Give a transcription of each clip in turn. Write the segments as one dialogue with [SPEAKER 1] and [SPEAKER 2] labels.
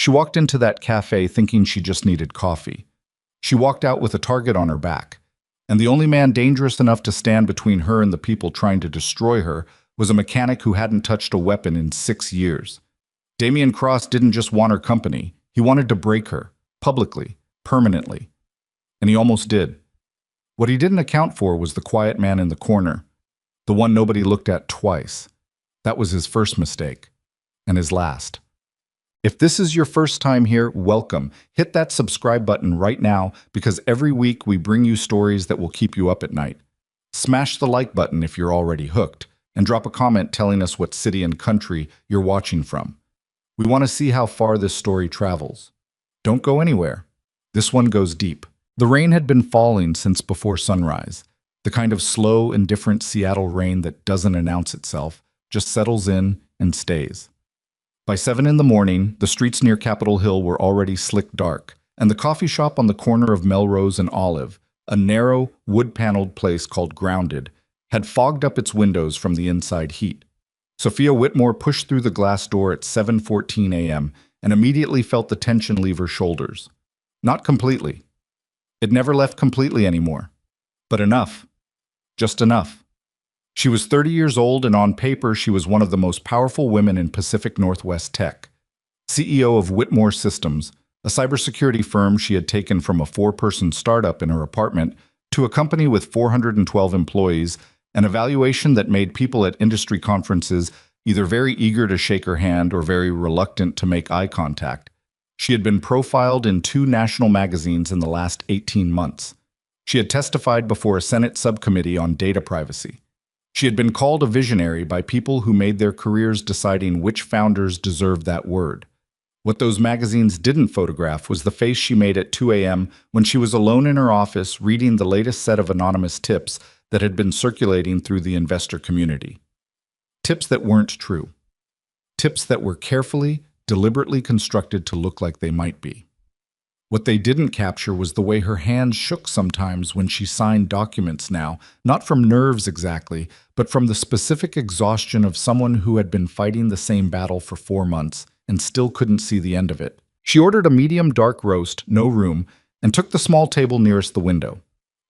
[SPEAKER 1] She walked into that cafe thinking she just needed coffee. She walked out with a target on her back, and the only man dangerous enough to stand between her and the people trying to destroy her was a mechanic who hadn't touched a weapon in 6 years. Damian Cross didn't just want her company, he wanted to break her, publicly, permanently. And he almost did. What he didn't account for was the quiet man in the corner, the one nobody looked at twice. That was his first mistake, and his last. If this is your first time here, welcome. Hit that subscribe button right now because every week we bring you stories that will keep you up at night. Smash the like button if you're already hooked, and drop a comment telling us what city and country you're watching from. We want to see how far this story travels. Don't go anywhere. This one goes deep. The rain had been falling since before sunrise, the kind of slow, indifferent Seattle rain that doesn't announce itself, just settles in and stays. By 7 in the morning, the streets near Capitol Hill were already slick dark, and the coffee shop on the corner of Melrose and Olive, a narrow, wood-paneled place called Grounded, had fogged up its windows from the inside heat. Sophia Whitmore pushed through the glass door at 7:14 a.m. and immediately felt the tension leave her shoulders. Not completely. It never left completely anymore. But enough. Just enough. She was 30 years old, and on paper she was one of the most powerful women in Pacific Northwest tech. CEO of Whitmore Systems, a cybersecurity firm she had taken from a 4-person startup in her apartment to a company with 412 employees, an evaluation that made people at industry conferences either very eager to shake her hand or very reluctant to make eye contact. She had been profiled in 2 national magazines in the last 18 months. She had testified before a Senate subcommittee on data privacy. She had been called a visionary by people who made their careers deciding which founders deserved that word. What those magazines didn't photograph was the face she made at 2 a.m. when she was alone in her office reading the latest set of anonymous tips that had been circulating through the investor community. Tips that weren't true. Tips that were carefully, deliberately constructed to look like they might be. What they didn't capture was the way her hands shook sometimes when she signed documents now, not from nerves exactly, but from the specific exhaustion of someone who had been fighting the same battle for 4 months and still couldn't see the end of it. She ordered a medium dark roast, no room, and took the small table nearest the window.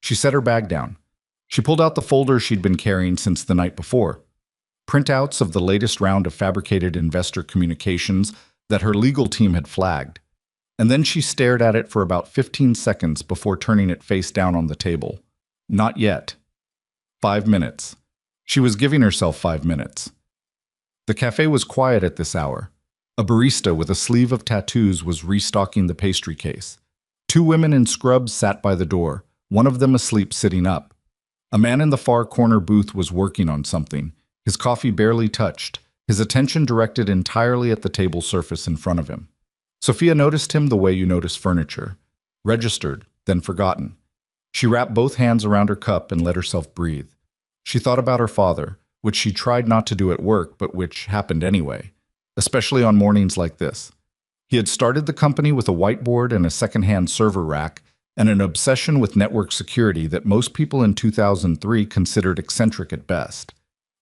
[SPEAKER 1] She set her bag down. She pulled out the folder she'd been carrying since the night before. Printouts of the latest round of fabricated investor communications that her legal team had flagged. And then she stared at it for about 15 seconds before turning it face down on the table. Not yet. 5 minutes. She was giving herself 5 minutes. The cafe was quiet at this hour. A barista with a sleeve of tattoos was restocking the pastry case. 2 women in scrubs sat by the door, one of them asleep sitting up. A man in the far corner booth was working on something, his coffee barely touched, his attention directed entirely at the table surface in front of him. Sophia noticed him the way you notice furniture. Registered, then forgotten. She wrapped both hands around her cup and let herself breathe. She thought about her father, which she tried not to do at work, but which happened anyway, especially on mornings like this. He had started the company with a whiteboard and a second-hand server rack, and an obsession with network security that most people in 2003 considered eccentric at best.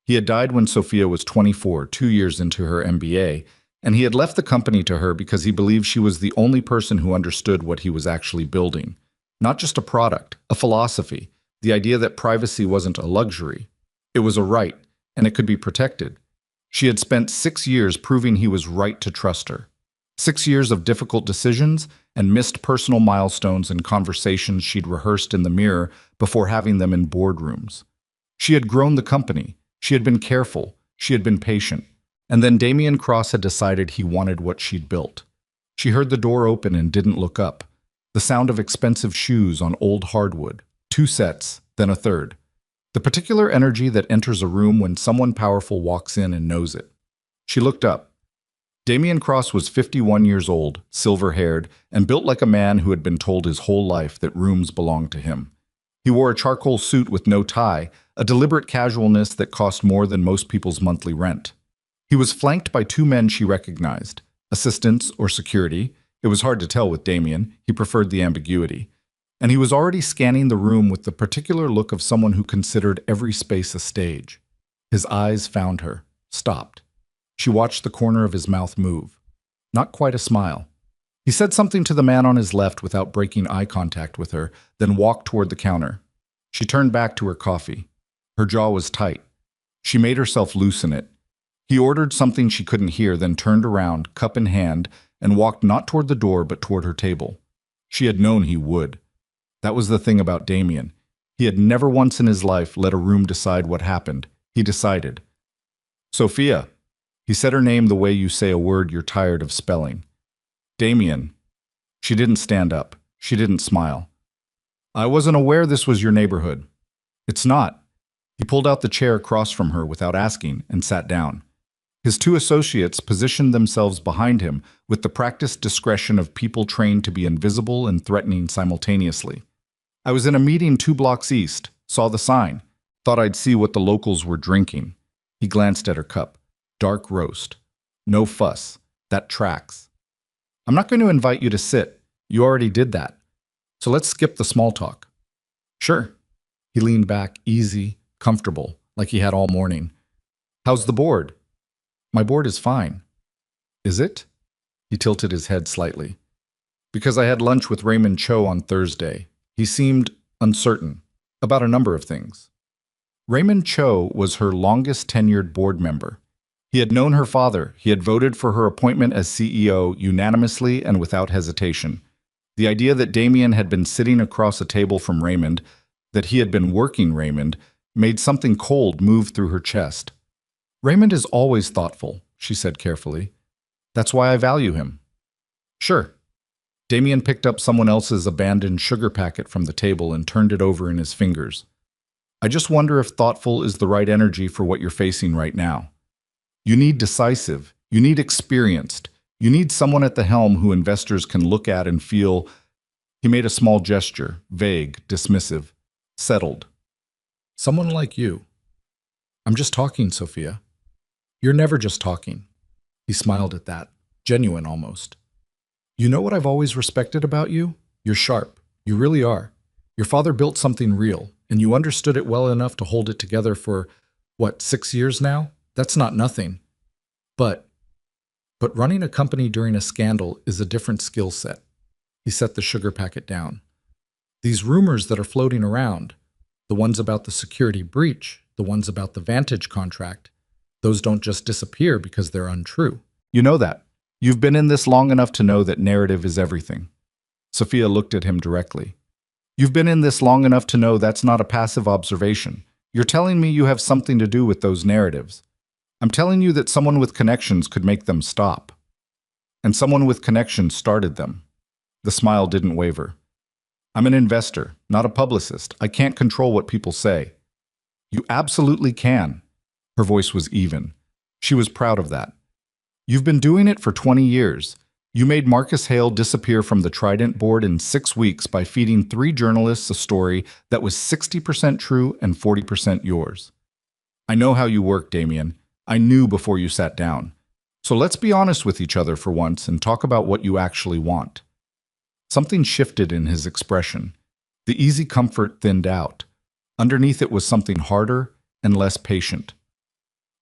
[SPEAKER 1] He had died when Sophia was 24, 2 years into her MBA, and he had left the company to her because he believed she was the only person who understood what he was actually building. Not just a product, a philosophy, the idea that privacy wasn't a luxury. It was a right, and it could be protected. She had spent 6 years proving he was right to trust her. 6 years of difficult decisions and missed personal milestones and conversations she'd rehearsed in the mirror before having them in boardrooms. She had grown the company. She had been careful. She had been patient. And then Damian Cross had decided he wanted what she'd built. She heard the door open and didn't look up. The sound of expensive shoes on old hardwood. 2 sets, then a third. The particular energy that enters a room when someone powerful walks in and knows it. She looked up. Damian Cross was 51 years old, silver-haired, and built like a man who had been told his whole life that rooms belonged to him. He wore a charcoal suit with no tie, a deliberate casualness that cost more than most people's monthly rent. He was flanked by 2 men she recognized, assistants or security. It was hard to tell with Damian. He preferred the ambiguity. And he was already scanning the room with the particular look of someone who considered every space a stage. His eyes found her, stopped. She watched the corner of his mouth move. Not quite a smile, He said something to the man on his left without breaking eye contact with her, then walked toward the counter. She turned back to her coffee. Her jaw was tight. She made herself loosen it. He ordered something she couldn't hear, then turned around, cup in hand, and walked not toward the door but toward her table. She had known he would. That was the thing about Damien. He had never once in his life let a room decide what happened. He decided. Sophia. He said her name the way you say a word you're tired of spelling. Damien. She didn't stand up. She didn't smile. I wasn't aware this was your neighborhood. It's not. He pulled out the chair across from her without asking and sat down. His two associates positioned themselves behind him with the practiced discretion of people trained to be invisible and threatening simultaneously. I was in a meeting 2 blocks east, saw the sign, thought I'd see what the locals were drinking. He glanced at her cup. Dark roast. No fuss. That tracks. I'm not going to invite you to sit. You already did that. So let's skip the small talk. Sure. He leaned back, easy, comfortable, like he had all morning. How's the board? My board is fine. Is it? He tilted his head slightly. Because I had lunch with Raymond Cho on Thursday. He seemed uncertain about a number of things. Raymond Cho was her longest tenured board member. He had known her father. He had voted for her appointment as CEO unanimously and without hesitation. The idea that Damien had been sitting across a table from Raymond, that he had been working Raymond, made something cold move through her chest. Raymond is always thoughtful, she said carefully. That's why I value him. Sure. Damien picked up someone else's abandoned sugar packet from the table and turned it over in his fingers. I just wonder if thoughtful is the right energy for what you're facing right now. You need decisive. You need experienced. You need someone at the helm who investors can look at and feel. He made a small gesture, vague, dismissive, settled. Someone like you. I'm just talking, Sophia. You're never just talking. He smiled at that, genuine almost. You know what I've always respected about you? You're sharp. You really are. Your father built something real, and you understood it well enough to hold it together for, 6 years now? That's not nothing. But running a company during a scandal is a different skill set. He set the sugar packet down. These rumors that are floating around, the ones about the security breach, the ones about the Vantage contract, those don't just disappear because they're untrue. You know that. You've been in this long enough to know that narrative is everything. Sophia looked at him directly. You've been in this long enough to know that's not a passive observation. You're telling me you have something to do with those narratives. I'm telling you that someone with connections could make them stop. And someone with connections started them. The smile didn't waver. I'm an investor, not a publicist. I can't control what people say. You absolutely can. Her voice was even. She was proud of that. You've been doing it for 20 years. You made Marcus Hale disappear from the Trident board in 6 weeks by feeding 3 journalists a story that was 60% true and 40% yours. I know how you work, Damien. I knew before you sat down. So let's be honest with each other for once and talk about what you actually want. Something shifted in his expression. The easy comfort thinned out. Underneath it was something harder and less patient.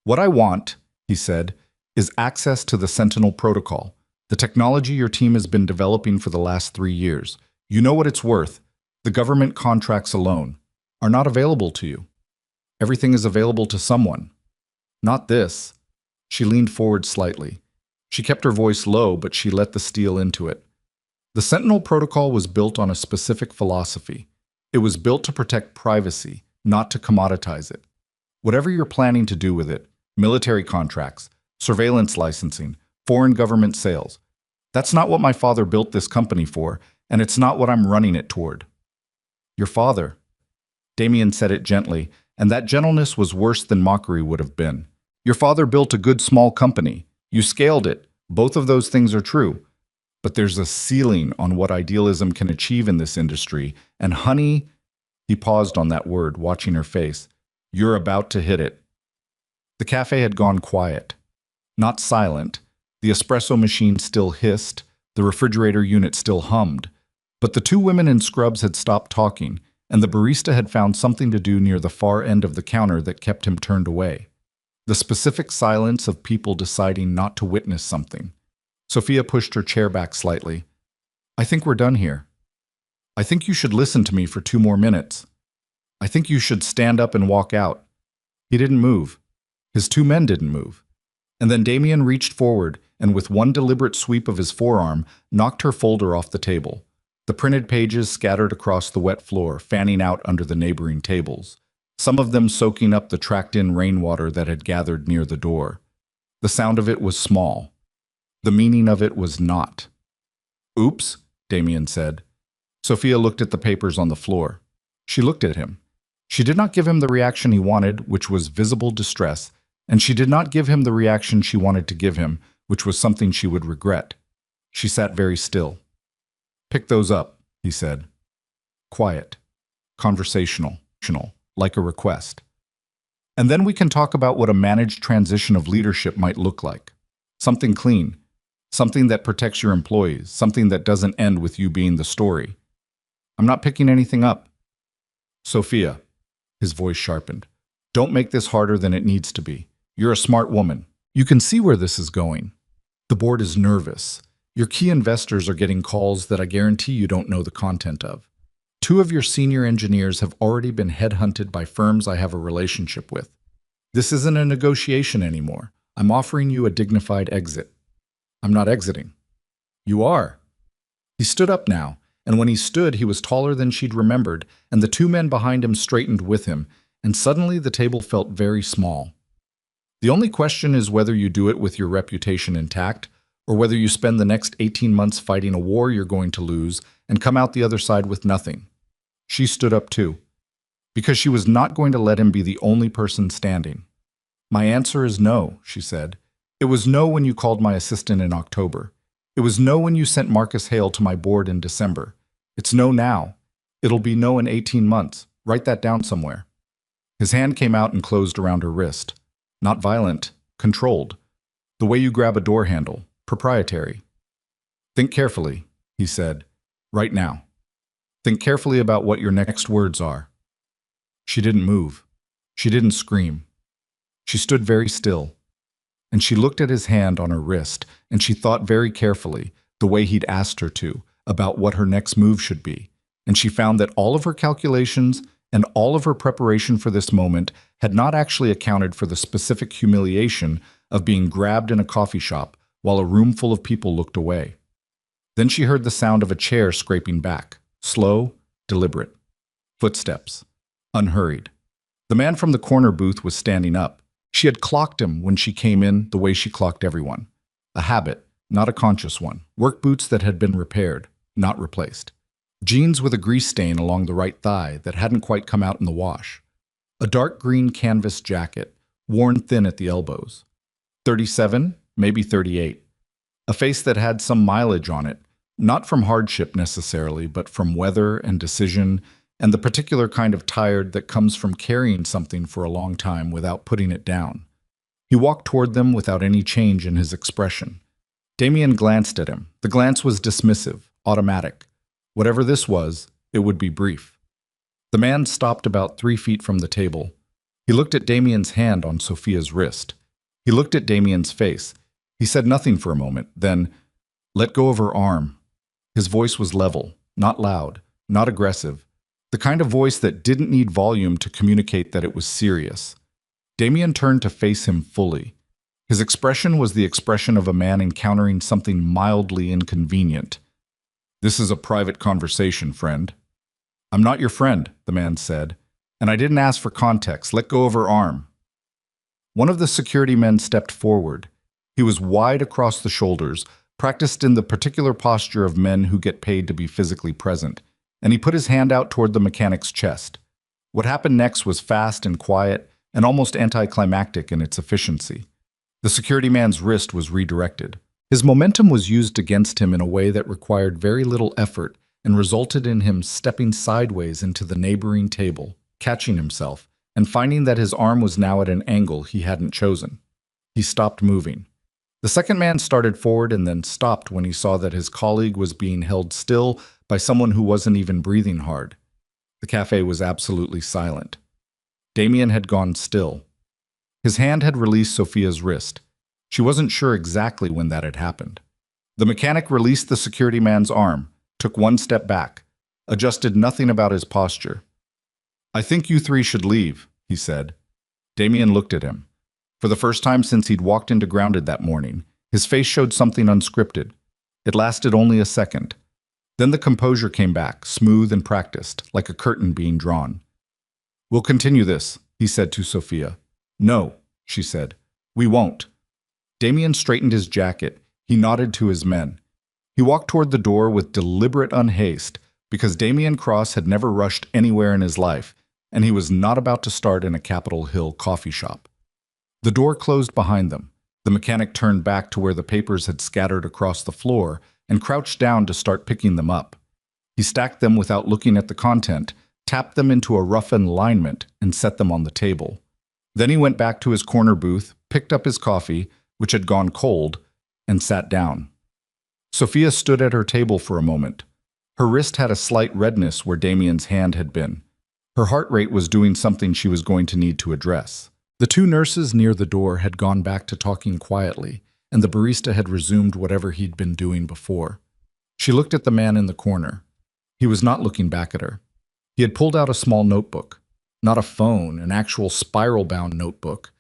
[SPEAKER 1] What I want, he said, is access to the Sentinel protocol, the technology your team has been developing for the last 3 years. You know what it's worth. The government contracts alone are not available to you. Everything is available to someone. Not this. She leaned forward slightly. She kept her voice low, but she let the steel into it. The Sentinel protocol was built on a specific philosophy. It was built to protect privacy, not to commoditize it. Whatever you're planning to do with it, military contracts, surveillance licensing, foreign government sales. That's not what my father built this company for, and it's not what I'm running it toward. Your father. Damien said it gently, and that gentleness was worse than mockery would have been. Your father built a good small company. You scaled it. Both of those things are true. But there's a ceiling on what idealism can achieve in this industry, and honey, he paused on that word, watching her face. You're about to hit it. The cafe had gone quiet. Not silent. The espresso machine still hissed. The refrigerator unit still hummed. But the 2 women in scrubs had stopped talking, and the barista had found something to do near the far end of the counter that kept him turned away. The specific silence of people deciding not to witness something. Sophia pushed her chair back slightly. I think we're done here. I think you should listen to me for 2 more minutes. I think you should stand up and walk out. He didn't move. His 2 men didn't move. And then Damien reached forward and with one deliberate sweep of his forearm, knocked her folder off the table. The printed pages scattered across the wet floor, fanning out under the neighboring tables, some of them soaking up the tracked-in rainwater that had gathered near the door. The sound of it was small. The meaning of it was not. "Oops," Damien said. Sophia looked at the papers on the floor. She looked at him. She did not give him the reaction he wanted, which was visible distress, and she did not give him the reaction she wanted to give him, which was something she would regret. She sat very still. "Pick those up," he said. Quiet. Conversational. Like a request. "And then we can talk about what a managed transition of leadership might look like. Something clean. Something that protects your employees. Something that doesn't end with you being the story. I'm not picking anything up." "Sophia," his voice sharpened, "don't make this harder than it needs to be. You're a smart woman. You can see where this is going. The board is nervous. Your key investors are getting calls that I guarantee you don't know the content of. 2 of your senior engineers have already been headhunted by firms I have a relationship with. This isn't a negotiation anymore. I'm offering you a dignified exit." "I'm not exiting." "You are." He stood up now, and when he stood, he was taller than she'd remembered, and the 2 men behind him straightened with him, and suddenly the table felt very small. "The only question is whether you do it with your reputation intact, or whether you spend the next 18 months fighting a war you're going to lose and come out the other side with nothing." She stood up too, because she was not going to let him be the only person standing. "My answer is no," she said. "It was no when you called my assistant in October. It was no when you sent Marcus Hale to my board in December. It's no now. It'll be no in 18 months. Write that down somewhere." His hand came out and closed around her wrist. Not violent, controlled. The way you grab a door handle, proprietary. "Think carefully," he said. "Right now. Think carefully about what your next words are." She didn't move. She didn't scream. She stood very still. And she looked at his hand on her wrist, and she thought very carefully, the way he'd asked her to, about what her next move should be. And she found that all of her calculations and all of her preparation for this moment had not actually accounted for the specific humiliation of being grabbed in a coffee shop while a room full of people looked away. Then she heard the sound of a chair scraping back, slow, deliberate. Footsteps. Unhurried. The man from the corner booth was standing up. She had clocked him when she came in the way she clocked everyone. A habit, not a conscious one. Work boots that had been repaired, not replaced. Jeans with a grease stain along the right thigh that hadn't quite come out in the wash. A dark green canvas jacket, worn thin at the elbows. 37, maybe 38. A face that had some mileage on it, not from hardship necessarily, but from weather and decision, and the particular kind of tired that comes from carrying something for a long time without putting it down. He walked toward them without any change in his expression. Damien glanced at him. The glance was dismissive, automatic. Whatever this was, it would be brief. The man stopped about 3 feet from the table. He looked at Damien's hand on Sophia's wrist. He looked at Damien's face. He said nothing for a moment, then, "Let go of her arm." His voice was level, not loud, not aggressive. The kind of voice that didn't need volume to communicate that it was serious. Damien turned to face him fully. His expression was the expression of a man encountering something mildly inconvenient. "This is a private conversation, friend." "I'm not your friend," the man said, "and I didn't ask for context. Let go of her arm." One of the security men stepped forward. He was wide across the shoulders, practiced in the particular posture of men who get paid to be physically present, and he put his hand out toward the mechanic's chest. What happened next was fast and quiet and almost anticlimactic in its efficiency. The security man's wrist was redirected. His momentum was used against him in a way that required very little effort and resulted in him stepping sideways into the neighboring table, catching himself, and finding that his arm was now at an angle he hadn't chosen. He stopped moving. The second man started forward and then stopped when he saw that his colleague was being held still by someone who wasn't even breathing hard. The cafe was absolutely silent. Damien had gone still. His hand had released Sophia's wrist. She wasn't sure exactly when that had happened. The mechanic released the security man's arm. took one step back, adjusted nothing about his posture. "I think you three should leave," he said. Damien looked at him. For the first time since he'd walked into Grounded that morning, his face showed something unscripted. It lasted only a second. Then the composure came back, smooth and practiced, like a curtain being drawn. "We'll continue this," he said to Sophia. "No," she said. "We won't." Damien straightened his jacket. He nodded to his men. He walked toward the door with deliberate unhaste, because Damien Cross had never rushed anywhere in his life, and he was not about to start in a Capitol Hill coffee shop. The door closed behind them. The mechanic turned back to where the papers had scattered across the floor and crouched down to start picking them up. He stacked them without looking at the content, tapped them into a roughened alignment, and set them on the table. Then he went back to his corner booth, picked up his coffee, which had gone cold, and sat down. Sophia stood at her table for a moment. Her wrist had a slight redness where Damien's hand had been. Her heart rate was doing something she was going to need to address. The two nurses near the door had gone back to talking quietly, and the barista had resumed whatever he'd been doing before. She looked at the man in the corner. He was not looking back at her. He had pulled out a small notebook, not a phone, an actual spiral-bound notebook,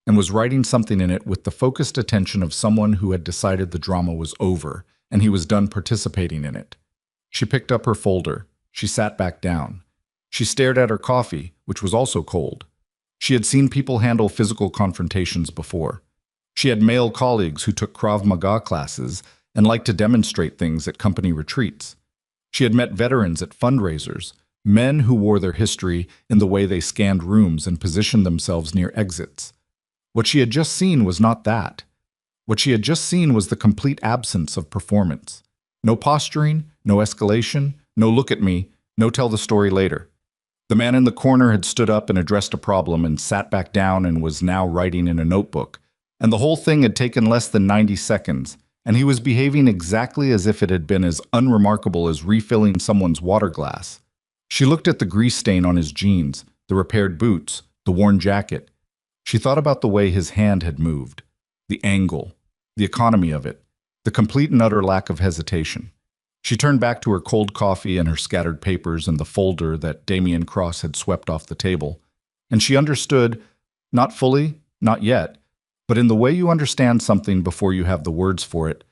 [SPEAKER 1] and was writing something in it with the focused attention of someone who had decided the drama was over, and he was done participating in it. She picked up her folder. She sat back down. She stared at her coffee, which was also cold. She had seen people handle physical confrontations before. She had male colleagues who took Krav Maga classes and liked to demonstrate things at company retreats. She had met veterans at fundraisers, men who wore their history in the way they scanned rooms and positioned themselves near exits. What she had just seen was not that. What she had just seen was the complete absence of performance. No posturing, no escalation, no look at me, no tell the story later. The man in the corner had stood up and addressed a problem and sat back down and was now writing in a notebook. And the whole thing had taken less than 90 seconds, and he was behaving exactly as if it had been as unremarkable as refilling someone's water glass. She looked at the grease stain on his jeans, the repaired boots, the worn jacket. She thought about the way his hand had moved, the angle, the economy of it, the complete and utter lack of hesitation. She turned back to her cold coffee and her scattered papers and the folder that Damien Cross had swept off the table, and she understood, not fully, not yet, but in the way you understand something before you have the words for it,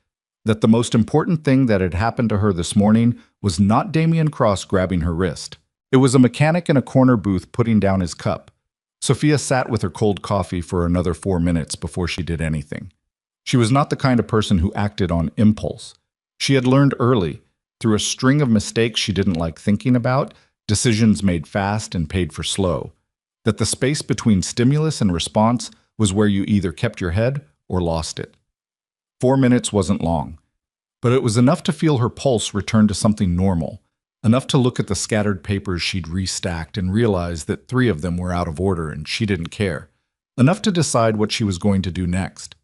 [SPEAKER 1] that the most important thing that had happened to her this morning was not Damien Cross grabbing her wrist. It was a mechanic in a corner booth putting down his cup. Sophia sat with her cold coffee for another 4 minutes before she did anything. She was not the kind of person who acted on impulse. She had learned early, through a string of mistakes she didn't like thinking about, decisions made fast and paid for slow, that the space between stimulus and response was where you either kept your head or lost it. 4 minutes wasn't long, but it was enough to feel her pulse return to something normal, enough to look at the scattered papers she'd restacked and realize that 3 of them were out of order and she didn't care, enough to decide what she was going to do next.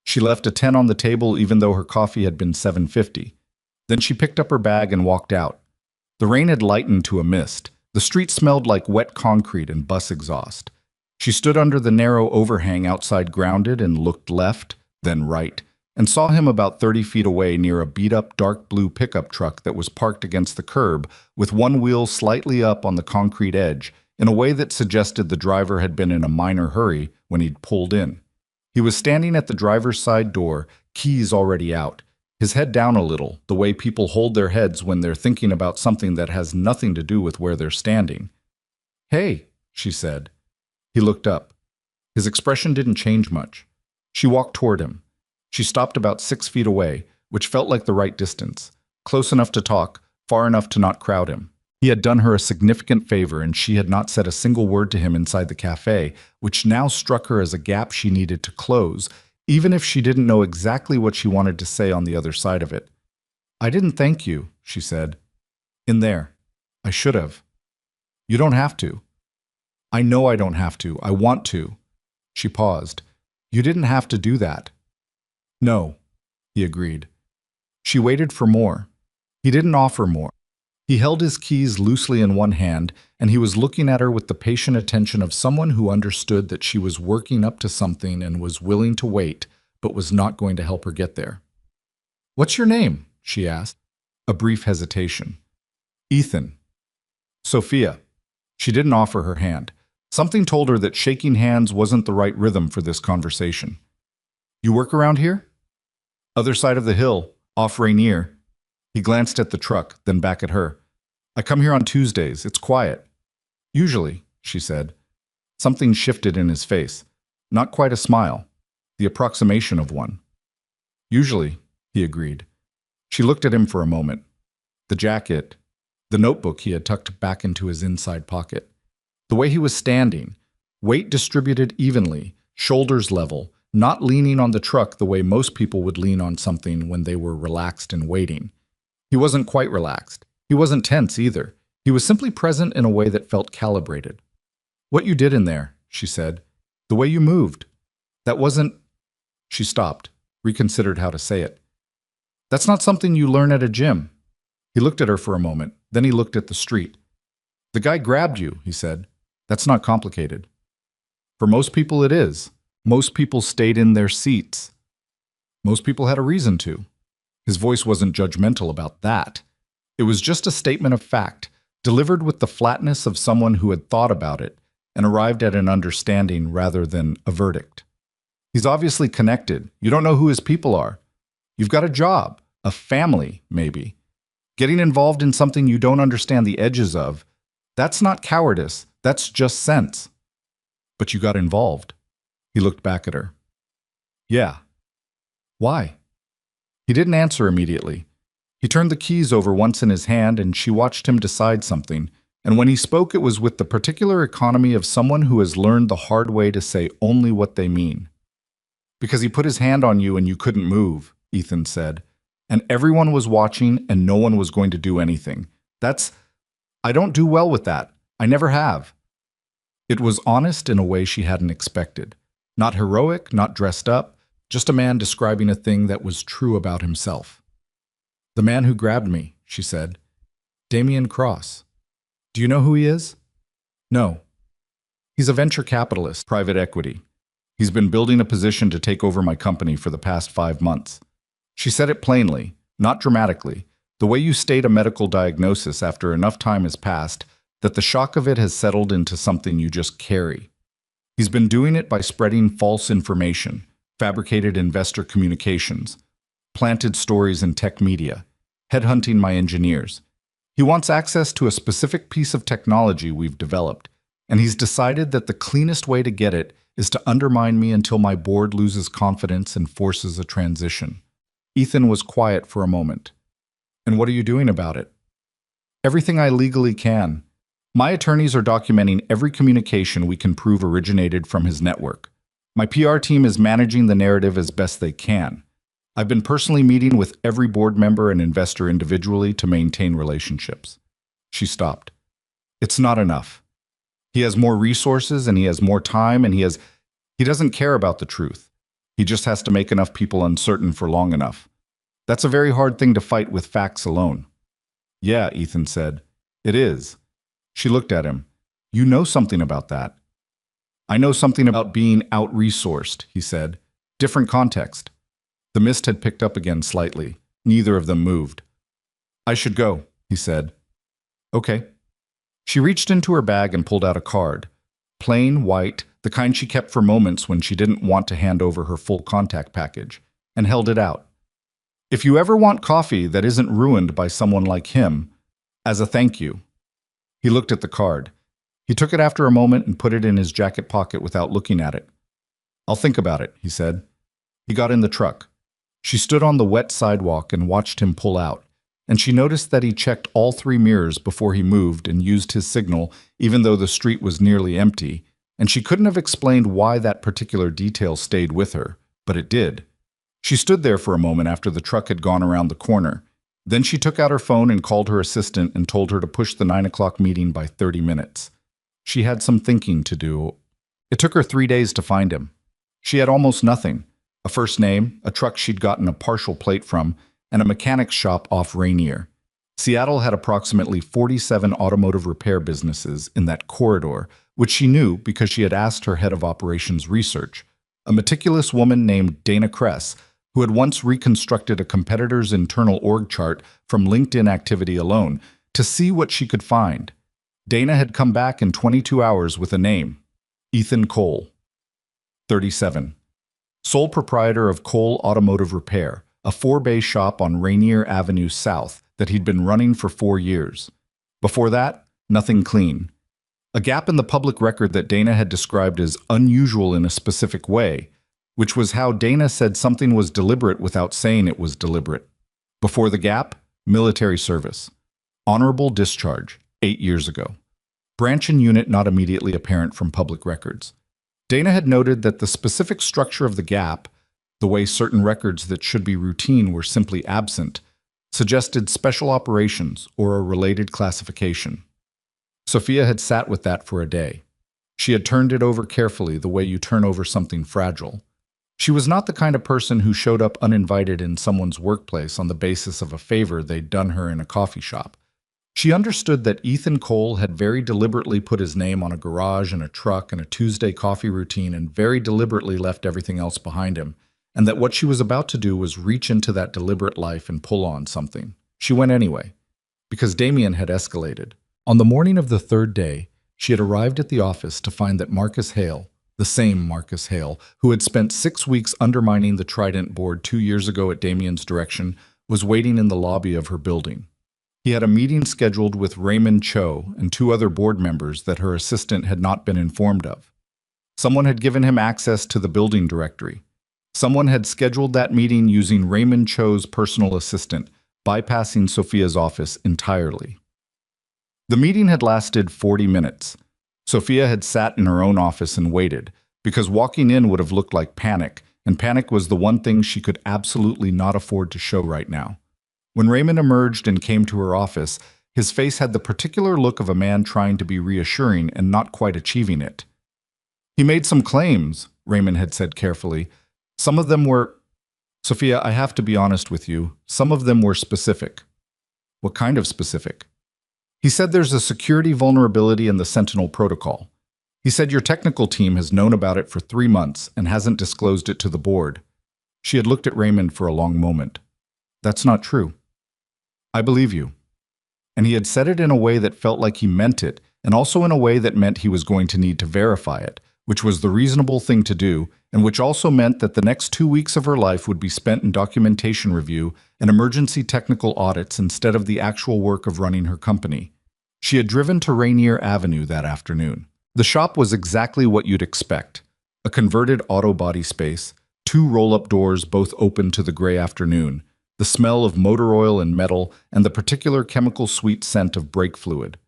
[SPEAKER 1] She left a 10 on the table even though her coffee had been $7.50. Then she picked up her bag and walked out. The rain had lightened to a mist. The street smelled like wet concrete and bus exhaust. She stood under the narrow overhang outside Grounded and looked left, then right, and saw him about 30 feet away near a beat-up dark blue pickup truck that was parked against the curb with one wheel slightly up on the concrete edge in a way that suggested the driver had been in a minor hurry when he'd pulled in. He was standing at the driver's side door, keys already out, his head down a little, the way people hold their heads when they're thinking about something that has nothing to do with where they're standing. "Hey," she said. He looked up. His expression didn't change much. She walked toward him. She stopped about 6 feet away, which felt like the right distance, close enough to talk, far enough to not crowd him. He had done her a significant favor, and she had not said a single word to him inside the cafe, which now struck her as a gap she needed to close, even if she didn't know exactly what she wanted to say on the other side of it. "I didn't thank you," she said. "In there. I should have." "You don't have to." "I know I don't have to. I want to." She paused. "You didn't have to do that." "No," he agreed. She waited for more. He didn't offer more. He held his keys loosely in one hand, and he was looking at her with the patient attention of someone who understood that she was working up to something and was willing to wait, but was not going to help her get there. "What's your name?" she asked. A brief hesitation. Ethan. Sophia. She didn't offer her hand. Something told her that shaking hands wasn't the right rhythm for this conversation. You work around here? Other side of the hill, off Rainier. He glanced at the truck, then back at her. I come here on Tuesdays. It's quiet. Usually, she said. Something shifted in his face. Not quite a smile. The approximation of one. Usually, he agreed. She looked at him for a moment. The jacket, the notebook he had tucked back into his inside pocket. The way he was standing, weight distributed evenly, shoulders level, not leaning on the truck the way most people would lean on something when they were relaxed and waiting. He wasn't quite relaxed. He wasn't tense either. He was simply present in a way that felt calibrated. What you did in there, she said. The way you moved. That wasn't... She stopped, reconsidered how to say it. That's not something you learn at a gym. He looked at her for a moment, then he looked at the street. The guy grabbed you, he said. That's not complicated. For most people it is. Most people stayed in their seats. Most people had a reason to. His voice wasn't judgmental about that. It was just a statement of fact, delivered with the flatness of someone who had thought about it and arrived at an understanding rather than a verdict. He's obviously connected. You don't know who his people are. You've got a job, a family, maybe. Getting involved in something you don't understand the edges of, that's not cowardice, that's just sense. But you got involved. He looked back at her. Yeah. Why? He didn't answer immediately. He turned the keys over once in his hand and she watched him decide something, and when he spoke it was with the particular economy of someone who has learned the hard way to say only what they mean. Because he put his hand on you and you couldn't move, Ethan said, and everyone was watching and no one was going to do anything. I don't do well with that. I never have. It was honest in a way she hadn't expected. Not heroic, not dressed up, just a man describing a thing that was true about himself. The man who grabbed me, she said. Damien Cross. Do you know who he is? No. He's a venture capitalist, private equity. He's been building a position to take over my company for the past 5 months. She said it plainly, not dramatically, the way you state a medical diagnosis after enough time has passed that the shock of it has settled into something you just carry. He's been doing it by spreading false information, fabricated investor communications, planted stories in tech media, headhunting my engineers. He wants access to a specific piece of technology we've developed, and he's decided that the cleanest way to get it is to undermine me until my board loses confidence and forces a transition. Ethan was quiet for a moment. And what are you doing about it? Everything I legally can. My attorneys are documenting every communication we can prove originated from his network. My PR team is managing the narrative as best they can. I've been personally meeting with every board member and investor individually to maintain relationships. She stopped. It's not enough. He has more resources and he has more time and he doesn't care about the truth. He just has to make enough people uncertain for long enough. That's a very hard thing to fight with facts alone. Yeah, Ethan said. It is. She looked at him. You know something about that. I know something about being out-resourced, he said. Different context. The mist had picked up again slightly. Neither of them moved. I should go, he said. Okay. She reached into her bag and pulled out a card. Plain, white, the kind she kept for moments when she didn't want to hand over her full contact package, and held it out. If you ever want coffee that isn't ruined by someone like him, as a thank you. He looked at the card. He took it after a moment and put it in his jacket pocket without looking at it. I'll think about it, he said. He got in the truck. She stood on the wet sidewalk and watched him pull out, and she noticed that he checked all 3 mirrors before he moved and used his signal even though the street was nearly empty, and she couldn't have explained why that particular detail stayed with her, but it did. She stood there for a moment after the truck had gone around the corner. Then she took out her phone and called her assistant and told her to push the 9 o'clock meeting by 30 minutes. She had some thinking to do. It took her 3 days to find him. She had almost nothing. A first name, a truck she'd gotten a partial plate from, and a mechanic's shop off Rainier. Seattle had approximately 47 automotive repair businesses in that corridor, which she knew because she had asked her head of operations research, a meticulous woman named Dana Kress, who had once reconstructed a competitor's internal org chart from LinkedIn activity alone to see what she could find. Dana had come back in 22 hours with a name: Ethan Cole, 37. Sole proprietor of Cole Automotive Repair, a 4-bay shop on Rainier Avenue South that he'd been running for 4 years. Before that, nothing clean. A gap in the public record that Dana had described as unusual in a specific way, which was how Dana said something was deliberate without saying it was deliberate. Before the gap, military service. Honorable discharge, 8 years ago. Branch and unit not immediately apparent from public records. Dana had noted that the specific structure of the gap, the way certain records that should be routine were simply absent, suggested special operations or a related classification. Sophia had sat with that for a day. She had turned it over carefully the way you turn over something fragile. She was not the kind of person who showed up uninvited in someone's workplace on the basis of a favor they'd done her in a coffee shop. She understood that Ethan Cole had very deliberately put his name on a garage and a truck and a Tuesday coffee routine and very deliberately left everything else behind him, and that what she was about to do was reach into that deliberate life and pull on something. She went anyway, because Damien had escalated. On the morning of the third day, she had arrived at the office to find that Marcus Hale, the same Marcus Hale, who had spent 6 weeks undermining the Trident board 2 years ago at Damien's direction, was waiting in the lobby of her building. He had a meeting scheduled with Raymond Cho and 2 other board members that her assistant had not been informed of. Someone had given him access to the building directory. Someone had scheduled that meeting using Raymond Cho's personal assistant, bypassing Sophia's office entirely. The meeting had lasted 40 minutes. Sophia had sat in her own office and waited, because walking in would have looked like panic, and panic was the one thing she could absolutely not afford to show right now. When Raymond emerged and came to her office, his face had the particular look of a man trying to be reassuring and not quite achieving it. He made some claims, Raymond had said carefully. Some of them were... Sophia, I have to be honest with you. Some of them were specific. What kind of specific? He said there's a security vulnerability in the Sentinel protocol. He said your technical team has known about it for 3 months and hasn't disclosed it to the board. She had looked at Raymond for a long moment. That's not true. I believe you. And he had said it in a way that felt like he meant it, and also in a way that meant he was going to need to verify it, which was the reasonable thing to do, and which also meant that the next 2 weeks of her life would be spent in documentation review and emergency technical audits instead of the actual work of running her company. She had driven to Rainier Avenue that afternoon. The shop was exactly what you'd expect. A converted auto body space, 2 roll-up doors both open to the gray afternoon, the smell of motor oil and metal, and the particular chemical sweet scent of brake fluid.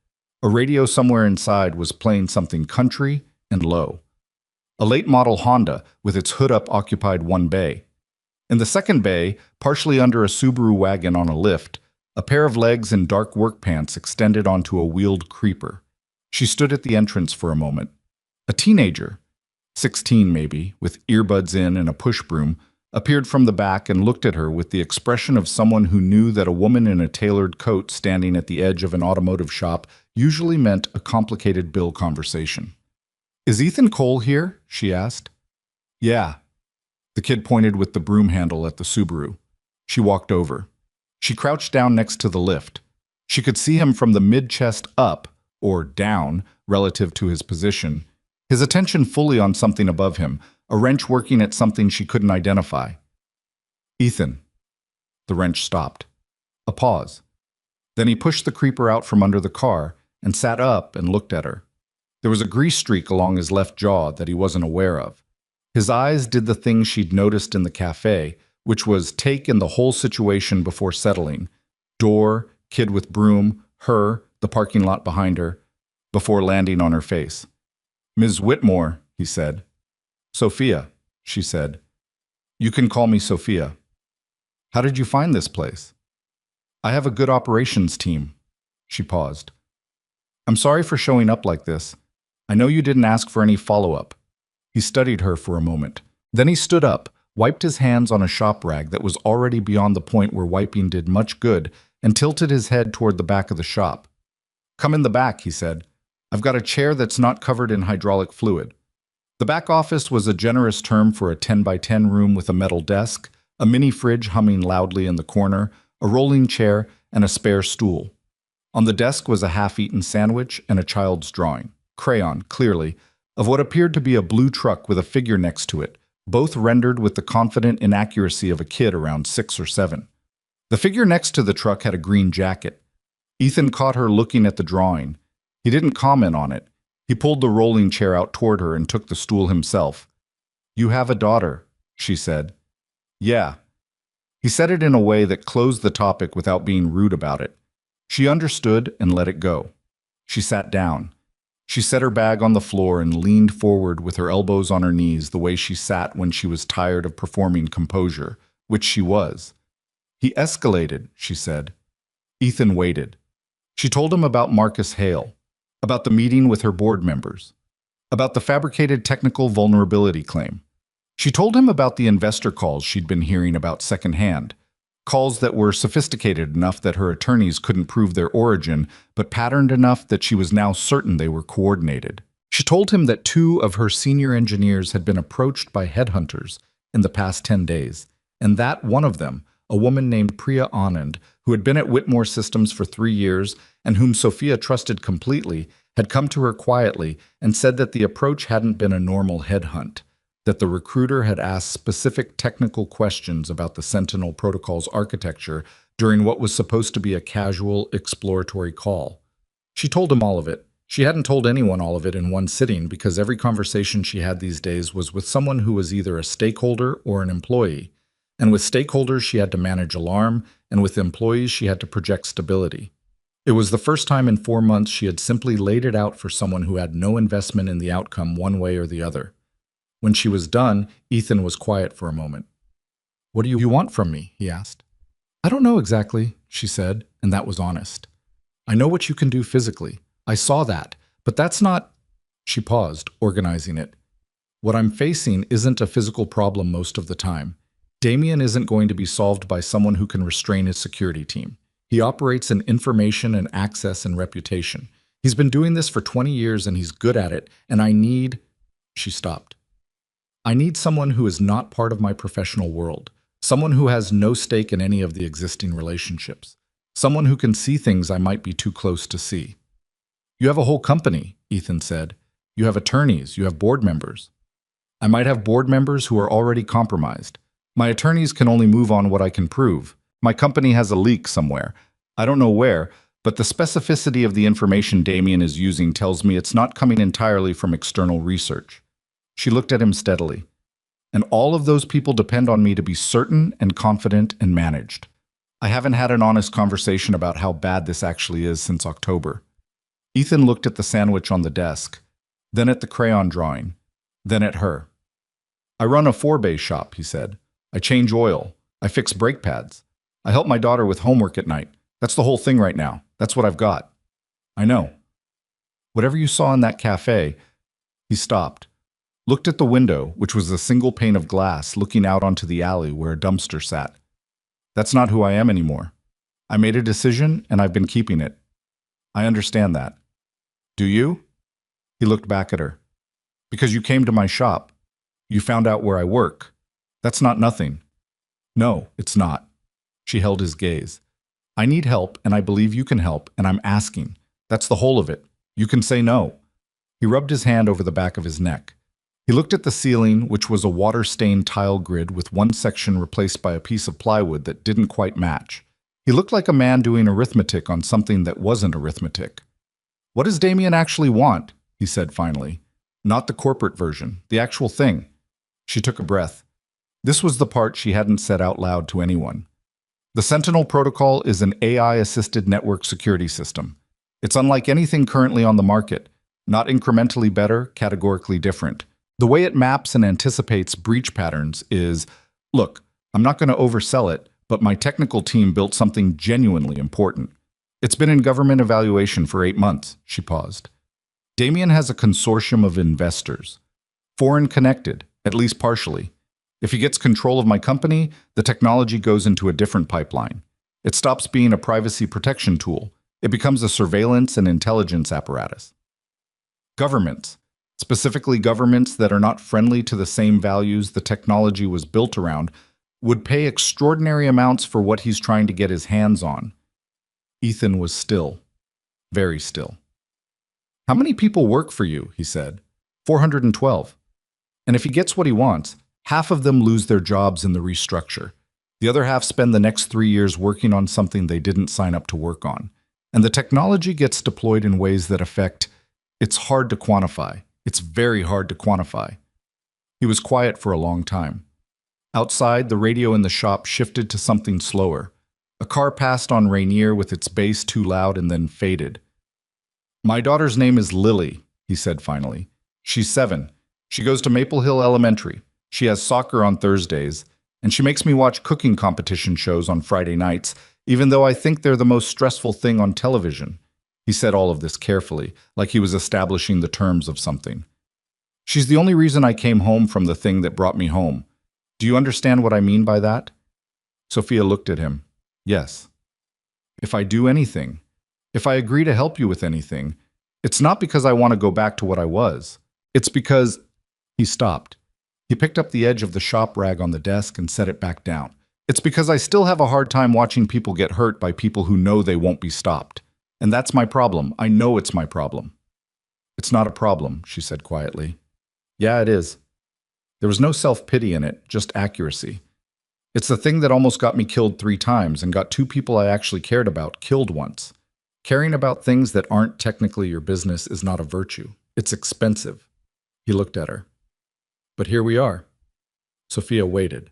[SPEAKER 1] A radio somewhere inside was playing something country and low. A late-model Honda with its hood up occupied one bay. In the second bay, partially under a Subaru wagon on a lift, a pair of legs in dark work pants extended onto a wheeled creeper. She stood at the entrance for a moment. A teenager, 16 maybe, with earbuds in and a push broom, appeared from the back and looked at her with the expression of someone who knew that a woman in a tailored coat standing at the edge of an automotive shop usually meant a complicated bill conversation. "Is Ethan Cole here?" she asked. "Yeah." The kid pointed with the broom handle at the Subaru. She walked over. She crouched down next to the lift. She could see him from the mid-chest up, or down, relative to his position, his attention fully on something above him, a wrench working at something she couldn't identify. "Ethan." The wrench stopped. A pause. Then he pushed the creeper out from under the car and sat up and looked at her. There was a grease streak along his left jaw that he wasn't aware of. His eyes did the thing she'd noticed in the cafe, which was take in the whole situation before settling. Door, kid with broom, her, the parking lot behind her, before landing on her face. "Ms. Whitmore," he said. "Sophia," she said. "You can call me Sophia." "How did you find this place?" "I have a good operations team." She paused. "I'm sorry for showing up like this. I know you didn't ask for any follow-up." He studied her for a moment. Then he stood up, wiped his hands on a shop rag that was already beyond the point where wiping did much good, and tilted his head toward the back of the shop. "Come in the back," he said. "I've got a chair that's not covered in hydraulic fluid." The back office was a generous term for a 10 by 10 room with a metal desk, a mini fridge humming loudly in the corner, a rolling chair, and a spare stool. On the desk was a half-eaten sandwich and a child's drawing, crayon, clearly, of what appeared to be a blue truck with a figure next to it, both rendered with the confident inaccuracy of a kid around 6 or 7. The figure next to the truck had a green jacket. Ethan caught her looking at the drawing. He didn't comment on it. He pulled the rolling chair out toward her and took the stool himself. "You have a daughter," she said. "Yeah." He said it in a way that closed the topic without being rude about it. She understood and let it go. She sat down. She set her bag on the floor and leaned forward with her elbows on her knees the way she sat when she was tired of performing composure, which she was. "He escalated," she said. Ethan waited. She told him about Marcus Hale, about the meeting with her board members, about the fabricated technical vulnerability claim. She told him about the investor calls she'd been hearing about secondhand, calls that were sophisticated enough that her attorneys couldn't prove their origin, but patterned enough that she was now certain they were coordinated. She told him that 2 of her senior engineers had been approached by headhunters in the past 10 days, and that one of them, a woman named Priya Anand, who had been at Whitmore Systems for 3 years and whom Sophia trusted completely, had come to her quietly and said that the approach hadn't been a normal headhunt, that the recruiter had asked specific technical questions about the Sentinel protocol's architecture during what was supposed to be a casual, exploratory call. She told him all of it. She hadn't told anyone all of it in one sitting because every conversation she had these days was with someone who was either a stakeholder or an employee. And with stakeholders, she had to manage alarm, and with employees, she had to project stability. It was the first time in 4 months she had simply laid it out for someone who had no investment in the outcome one way or the other. When she was done, Ethan was quiet for a moment. "What do you want from me?" he asked. "I don't know exactly," she said, and that was honest. "I know what you can do physically. I saw that, but that's not—" She paused, organizing it. "What I'm facing isn't a physical problem most of the time. Damien isn't going to be solved by someone who can restrain his security team. He operates in information and access and reputation. He's been doing this for 20 years and he's good at it, and I need—" She stopped. "I need someone who is not part of my professional world, someone who has no stake in any of the existing relationships, someone who can see things I might be too close to see." "You have a whole company," Ethan said. "You have attorneys, you have board members." "I might have board members who are already compromised. My attorneys can only move on what I can prove. My company has a leak somewhere. I don't know where, but the specificity of the information Damien is using tells me it's not coming entirely from external research." She looked at him steadily. "And all of those people depend on me to be certain and confident and managed. I haven't had an honest conversation about how bad this actually is since October." Ethan looked at the sandwich on the desk, then at the crayon drawing, then at her. "I run a 4-bay shop," he said. "I change oil. I fix brake pads. I help my daughter with homework at night. That's the whole thing right now. That's what I've got." "I know." "Whatever you saw in that cafe—" He stopped, looked at the window, which was a single pane of glass looking out onto the alley where a dumpster sat. "That's not who I am anymore. I made a decision and I've been keeping it. I understand that." "Do you?" He looked back at her. "Because you came to my shop. You found out where I work. That's not nothing." "No, it's not." She held his gaze. "I need help and I believe you can help and I'm asking. That's the whole of it. You can say no." He rubbed his hand over the back of his neck. He looked at the ceiling, which was a water-stained tile grid with one section replaced by a piece of plywood that didn't quite match. He looked like a man doing arithmetic on something that wasn't arithmetic. "What does Damien actually want?" he said finally. "Not the corporate version, the actual thing." She took a breath. This was the part she hadn't said out loud to anyone. The Sentinel protocol is an AI-assisted network security system. It's unlike anything currently on the market, not incrementally better, categorically different. The way it maps and anticipates breach patterns is, look, I'm not going to oversell it, but my technical team built something genuinely important. It's been in government evaluation for 8 months, she paused. Damien has a consortium of investors, foreign connected, at least partially. If he gets control of my company, the technology goes into a different pipeline. It stops being a privacy protection tool. It becomes a surveillance and intelligence apparatus. Governments, specifically governments that are not friendly to the same values the technology was built around, would pay extraordinary amounts for what he's trying to get his hands on. Ethan was still, very still. How many people work for you? He said. 412. And if he gets what he wants, half of them lose their jobs in the restructure. The other half spend the next 3 years working on something they didn't sign up to work on. And the technology gets deployed in ways that affect, it's hard to quantify. It's very hard to quantify. He was quiet for a long time. Outside, the radio in the shop shifted to something slower. A car passed on Rainier with its bass too loud and then faded. My daughter's name is Lily, he said finally. She's 7. She goes to Maple Hill Elementary. She has soccer on Thursdays, and she makes me watch cooking competition shows on Friday nights, even though I think they're the most stressful thing on television. He said all of this carefully, like he was establishing the terms of something. She's the only reason I came home from the thing that brought me home. Do you understand what I mean by that? Sophia looked at him. Yes. If I do anything, if I agree to help you with anything, it's not because I want to go back to what I was. It's because... He stopped. He picked up the edge of the shop rag on the desk and set it back down. It's because I still have a hard time watching people get hurt by people who know they won't be stopped. And that's my problem. I know it's my problem. It's not a problem, she said quietly. Yeah, it is. There was no self-pity in it, just accuracy. It's the thing that almost got me killed 3 times and got 2 people I actually cared about killed once. Caring about things that aren't technically your business is not a virtue. It's expensive. He looked at her. But here we are. Sophia waited.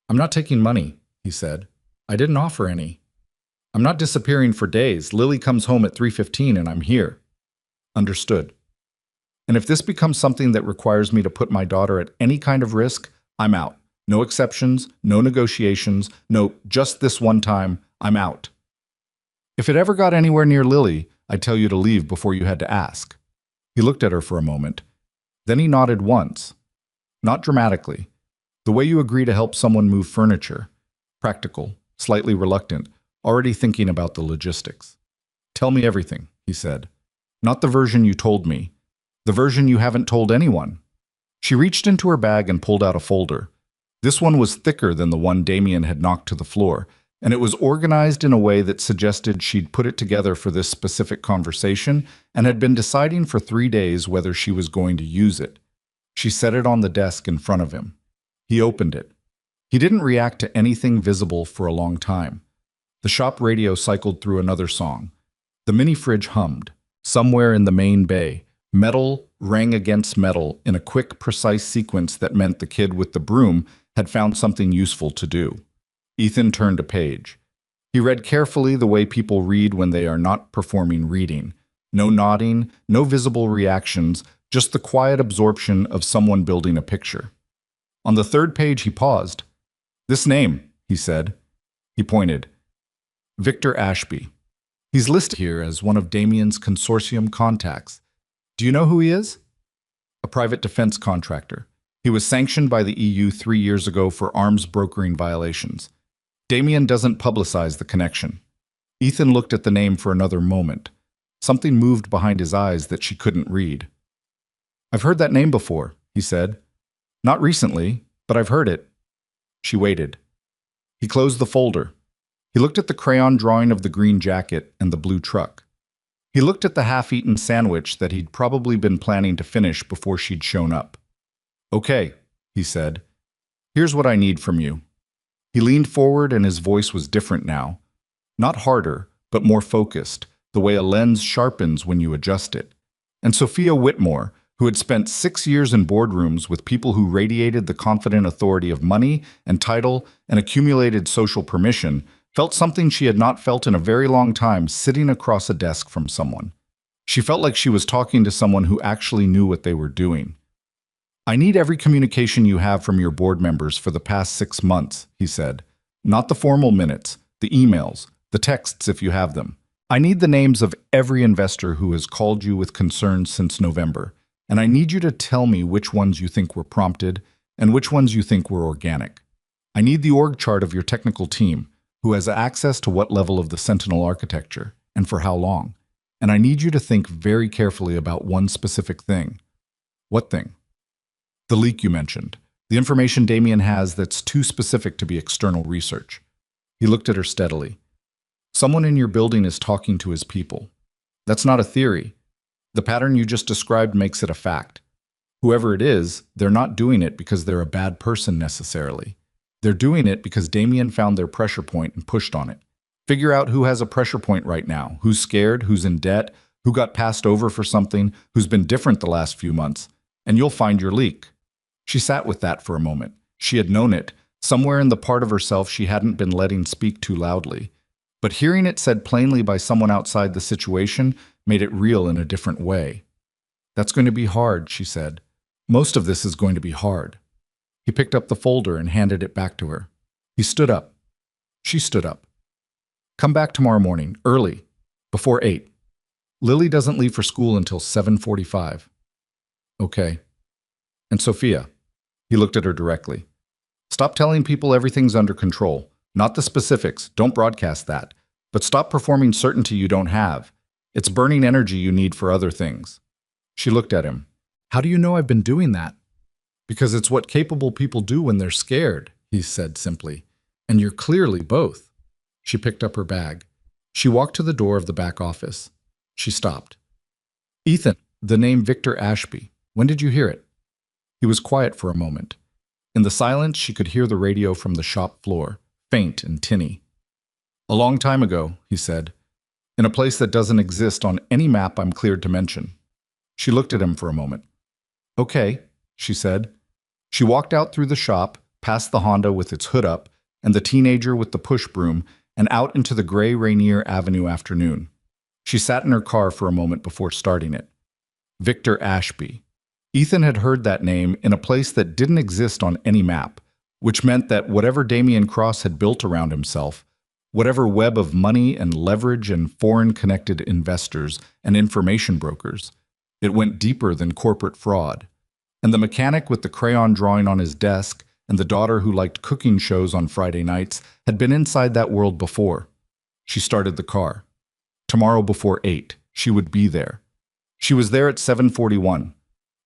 [SPEAKER 1] I'm not taking money, he said. I didn't offer any. I'm not disappearing for days. Lily comes home at 3:15 and I'm here. Understood. And if this becomes something that requires me to put my daughter at any kind of risk, I'm out. No exceptions, no negotiations, no, just this one time, I'm out. If it ever got anywhere near Lily, I'd tell you to leave before you had to ask. He looked at her for a moment. Then he nodded once. Not dramatically. The way you agree to help someone move furniture. Practical, slightly reluctant, already thinking about the logistics. Tell me everything, he said. Not the version you told me. The version you haven't told anyone. She reached into her bag and pulled out a folder. This one was thicker than the one Damien had knocked to the floor, and it was organized in a way that suggested she'd put it together for this specific conversation and had been deciding for 3 days whether she was going to use it. She set it on the desk in front of him. He opened it. He didn't react to anything visible for a long time. The shop radio cycled through another song. The mini-fridge hummed. Somewhere in the main bay, metal rang against metal in a quick, precise sequence that meant the kid with the broom had found something useful to do. Ethan turned a page. He read carefully the way people read when they are not performing reading. No nodding, no visible reactions, just the quiet absorption of someone building a picture. On the 3rd page, he paused. This name, he said. He pointed. Victor Ashby. He's listed here as one of Damien's consortium contacts. Do you know who he is? A private defense contractor. He was sanctioned by the EU 3 years ago for arms brokering violations. Damien doesn't publicize the connection. Ethan looked at the name for another moment. Something moved behind his eyes that she couldn't read. I've heard that name before, he said. Not recently, but I've heard it. She waited. He closed the folder. He looked at the crayon drawing of the green jacket and the blue truck. He looked at the half-eaten sandwich that he'd probably been planning to finish before she'd shown up. Okay, he said. Here's what I need from you. He leaned forward and his voice was different now. Not harder, but more focused, the way a lens sharpens when you adjust it. And Sophia Whitmore, who had spent 6 years in boardrooms with people who radiated the confident authority of money and title and accumulated social permission, felt something she had not felt in a very long time sitting across a desk from someone. She felt like she was talking to someone who actually knew what they were doing. I need every communication you have from your board members for the past 6 months, he said. Not the formal minutes, the emails, the texts if you have them. I need the names of every investor who has called you with concerns since November. And I need you to tell me which ones you think were prompted and which ones you think were organic. I need the org chart of your technical team, who has access to what level of the Sentinel architecture, and for how long. And I need you to think very carefully about one specific thing. What thing? The leak you mentioned. The information Damien has that's too specific to be external research. He looked at her steadily. Someone in your building is talking to his people. That's not a theory. The pattern you just described makes it a fact. Whoever it is, they're not doing it because they're a bad person necessarily. They're doing it because Damien found their pressure point and pushed on it. Figure out who has a pressure point right now, who's scared, who's in debt, who got passed over for something, who's been different the last few months, and you'll find your leak. She sat with that for a moment. She had known it, somewhere in the part of herself she hadn't been letting speak too loudly. But hearing it said plainly by someone outside the situation made it real in a different way. That's going to be hard, she said. Most of this is going to be hard. He picked up the folder and handed it back to her. He stood up. She stood up. Come back tomorrow morning, early, before 8. Lily doesn't leave for school until 7:45. Okay. And Sophia, he looked at her directly. Stop telling people everything's under control. Not the specifics, don't broadcast that. But stop performing certainty you don't have. It's burning energy you need for other things. She looked at him. How do you know I've been doing that? Because it's what capable people do when they're scared, he said simply. And you're clearly both. She picked up her bag. She walked to the door of the back office. She stopped. Ethan, the name Victor Ashby. When did you hear it? He was quiet for a moment. In the silence, she could hear the radio from the shop floor, faint and tinny. A long time ago, he said, in a place that doesn't exist on any map I'm cleared to mention. She looked at him for a moment. Okay, she said. She walked out through the shop, past the Honda with its hood up, and the teenager with the push broom, and out into the gray Rainier Avenue afternoon. She sat in her car for a moment before starting it. Victor Ashby. Ethan had heard that name in a place that didn't exist on any map, which meant that whatever Damien Cross had built around himself, whatever web of money and leverage and foreign-connected investors and information brokers, it went deeper than corporate fraud. And the mechanic with the crayon drawing on his desk and the daughter who liked cooking shows on Friday nights had been inside that world before. She started the car. Tomorrow before 8, she would be there. She was there at 7:41.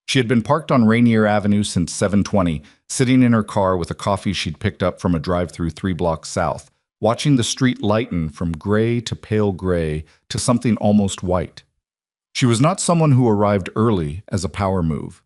[SPEAKER 1] She had been parked on Rainier Avenue since 7:20, sitting in her car with a coffee she'd picked up from a drive-through 3 blocks south, watching the street lighten from gray to pale gray to something almost white. She was not someone who arrived early as a power move.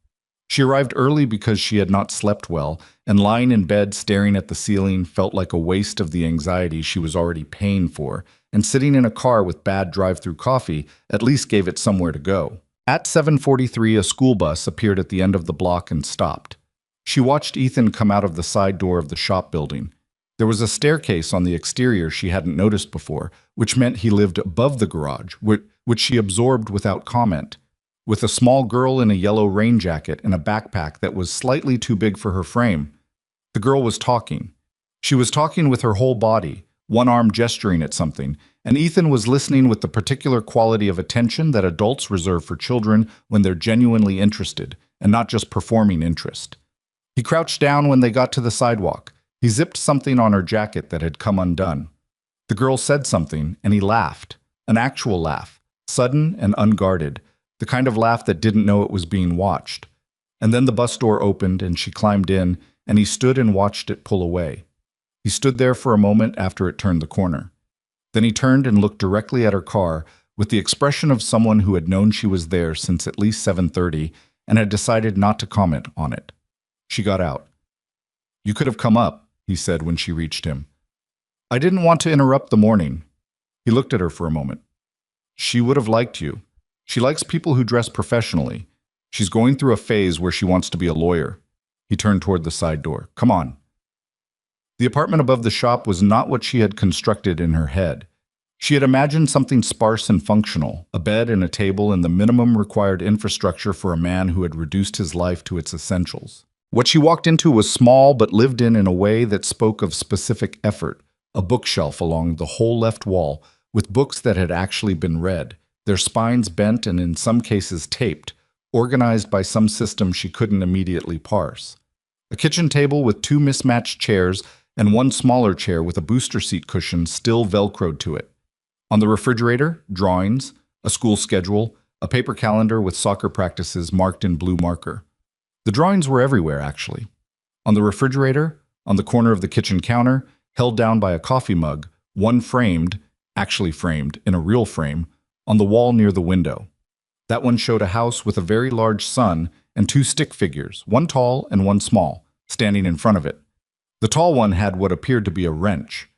[SPEAKER 1] She arrived early because she had not slept well, and lying in bed staring at the ceiling felt like a waste of the anxiety she was already paying for, and sitting in a car with bad drive-through coffee at least gave it somewhere to go. At 7:43, a school bus appeared at the end of the block and stopped. She watched Ethan come out of the side door of the shop building. There was a staircase on the exterior she hadn't noticed before, which meant he lived above the garage, which she absorbed without comment, with a small girl in a yellow rain jacket and a backpack that was slightly too big for her frame. The girl was talking. She was talking with her whole body, one arm gesturing at something, and Ethan was listening with the particular quality of attention that adults reserve for children when they're genuinely interested, and not just performing interest. He crouched down when they got to the sidewalk. He zipped something on her jacket that had come undone. The girl said something, and he laughed. An actual laugh, sudden and unguarded, the kind of laugh that didn't know it was being watched. And then the bus door opened, and she climbed in, and he stood and watched it pull away. He stood there for a moment after it turned the corner. Then he turned and looked directly at her car with the expression of someone who had known she was there since at least 7:30 and had decided not to comment on it. She got out. You could have come up, he said when she reached him. I didn't want to interrupt the morning. He looked at her for a moment. She would have liked you. She likes people who dress professionally. She's going through a phase where she wants to be a lawyer. He turned toward the side door. Come on. The apartment above the shop was not what she had constructed in her head. She had imagined something sparse and functional, a bed and a table and the minimum required infrastructure for a man who had reduced his life to its essentials. What she walked into was small but lived in a way that spoke of specific effort, a bookshelf along the whole left wall with books that had actually been read, their spines bent and in some cases taped, organized by some system she couldn't immediately parse. A kitchen table with 2 mismatched chairs and 1 smaller chair with a booster seat cushion still velcroed to it. On the refrigerator, drawings, a school schedule, a paper calendar with soccer practices marked in blue marker. The drawings were everywhere, actually. On the refrigerator, on the corner of the kitchen counter, held down by a coffee mug, one framed, actually framed, in a real frame, on the wall near the window. That one showed a house with a very large sun and two stick figures, one tall and one small, standing in front of it. The tall one had what appeared to be a wrench.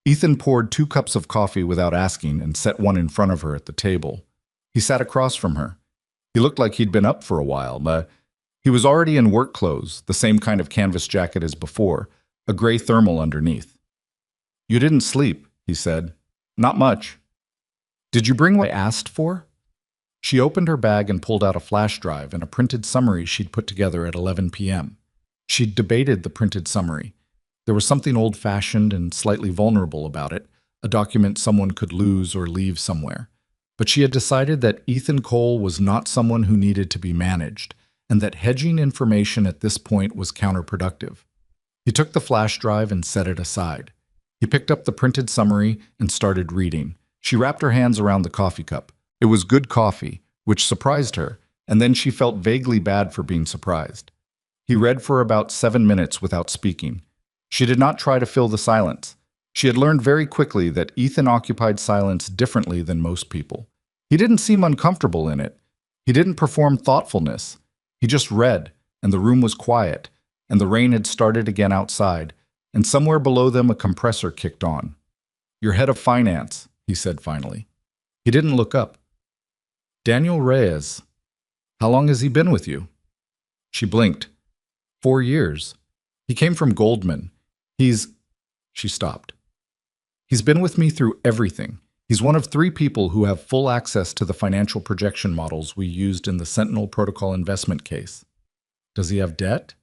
[SPEAKER 1] Ethan poured 2 cups of coffee without asking and set one in front of her at the table. He sat across from her. He looked like he'd been up for a while, but he was already in work clothes, the same kind of canvas jacket as before, a gray thermal underneath. "You didn't sleep," he said. "Not much." "Did you bring what I asked for?" She opened her bag and pulled out a flash drive and a printed summary she'd put together at 11 p.m. She'd debated the printed summary. There was something old-fashioned and slightly vulnerable about it, a document someone could lose or leave somewhere. But she had decided that Ethan Cole was not someone who needed to be managed, and that hedging information at this point was counterproductive. He took the flash drive and set it aside. He picked up the printed summary and started reading. She wrapped her hands around the coffee cup. It was good coffee, which surprised her, and then she felt vaguely bad for being surprised. He read for about 7 minutes without speaking. She did not try to fill the silence. She had learned very quickly that Ethan occupied silence differently than most people. He didn't seem uncomfortable in it. He didn't perform thoughtfulness. He just read, and the room was quiet, and the rain had started again outside, and somewhere below them a compressor kicked on. "You're head of finance," he said finally. He didn't look up. "Daniel Reyes. How long has he been with you?" She blinked. 4 years. He came from Goldman. She stopped. "He's been with me through everything. He's one of 3 people who have full access to the financial projection models we used in the Sentinel Protocol investment case." "Does he have debt?"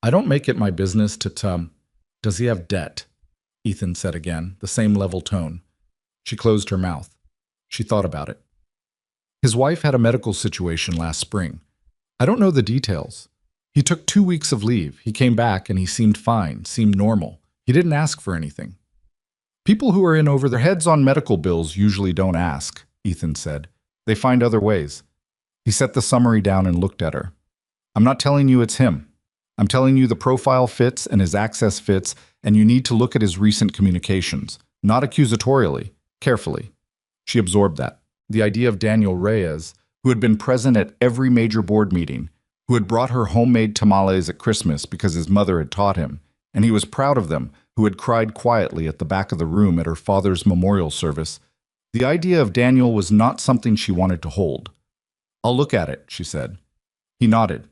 [SPEAKER 1] "I don't make it my business to Does he have debt?" Ethan said again, the same level tone. She closed her mouth. She thought about it. "His wife had a medical situation last spring. I don't know the details. He took 2 weeks of leave. He came back and he seemed fine, seemed normal. He didn't ask for anything." "People who are in over their heads on medical bills usually don't ask," Ethan said. "They find other ways." He set the summary down and looked at her. "I'm not telling you it's him. I'm telling you the profile fits and his access fits, and you need to look at his recent communications, not accusatorially, carefully." She absorbed that. The idea of Daniel Reyes, who had been present at every major board meeting, who had brought her homemade tamales at Christmas because his mother had taught him, and he was proud of them, who had cried quietly at the back of the room at her father's memorial service. The idea of Daniel was not something she wanted to hold. "I'll look at it," she said. He nodded.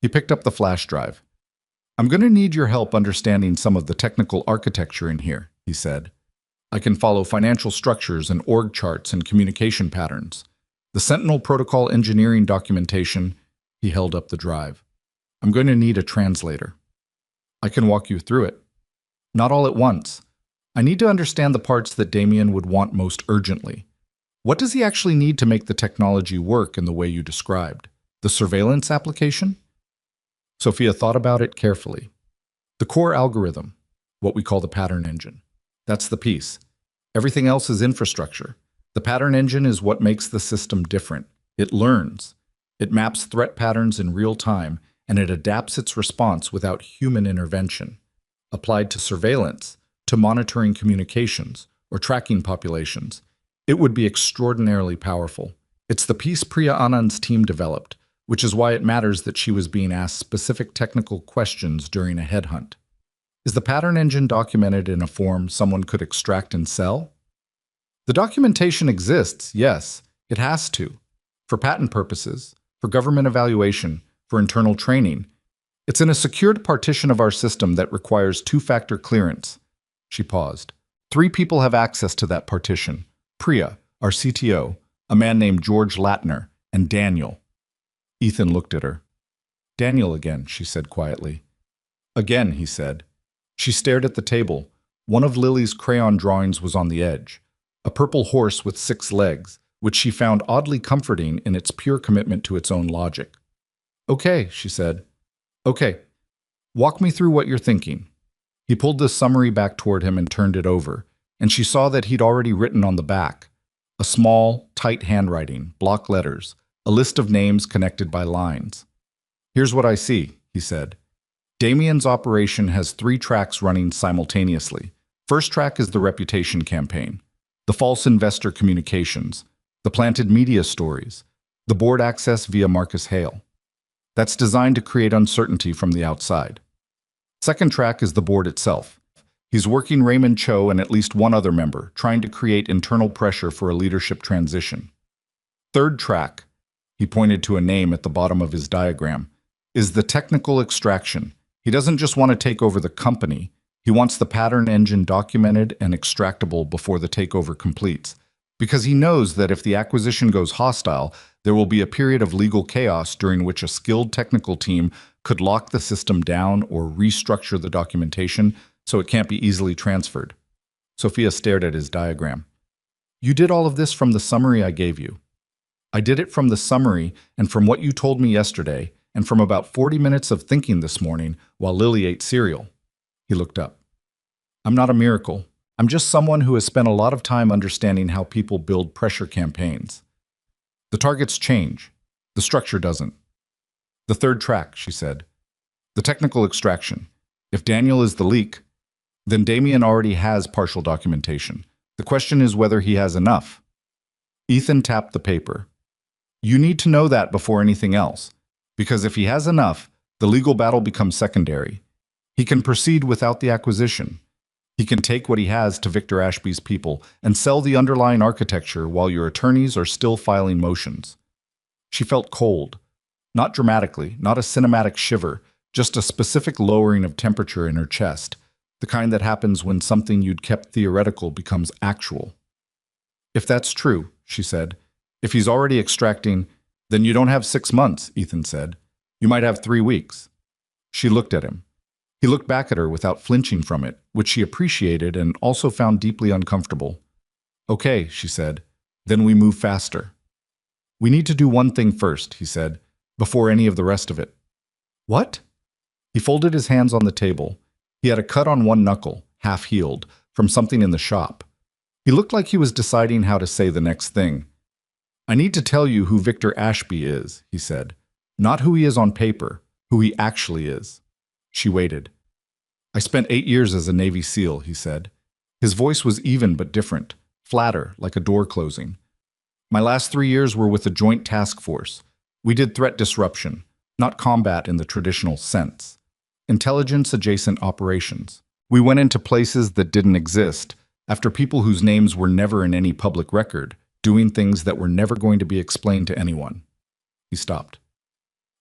[SPEAKER 1] He picked up the flash drive. "I'm going to need your help understanding some of the technical architecture in here," he said. "I can follow financial structures and org charts and communication patterns. The Sentinel Protocol engineering documentation," he held up the drive. "I'm going to need a translator. I can walk you through it. Not all at once. I need to understand the parts that Damien would want most urgently. What does he actually need to make the technology work in the way you described? The surveillance application?" Sophia thought about it carefully. "The core algorithm, what we call the pattern engine. That's the piece. Everything else is infrastructure. The pattern engine is what makes the system different. It learns. It maps threat patterns in real time, and it adapts its response without human intervention. Applied to surveillance, to monitoring communications, or tracking populations, it would be extraordinarily powerful. It's the piece Priya Anand's team developed, which is why it matters that she was being asked specific technical questions during a headhunt. Is the pattern engine documented in a form someone could extract and sell? The documentation exists, yes. It has to. For patent purposes, for government evaluation, for internal training. It's in a secured partition of our system that requires 2-factor clearance. She paused. 3 people have access to that partition. Priya, our CTO, a man named George Latner, and Daniel. Ethan looked at her. "Daniel again," she said quietly. "Again," he said. She stared at the table. One of Lily's crayon drawings was on the edge. A purple horse with 6 legs, which she found oddly comforting in its pure commitment to its own logic. "Okay," she said. "Okay. Walk me through what you're thinking." He pulled the summary back toward him and turned it over, and she saw that he'd already written on the back. A small, tight handwriting, block letters, a list of names connected by lines. "Here's what I see," he said. Damien's operation has three tracks running simultaneously. First track is the reputation campaign, the false investor communications, the planted media stories, the board access via Marcus Hale. That's designed to create uncertainty from the outside. Second track is the board itself. He's working Raymond Cho and at least one other member, trying to create internal pressure for a leadership transition. Third track, he pointed to a name at the bottom of his diagram, is the technical extraction. He doesn't just want to take over the company, he wants the pattern engine documented and extractable before the takeover completes, because he knows that if the acquisition goes hostile, there will be a period of legal chaos during which a skilled technical team could lock the system down or restructure the documentation so it can't be easily transferred. Sophia stared at his diagram. You did all of this from the summary I gave you. I did it from the summary and from what you told me yesterday and from about 40 minutes of thinking this morning while Lily ate cereal. He looked up. I'm not a miracle. I'm just someone who has spent a lot of time understanding how people build pressure campaigns. The targets change. The structure doesn't. The third track, she said. The technical extraction. If Daniel is the leak, then Damien already has partial documentation. The question is whether he has enough. Ethan tapped the paper. You need to know that before anything else, because if he has enough, the legal battle becomes secondary. He can proceed without the acquisition. He can take what he has to Victor Ashby's people and sell the underlying architecture while your attorneys are still filing motions. She felt cold. Not dramatically, not a cinematic shiver, just a specific lowering of temperature in her chest, the kind that happens when something you'd kept theoretical becomes actual. If that's true, she said, if he's already extracting, then you don't have 6 months, Ethan said. You might have 3 weeks. She looked at him. He looked back at her without flinching from it, which she appreciated and also found deeply uncomfortable. Okay, she said, then we move faster. We need to do one thing first, he said, before any of the rest of it. What? He folded his hands on the table. He had a cut on one knuckle, half healed, from something in the shop. He looked like he was deciding how to say the next thing. I need to tell you who Victor Ashby is, he said. Not who he is on paper, who he actually is. She waited. I spent 8 years as a Navy SEAL, he said. His voice was even but different, flatter, like a door closing. My last 3 years were with a joint task force. We did threat disruption, not combat in the traditional sense. Intelligence-adjacent operations. We went into places that didn't exist, after people whose names were never in any public record, doing things that were never going to be explained to anyone. He stopped.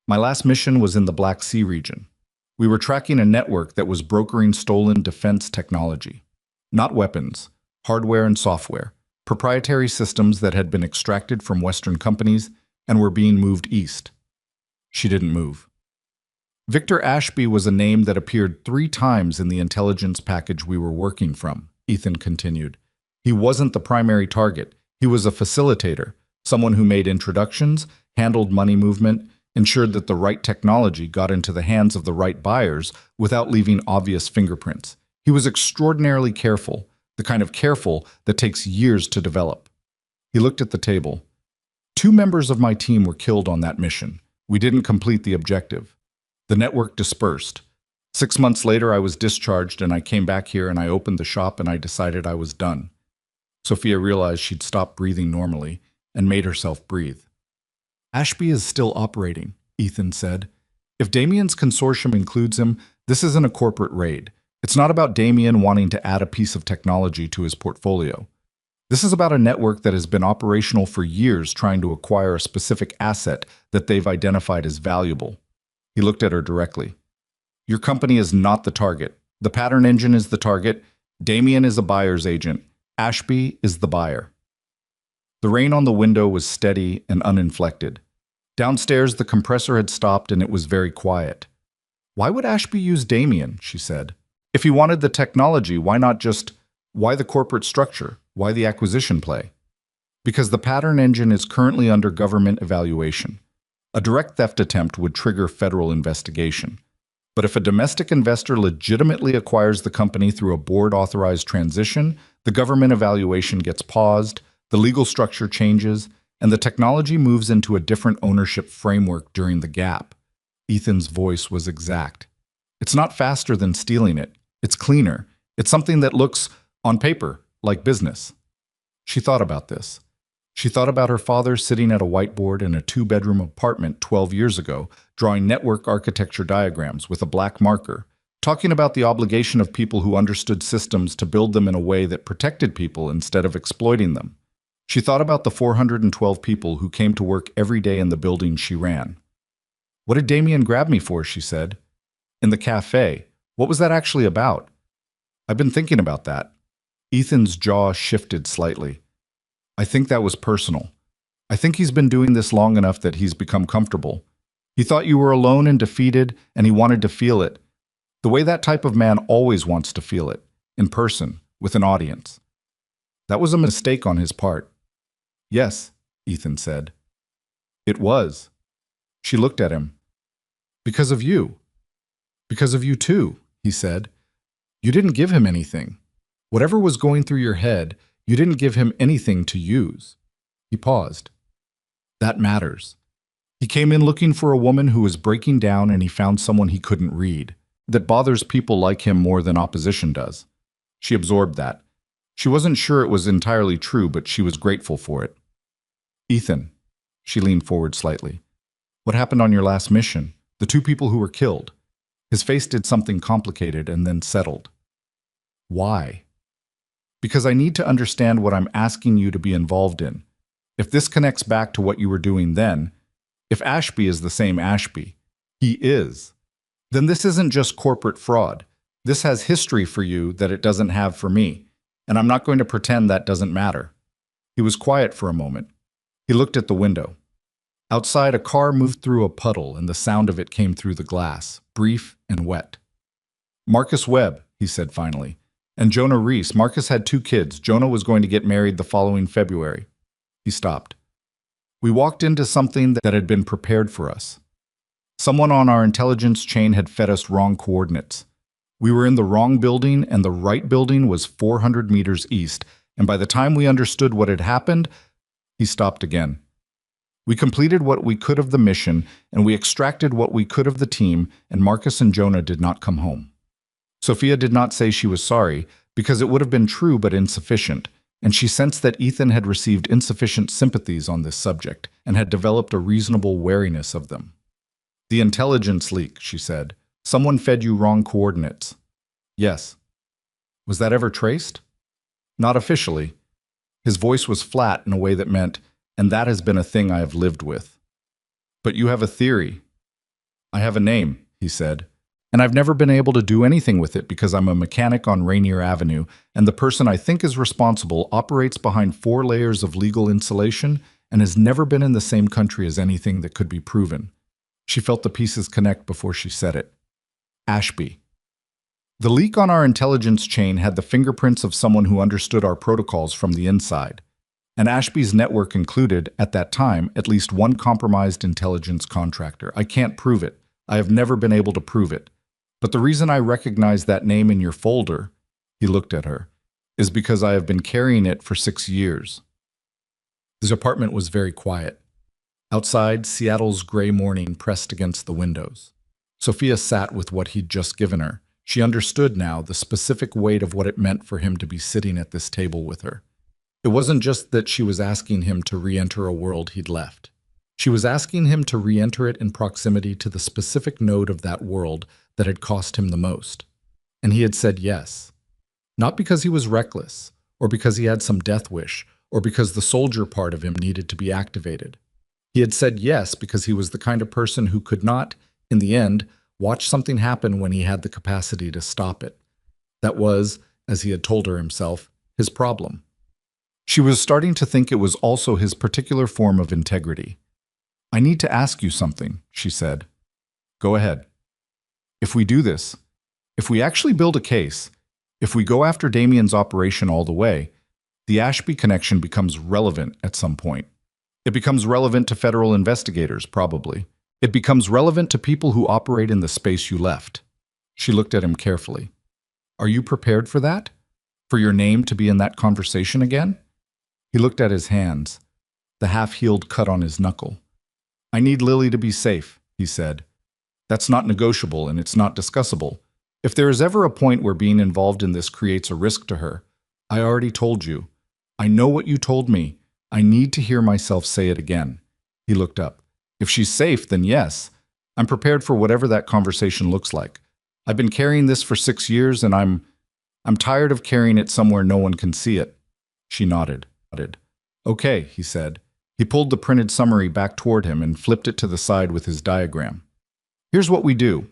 [SPEAKER 1] My last mission was in the Black Sea region. We were tracking a network that was brokering stolen defense technology. Not weapons, hardware and software, proprietary systems that had been extracted from Western companies and were being moved east. She didn't move. Victor Ashby was a name that appeared 3 times in the intelligence package we were working from, Ethan continued. He wasn't the primary target. He was a facilitator, someone who made introductions, handled money movement, ensured that the right technology got into the hands of the right buyers without leaving obvious fingerprints. He was extraordinarily careful, the kind of careful that takes years to develop. He looked at the table. 2 members of my team were killed on that mission. We didn't complete the objective. The network dispersed. 6 months later, I was discharged and I came back here and I opened the shop and I decided I was done. Sophia realized she'd stopped breathing normally and made herself breathe. Ashby is still operating, Ethan said. If Damien's consortium includes him, this isn't a corporate raid. It's not about Damien wanting to add a piece of technology to his portfolio. This is about a network that has been operational for years trying to acquire a specific asset that they've identified as valuable. He looked at her directly. Your company is not the target. The pattern engine is the target. Damien is a buyer's agent. Ashby is the buyer. The rain on the window was steady and uninflected. Downstairs, the compressor had stopped and it was very quiet. Why would Ashby use Damien, she said. If he wanted the technology, why the corporate structure? Why the acquisition play? Because the pattern engine is currently under government evaluation. A direct theft attempt would trigger federal investigation. But if a domestic investor legitimately acquires the company through a board-authorized transition, the government evaluation gets paused, the legal structure changes, and the technology moves into a different ownership framework during the gap. Ethan's voice was exact. It's not faster than stealing it. It's cleaner. It's something that looks, on paper, like business. She thought about this. She thought about her father sitting at a whiteboard in a two-bedroom apartment 12 years ago, drawing network architecture diagrams with a black marker, talking about the obligation of people who understood systems to build them in a way that protected people instead of exploiting them. She thought about the 412 people who came to work every day in the building she ran. "What did Damien grab me for?" she said. "In the cafe. What was that actually about?" "I've been thinking about that." Ethan's jaw shifted slightly. "I think that was personal. I think he's been doing this long enough that he's become comfortable. He thought you were alone and defeated, and he wanted to feel it. The way that type of man always wants to feel it, in person, with an audience. That was a mistake on his part." "Yes," Ethan said. "It was." She looked at him. "Because of you." "Because of you too," he said. "You didn't give him anything. Whatever was going through your head, you didn't give him anything to use." He paused. "That matters. He came in looking for a woman who was breaking down, and he found someone he couldn't read. That bothers people like him more than opposition does." She absorbed that. She wasn't sure it was entirely true, but she was grateful for it. "Ethan," she leaned forward slightly, "what happened on your last mission? The two people who were killed?" His face did something complicated and then settled. "Why?" "Because I need to understand what I'm asking you to be involved in. If this connects back to what you were doing then, if Ashby is the same Ashby, he is, then this isn't just corporate fraud. This has history for you that it doesn't have for me, and I'm not going to pretend that doesn't matter." He was quiet for a moment. He looked at the window. Outside, a car moved through a puddle, and the sound of it came through the glass, brief and wet. "Marcus Webb," he said finally, "and Jonah Reese. Marcus had 2 kids. Jonah was going to get married the following February." He stopped. "We walked into something that had been prepared for us. Someone on our intelligence chain had fed us wrong coordinates. We were in the wrong building, and the right building was 400 meters east, and by the time we understood what had happened..." He stopped again. "We completed what we could of the mission, and we extracted what we could of the team, and Marcus and Jonah did not come home." Sophia did not say she was sorry, because it would have been true but insufficient, and she sensed that Ethan had received insufficient sympathies on this subject and had developed a reasonable wariness of them. "The intelligence leak," she said. "Someone fed you wrong coordinates." "Yes." "Was that ever traced?" "Not officially." His voice was flat in a way that meant, "And that has been a thing I have lived with." "But you have a theory." "I have a name," he said, "and I've never been able to do anything with it because I'm a mechanic on Rainier Avenue, and the person I think is responsible operates behind 4 layers of legal insulation and has never been in the same country as anything that could be proven." She felt the pieces connect before she said it. "Ashby." "The leak on our intelligence chain had the fingerprints of someone who understood our protocols from the inside. And Ashby's network included, at that time, at least one compromised intelligence contractor. I can't prove it. I have never been able to prove it. But the reason I recognize that name in your folder," he looked at her, "is because I have been carrying it for 6 years." His apartment was very quiet. Outside, Seattle's gray morning pressed against the windows. Sophia sat with what he'd just given her. She understood now the specific weight of what it meant for him to be sitting at this table with her. It wasn't just that she was asking him to re-enter a world he'd left. She was asking him to re-enter it in proximity to the specific node of that world that had cost him the most. And he had said yes. Not because he was reckless, or because he had some death wish, or because the soldier part of him needed to be activated. He had said yes because he was the kind of person who could not, in the end, watch something happen when he had the capacity to stop it. That was, as he had told her himself, his problem. She was starting to think it was also his particular form of integrity. "I need to ask you something," she said. "Go ahead." "If we do this, if we actually build a case, if we go after Damien's operation all the way, the Ashby connection becomes relevant at some point. It becomes relevant to federal investigators, probably. It becomes relevant to people who operate in the space you left." She looked at him carefully. "Are you prepared for that? For your name to be in that conversation again?" He looked at his hands, the half-healed cut on his knuckle. "I need Lily to be safe," he said. That's not negotiable and it's not discussable. If there is ever a point where being involved in this creates a risk to her, I already told you. I know what you told me. I need to hear myself say it again. He looked up. If she's safe, then yes. I'm prepared for whatever that conversation looks like. I've been carrying this for 6 years and I'm tired of carrying it somewhere no one can see it. She nodded. Okay, he said. He pulled the printed summary back toward him and flipped it to the side with his diagram. Here's what we do.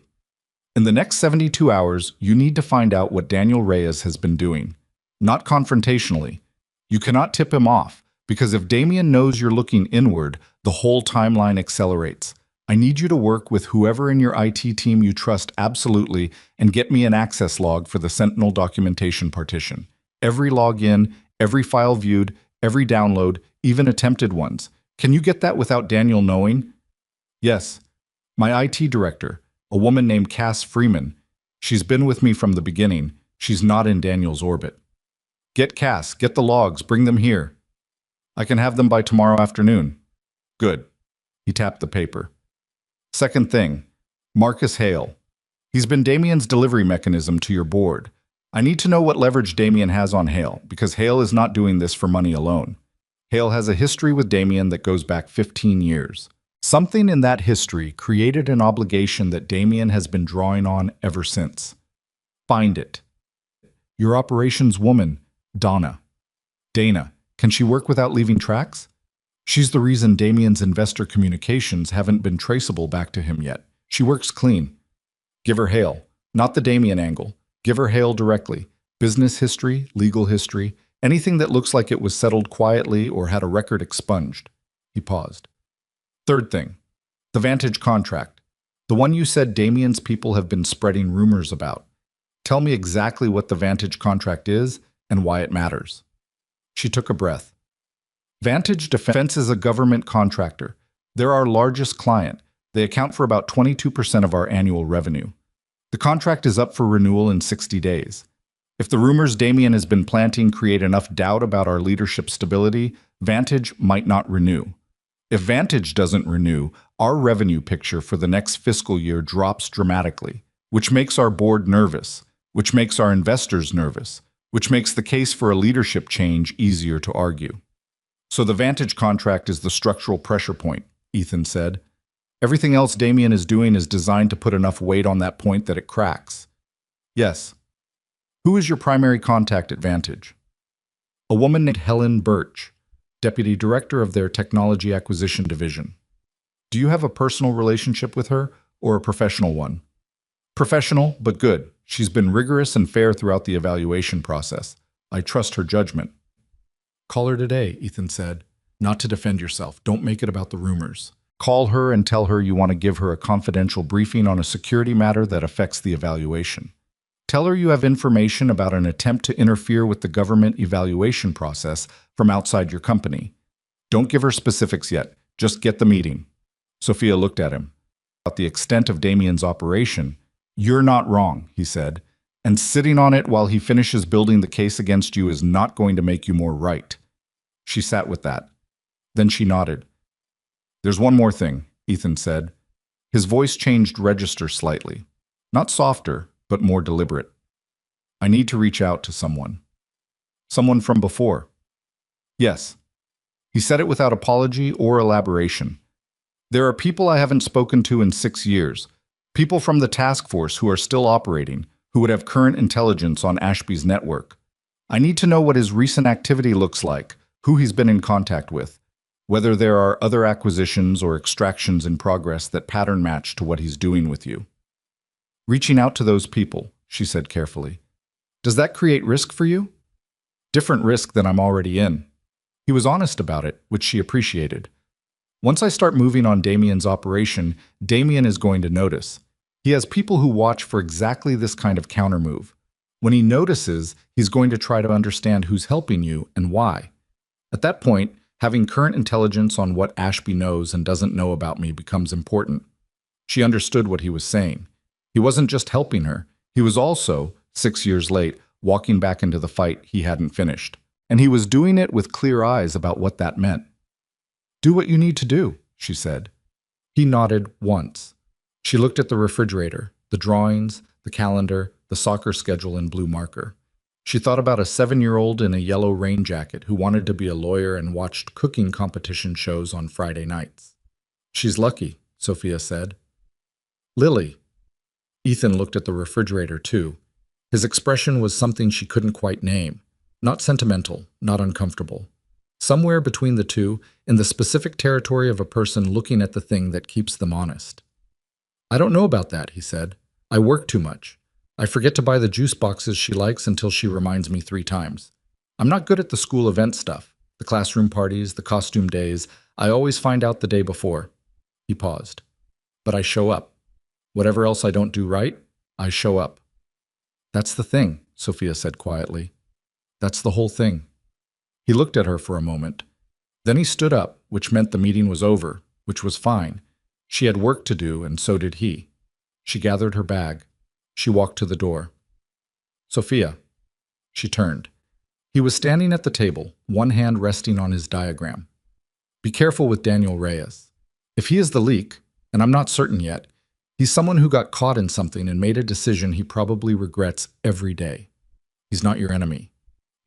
[SPEAKER 1] In the next 72 hours, you need to find out what Daniel Reyes has been doing. Not confrontationally. You cannot tip him off, because if Damien knows you're looking inward, the whole timeline accelerates. I need you to work with whoever in your IT team you trust absolutely and get me an access log for the Sentinel documentation partition. Every login, every file viewed, every download, even attempted ones. Can you get that without Daniel knowing? Yes. My IT director, a woman named Cass Freeman. She's been with me from the beginning. She's not in Daniel's orbit. Get Cass, get the logs, bring them here. I can have them by tomorrow afternoon. Good. He tapped the paper. Second thing, Marcus Hale. He's been Damien's delivery mechanism to your board. I need to know what leverage Damien has on Hale, because Hale is not doing this for money alone. Hale has a history with Damien that goes back 15 years. Something in that history created an obligation that Damien has been drawing on ever since. Find it. Your operations woman, Dana. Dana, can she work without leaving tracks? She's the reason Damien's investor communications haven't been traceable back to him yet. She works clean. Give her Hale, not the Damien angle. Give her Hale directly. Business history, legal history, anything that looks like it was settled quietly or had a record expunged. He paused. Third thing, the Vantage contract. The one you said Damien's people have been spreading rumors about. Tell me exactly what the Vantage contract is and why it matters. She took a breath. Vantage Defense is a government contractor. They're our largest client. They account for about 22% of our annual revenue. The contract is up for renewal in 60 days. If the rumors Damien has been planting create enough doubt about our leadership stability, Vantage might not renew. If Vantage doesn't renew, our revenue picture for the next fiscal year drops dramatically, which makes our board nervous, which makes our investors nervous, which makes the case for a leadership change easier to argue. So the Vantage contract is the structural pressure point, Ethan said. Everything else Damien is doing is designed to put enough weight on that point that it cracks. Yes. Who is your primary contact at Vantage? A woman named Helen Birch, Deputy Director of their Technology Acquisition Division. Do you have a personal relationship with her or a professional one? Professional, but good. She's been rigorous and fair throughout the evaluation process. I trust her judgment. Call her today, Ethan said. Not to defend yourself. Don't make it about the rumors. Call her and tell her you want to give her a confidential briefing on a security matter that affects the evaluation. Tell her you have information about an attempt to interfere with the government evaluation process from outside your company. Don't give her specifics yet. Just get the meeting. Sophia looked at him. About the extent of Damien's operation, you're not wrong, he said, and sitting on it while he finishes building the case against you is not going to make you more right. She sat with that. Then she nodded. There's one more thing, Ethan said. His voice changed register slightly. Not softer, but more deliberate. I need to reach out to someone. Someone from before. Yes. He said it without apology or elaboration. There are people I haven't spoken to in 6 years. People from the task force who are still operating, who would have current intelligence on Ashby's network. I need to know what his recent activity looks like, who he's been in contact with, whether there are other acquisitions or extractions in progress that pattern match to what he's doing with you. Reaching out to those people, she said carefully. Does that create risk for you? Different risk than I'm already in. He was honest about it, which she appreciated. Once I start moving on Damien's operation, Damien is going to notice. He has people who watch for exactly this kind of countermove. When he notices, he's going to try to understand who's helping you and why. At that point, having current intelligence on what Ashby knows and doesn't know about me becomes important. She understood what he was saying. He wasn't just helping her. He was also, 6 years late, walking back into the fight he hadn't finished. And he was doing it with clear eyes about what that meant. Do what you need to do, she said. He nodded once. She looked at the refrigerator, the drawings, the calendar, the soccer schedule in blue marker. She thought about a 7-year-old in a yellow rain jacket who wanted to be a lawyer and watched cooking competition shows on Friday nights. She's lucky, Sophia said. Lily. Ethan looked at the refrigerator too. His expression was something she couldn't quite name. Not sentimental, not uncomfortable. Somewhere between the two, in the specific territory of a person looking at the thing that keeps them honest. I don't know about that, he said. I work too much. I forget to buy the juice boxes she likes until she reminds me 3 times. I'm not good at the school event stuff, the classroom parties, the costume days. I always find out the day before. He paused. But I show up. Whatever else I don't do right, I show up. That's the thing, Sophia said quietly. That's the whole thing. He looked at her for a moment. Then he stood up, which meant the meeting was over, which was fine. She had work to do, and so did he. She gathered her bag. She walked to the door. Sophia. She turned. He was standing at the table, one hand resting on his diagram. Be careful with Daniel Reyes. If he is the leak, and I'm not certain yet, he's someone who got caught in something and made a decision he probably regrets every day. He's not your enemy.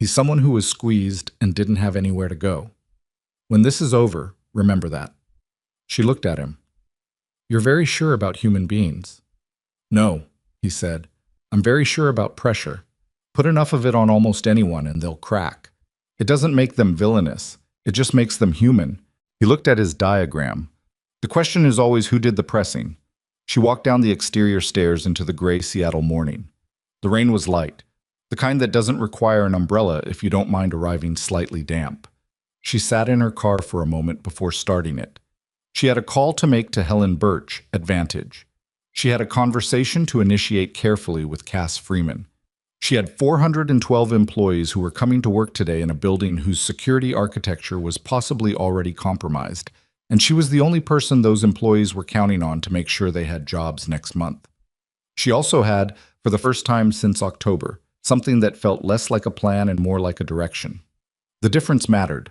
[SPEAKER 1] He's someone who was squeezed and didn't have anywhere to go. When this is over, remember that. She looked at him. You're very sure about human beings. No, he said. I'm very sure about pressure. Put enough of it on almost anyone and they'll crack. It doesn't make them villainous. It just makes them human. He looked at his diagram. The question is always who did the pressing. She walked down the exterior stairs into the gray Seattle morning. The rain was light, the kind that doesn't require an umbrella if you don't mind arriving slightly damp. She sat in her car for a moment before starting it. She had a call to make to Helen Birch at Vantage. She had a conversation to initiate carefully with Cass Freeman. She had 412 employees who were coming to work today in a building whose security architecture was possibly already compromised, and she was the only person those employees were counting on to make sure they had jobs next month. She also had, for the first time since October, something that felt less like a plan and more like a direction. The difference mattered.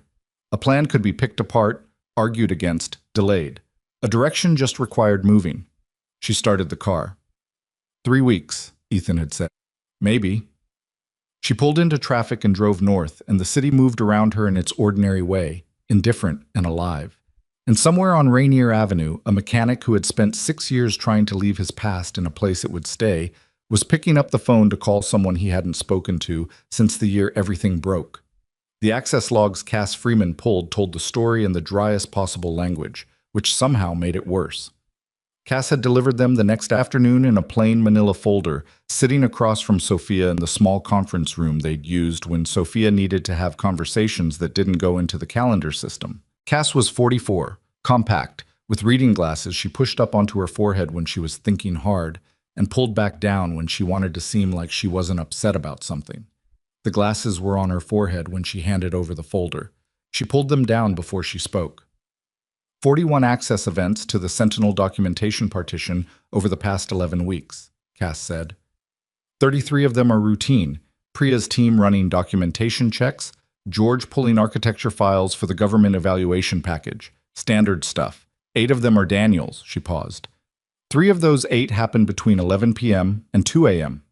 [SPEAKER 1] A plan could be picked apart, argued against, delayed. A direction just required moving. She started the car. 3 weeks, Ethan had said. Maybe. She pulled into traffic and drove north, and the city moved around her in its ordinary way, indifferent and alive. And somewhere on Rainier Avenue, a mechanic who had spent 6 years trying to leave his past in a place it would stay was picking up the phone to call someone he hadn't spoken to since the year everything broke. The access logs Cass Freeman pulled told the story in the driest possible language, which somehow made it worse. Cass had delivered them the next afternoon in a plain manila folder, sitting across from Sophia in the small conference room they'd used when Sophia needed to have conversations that didn't go into the calendar system. Cass was 44, compact, with reading glasses she pushed up onto her forehead when she was thinking hard, and pulled back down when she wanted to seem like she wasn't upset about something. The glasses were on her forehead when she handed over the folder. She pulled them down before she spoke. 41 access events to the Sentinel documentation partition over the past 11 weeks, Cass said. 33 of them are routine, Priya's team running documentation checks, George pulling architecture files for the government evaluation package, standard stuff. 8 of them are Daniel's, she paused. 3 of those 8 happened between 11 p.m. and 2 a.m.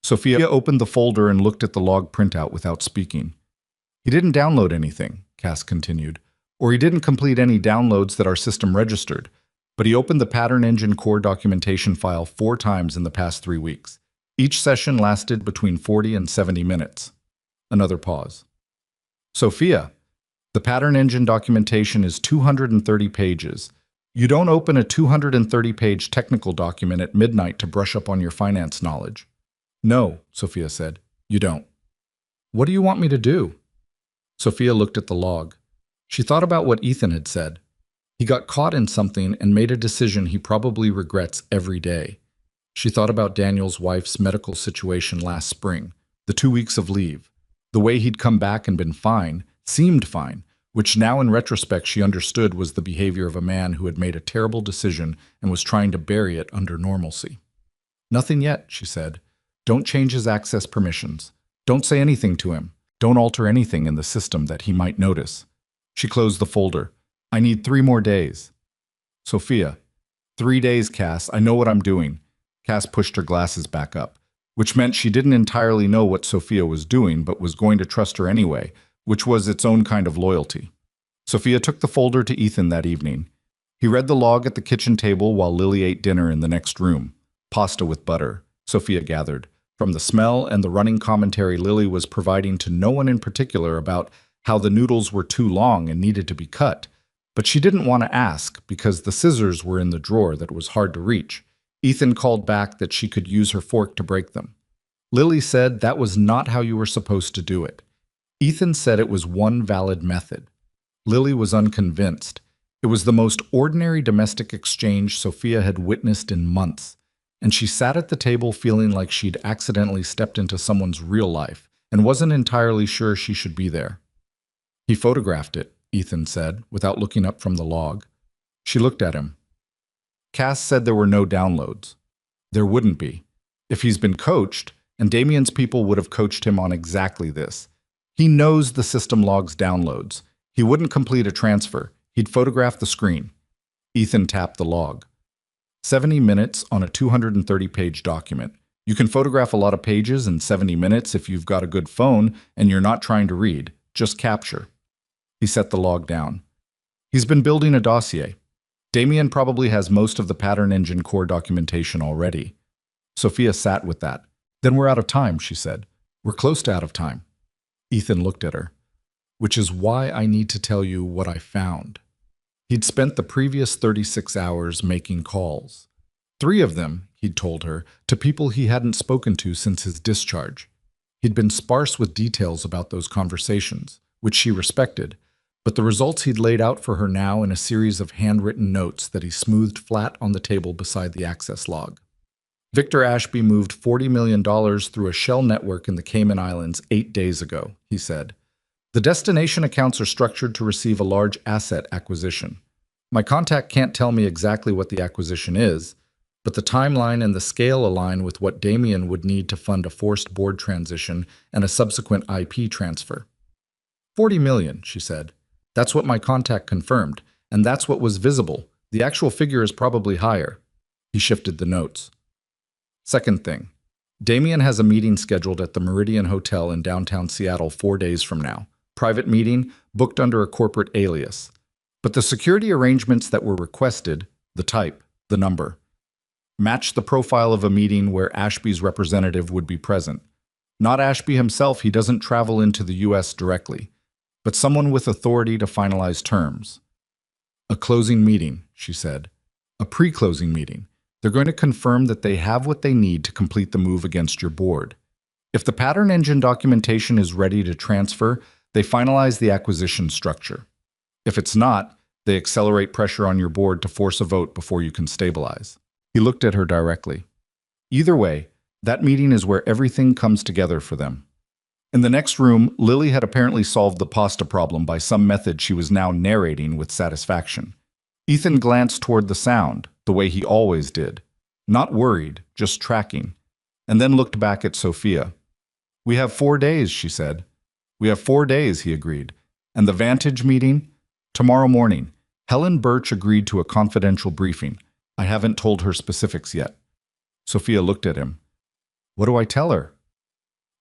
[SPEAKER 1] Sophia opened the folder and looked at the log printout without speaking. He didn't download anything, Cass continued, or he didn't complete any downloads that our system registered, but he opened the Pattern Engine core documentation file 4 times in the past 3 weeks. Each session lasted between 40 and 70 minutes. Another pause. Sophia, the Pattern Engine documentation is 230 pages. You don't open a 230-page technical document at midnight to brush up on your finance knowledge. No, Sophia said, you don't. What do you want me to do? Sophia looked at the log. She thought about what Ethan had said. He got caught in something and made a decision he probably regrets every day. She thought about Daniel's wife's medical situation last spring, the 2 weeks of leave, the way he'd come back and been fine, seemed fine, which now in retrospect she understood was the behavior of a man who had made a terrible decision and was trying to bury it under normalcy. Nothing yet, she said. Don't change his access permissions. Don't say anything to him. Don't alter anything in the system that he might notice. She closed the folder. I need 3 more days. Sophia, 3 days, Cass. I know what I'm doing. Cass pushed her glasses back up, which meant she didn't entirely know what Sophia was doing, but was going to trust her anyway, which was its own kind of loyalty. Sophia took the folder to Ethan that evening. He read the log at the kitchen table while Lily ate dinner in the next room. Pasta with butter, Sophia gathered. From the smell and the running commentary Lily was providing to no one in particular about how the noodles were too long and needed to be cut. But she didn't want to ask because the scissors were in the drawer that was hard to reach. Ethan called back that she could use her fork to break them. Lily said that was not how you were supposed to do it. Ethan said it was one valid method. Lily was unconvinced. It was the most ordinary domestic exchange Sophia had witnessed in months, and she sat at the table feeling like she'd accidentally stepped into someone's real life and wasn't entirely sure she should be there. He photographed it, Ethan said, without looking up from the log. She looked at him. Cass said there were no downloads. There wouldn't be. If he's been coached, and Damien's people would have coached him on exactly this. He knows the system logs downloads. He wouldn't complete a transfer. He'd photograph the screen. Ethan tapped the log. 70 minutes on a 230-page document. You can photograph a lot of pages in 70 minutes if you've got a good phone and you're not trying to read. Just capture. He set the log down. He's been building a dossier. Damien probably has most of the pattern engine core documentation already. Sophia sat with that. Then we're out of time, she said. We're close to out of time. Ethan looked at her. Which is why I need to tell you what I found. He'd spent the previous 36 hours making calls. 3 of them, he'd told her, to people he hadn't spoken to since his discharge. He'd been sparse with details about those conversations, which she respected, but the results he'd laid out for her now in a series of handwritten notes that he smoothed flat on the table beside the access log. Victor Ashby moved $40 million through a shell network in the Cayman Islands 8 days ago, he said. The destination accounts are structured to receive a large asset acquisition. My contact can't tell me exactly what the acquisition is, but the timeline and the scale align with what Damien would need to fund a forced board transition and a subsequent IP transfer. 40 million, she said. That's what my contact confirmed, and that's what was visible. The actual figure is probably higher. He shifted the notes. Second thing, Damien has a meeting scheduled at the Meridian Hotel in downtown Seattle 4 days from now. Private meeting, booked under a corporate alias. But the security arrangements that were requested, the type, the number, match the profile of a meeting where Ashby's representative would be present. Not Ashby himself, he doesn't travel into the U.S. directly, but someone with authority to finalize terms. A closing meeting, she said. A pre-closing meeting. They're going to confirm that they have what they need to complete the move against your board. If the pattern engine documentation is ready to transfer, they finalize the acquisition structure. If it's not, they accelerate pressure on your board to force a vote before you can stabilize. He looked at her directly. Either way, that meeting is where everything comes together for them. In the next room, Lily had apparently solved the pasta problem by some method she was now narrating with satisfaction. Ethan glanced toward the sound, the way he always did. Not worried, just tracking. And then looked back at Sophia. We have 4 days, she said. We have 4 days, he agreed. And the Vantage meeting? Tomorrow morning. Helen Birch agreed to a confidential briefing. I haven't told her specifics yet. Sophia looked at him. What do I tell her?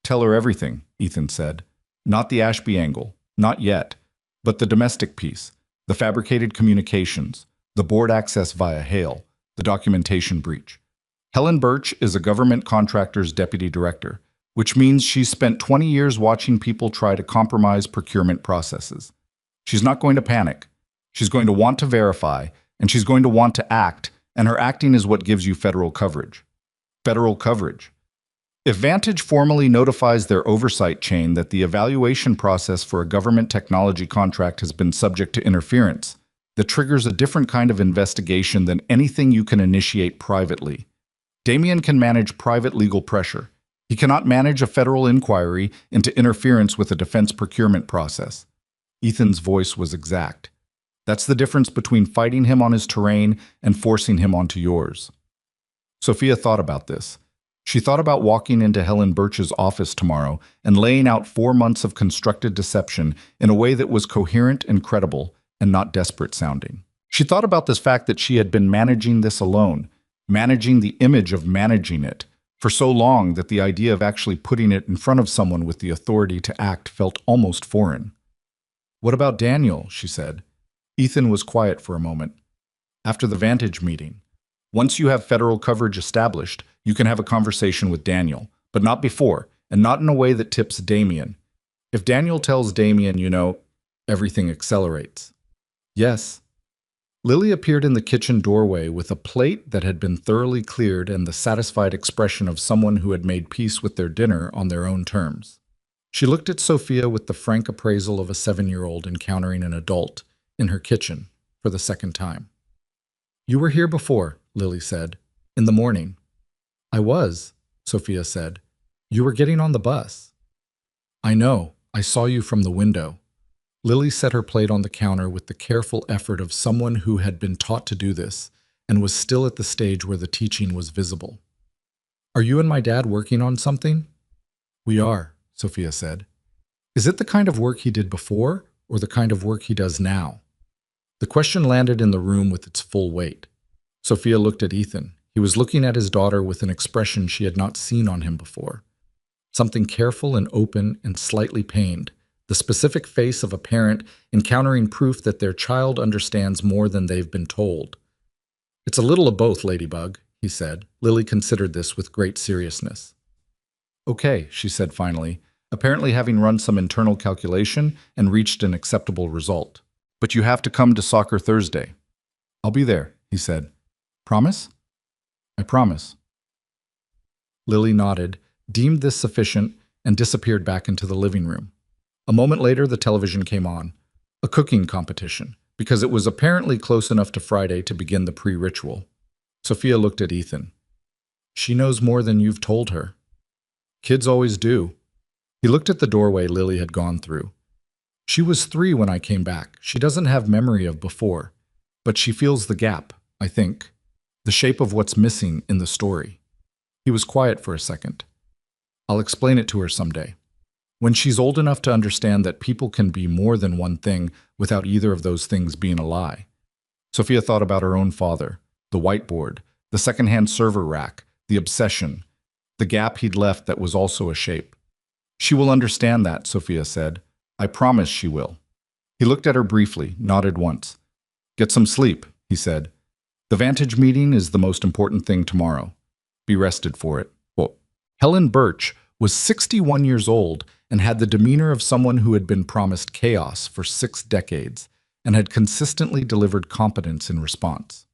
[SPEAKER 1] Tell her everything, Ethan said. Not the Ashby angle, not yet, but the domestic piece, the fabricated communications, the board access via Hale, the documentation breach. Helen Birch is a government contractor's deputy director, which means she's spent 20 years watching people try to compromise procurement processes. She's not going to panic. She's going to want to verify, and she's going to want to act, and her acting is what gives you federal coverage. Federal coverage. If Vantage formally notifies their oversight chain that the evaluation process for a government technology contract has been subject to interference, that triggers a different kind of investigation than anything you can initiate privately. Damien can manage private legal pressure. He cannot manage a federal inquiry into interference with a defense procurement process. Ethan's voice was exact. That's the difference between fighting him on his terrain and forcing him onto yours. Sophia thought about this. She thought about walking into Helen Birch's office tomorrow and laying out 4 months of constructed deception in a way that was coherent and credible and not desperate sounding. She thought about this fact that she had been managing this alone, managing the image of managing it, for so long that the idea of actually putting it in front of someone with the authority to act felt almost foreign. "What about Daniel?" she said. Ethan was quiet for a moment. "After the Vantage meeting. Once you have federal coverage established, you can have a conversation with Daniel, but not before, and not in a way that tips Damien. If Daniel tells Damien, everything accelerates." "Yes." Lily appeared in the kitchen doorway with a plate that had been thoroughly cleared and the satisfied expression of someone who had made peace with their dinner on their own terms. She looked at Sophia with the frank appraisal of a 7-year-old encountering an adult in her kitchen for the second time. "You were here before," Lily said. "In the morning." "I was," Sophia said. "You were getting on the bus." "I know. I saw you from the window." Lily set her plate on the counter with the careful effort of someone who had been taught to do this and was still at the stage where the teaching was visible. "Are you and my dad working on something?" "We are," Sophia said. "Is it the kind of work he did before or the kind of work he does now?" The question landed in the room with its full weight. Sophia looked at Ethan. He was looking at his daughter with an expression she had not seen on him before. Something careful and open and slightly pained. The specific face of a parent encountering proof that their child understands more than they've been told. "It's a little of both, Ladybug," he said. Lily considered this with great seriousness. "Okay," she said finally, apparently having run some internal calculation and reached an acceptable result. "But you have to come to soccer Thursday." "I'll be there," he said. "Promise?" "I promise." Lily nodded, deemed this sufficient, and disappeared back into the living room. A moment later, the television came on. A cooking competition, because it was apparently close enough to Friday to begin the pre-ritual. Sophia looked at Ethan. "She knows more than you've told her." "Kids always do." He looked at the doorway Lily had gone through. "She was 3 when I came back. She doesn't have memory of before. But she feels the gap, I think. The shape of what's missing in the story." He was quiet for a second. "I'll explain it to her someday. When she's old enough to understand that people can be more than one thing without either of those things being a lie." Sophia thought about her own father, the whiteboard, the secondhand server rack, the obsession, the gap he'd left that was also a shape. "She will understand that," Sophia said. "I promise she will." He looked at her briefly, nodded once. "Get some sleep," he said. "The Vantage meeting is the most important thing tomorrow. Be rested for it." Well, Helen Birch was 61 years old and had the demeanor of someone who had been promised chaos for 6 decades and had consistently delivered competence in response.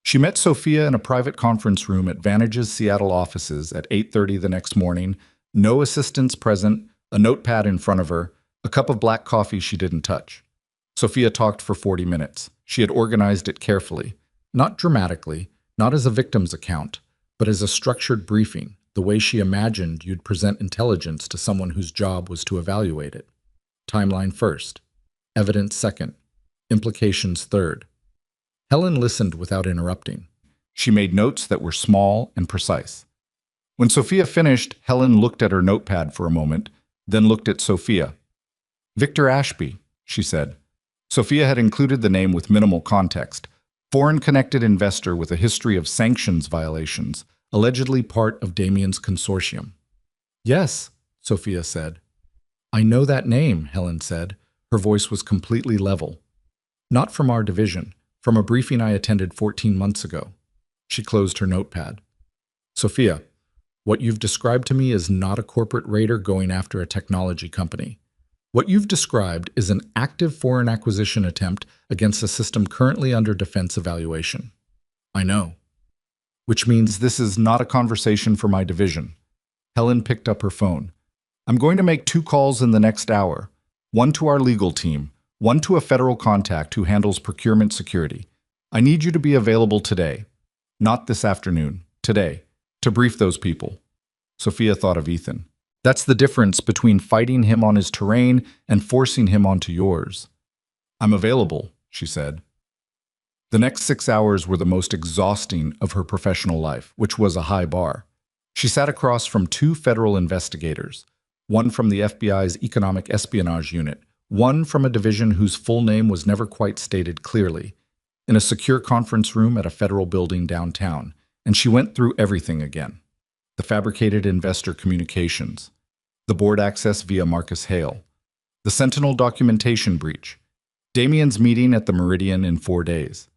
[SPEAKER 1] She met Sophia in a private conference room at Vantage's Seattle offices at 8:30 the next morning, no assistants present, a notepad in front of her, a cup of black coffee she didn't touch. Sophia talked for 40 minutes. She had organized it carefully, not dramatically, not as a victim's account, but as a structured briefing, the way she imagined you'd present intelligence to someone whose job was to evaluate it. Timeline first, evidence second, implications third. Helen listened without interrupting. She made notes that were small and precise. When Sophia finished, Helen looked at her notepad for a moment, then looked at Sophia. "Victor Ashby," she said. Sophia had included the name with minimal context. Foreign-connected investor with a history of sanctions violations, allegedly part of Damien's consortium. "Yes," Sophia said. "I know that name," Helen said. Her voice was completely level. "Not from our division, from a briefing I attended 14 months ago." She closed her notepad. "Sophia, what you've described to me is not a corporate raider going after a technology company. What you've described is an active foreign acquisition attempt against a system currently under defense evaluation." "I know." "Which means this is not a conversation for my division." Helen picked up her phone. "I'm going to make 2 calls in the next hour. One to our legal team, one to a federal contact who handles procurement security. I need you to be available today. Not this afternoon, today, to brief those people." Sophia thought of Ethan. "That's the difference between fighting him on his terrain and forcing him onto yours." "I'm available," she said. The next 6 hours were the most exhausting of her professional life, which was a high bar. She sat across from 2 federal investigators, one from the FBI's Economic Espionage Unit, one from a division whose full name was never quite stated clearly, in a secure conference room at a federal building downtown, and she went through everything again. The fabricated investor communications, the board access via Marcus Hale, the Sentinel documentation breach, Damien's meeting at the Meridian in 4 days.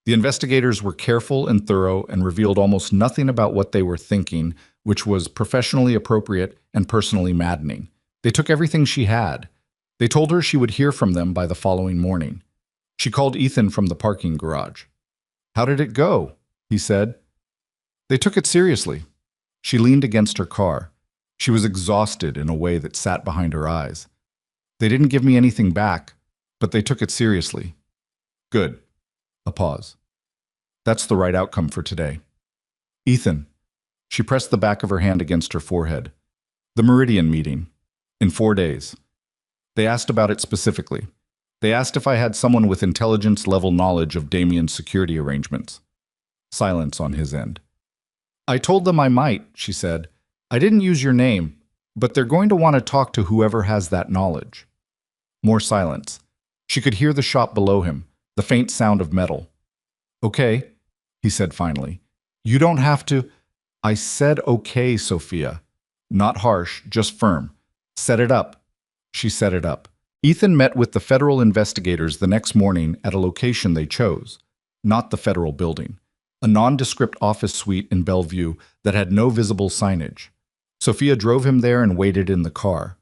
[SPEAKER 1] The investigators were careful and thorough and revealed almost nothing about what they were thinking, which was professionally appropriate and personally maddening. They took everything she had. They told her she would hear from them by the following morning. She called Ethan from the parking garage. "How did it go?" he said. They took it seriously. She leaned against her car. She was exhausted in a way that sat behind her eyes. They didn't give me anything back, but they took it seriously. Good. A pause. That's the right outcome for today. Ethan. She pressed the back of her hand against her forehead. The Meridian meeting. In 4 days. They asked about it specifically. They asked if I had someone with intelligence-level knowledge of Damien's security arrangements. Silence on his end. I told them I might, she said. I didn't use your name, but they're going to want to talk to whoever has that knowledge. More silence. She could hear the shop below him, the faint sound of metal. Okay, he said finally. You don't have to. I said okay, Sophia. Not harsh, just firm. Set it up. She set it up. Ethan met with the federal investigators the next morning at a location they chose, not the federal building, a nondescript office suite in Bellevue that had no visible signage. Sophia drove him there and waited in the car.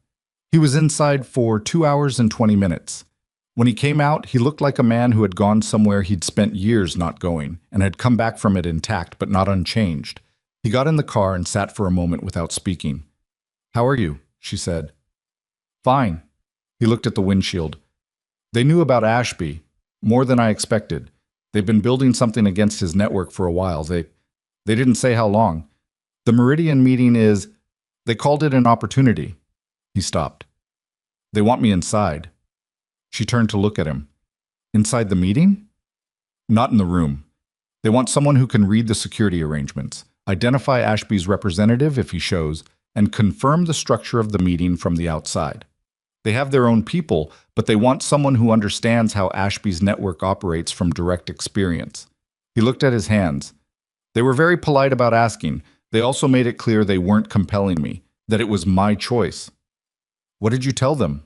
[SPEAKER 1] He was inside for 2 hours and 20 minutes. When he came out, he looked like a man who had gone somewhere he'd spent years not going and had come back from it intact but not unchanged. He got in the car and sat for a moment without speaking. How are you? She said. Fine. He looked at the windshield. They knew about Ashby, more than I expected. They've been building something against his network for a while. They didn't say how long. The Meridian meeting is, they called it an opportunity. He stopped. They want me inside. She turned to look at him. Inside the meeting? Not in the room. They want someone who can read the security arrangements, identify Ashby's representative if he shows, and confirm the structure of the meeting from the outside. They have their own people, but they want someone who understands how Ashby's network operates from direct experience. He looked at his hands. They were very polite about asking. They also made it clear they weren't compelling me, that it was my choice. What did you tell them?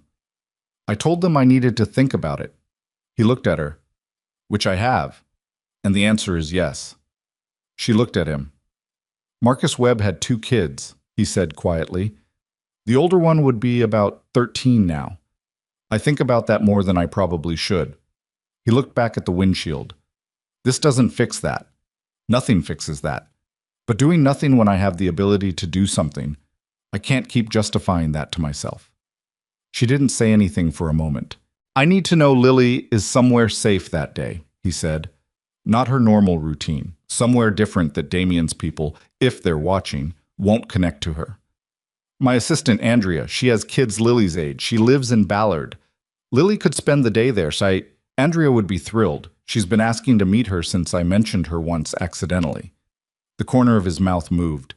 [SPEAKER 1] I told them I needed to think about it. He looked at her. Which I have. And the answer is yes. She looked at him. Marcus Webb had 2 kids, he said quietly. The older one would be about 13 now. I think about that more than I probably should. He looked back at the windshield. This doesn't fix that. Nothing fixes that. But doing nothing when I have the ability to do something, I can't keep justifying that to myself. She didn't say anything for a moment. I need to know Lily is somewhere safe that day, he said. Not her normal routine, somewhere different that Damien's people, if they're watching, won't connect to her. My assistant, Andrea, she has kids Lily's age. She lives in Ballard. Lily could spend the day there, so Andrea would be thrilled. She's been asking to meet her since I mentioned her once accidentally. The corner of his mouth moved.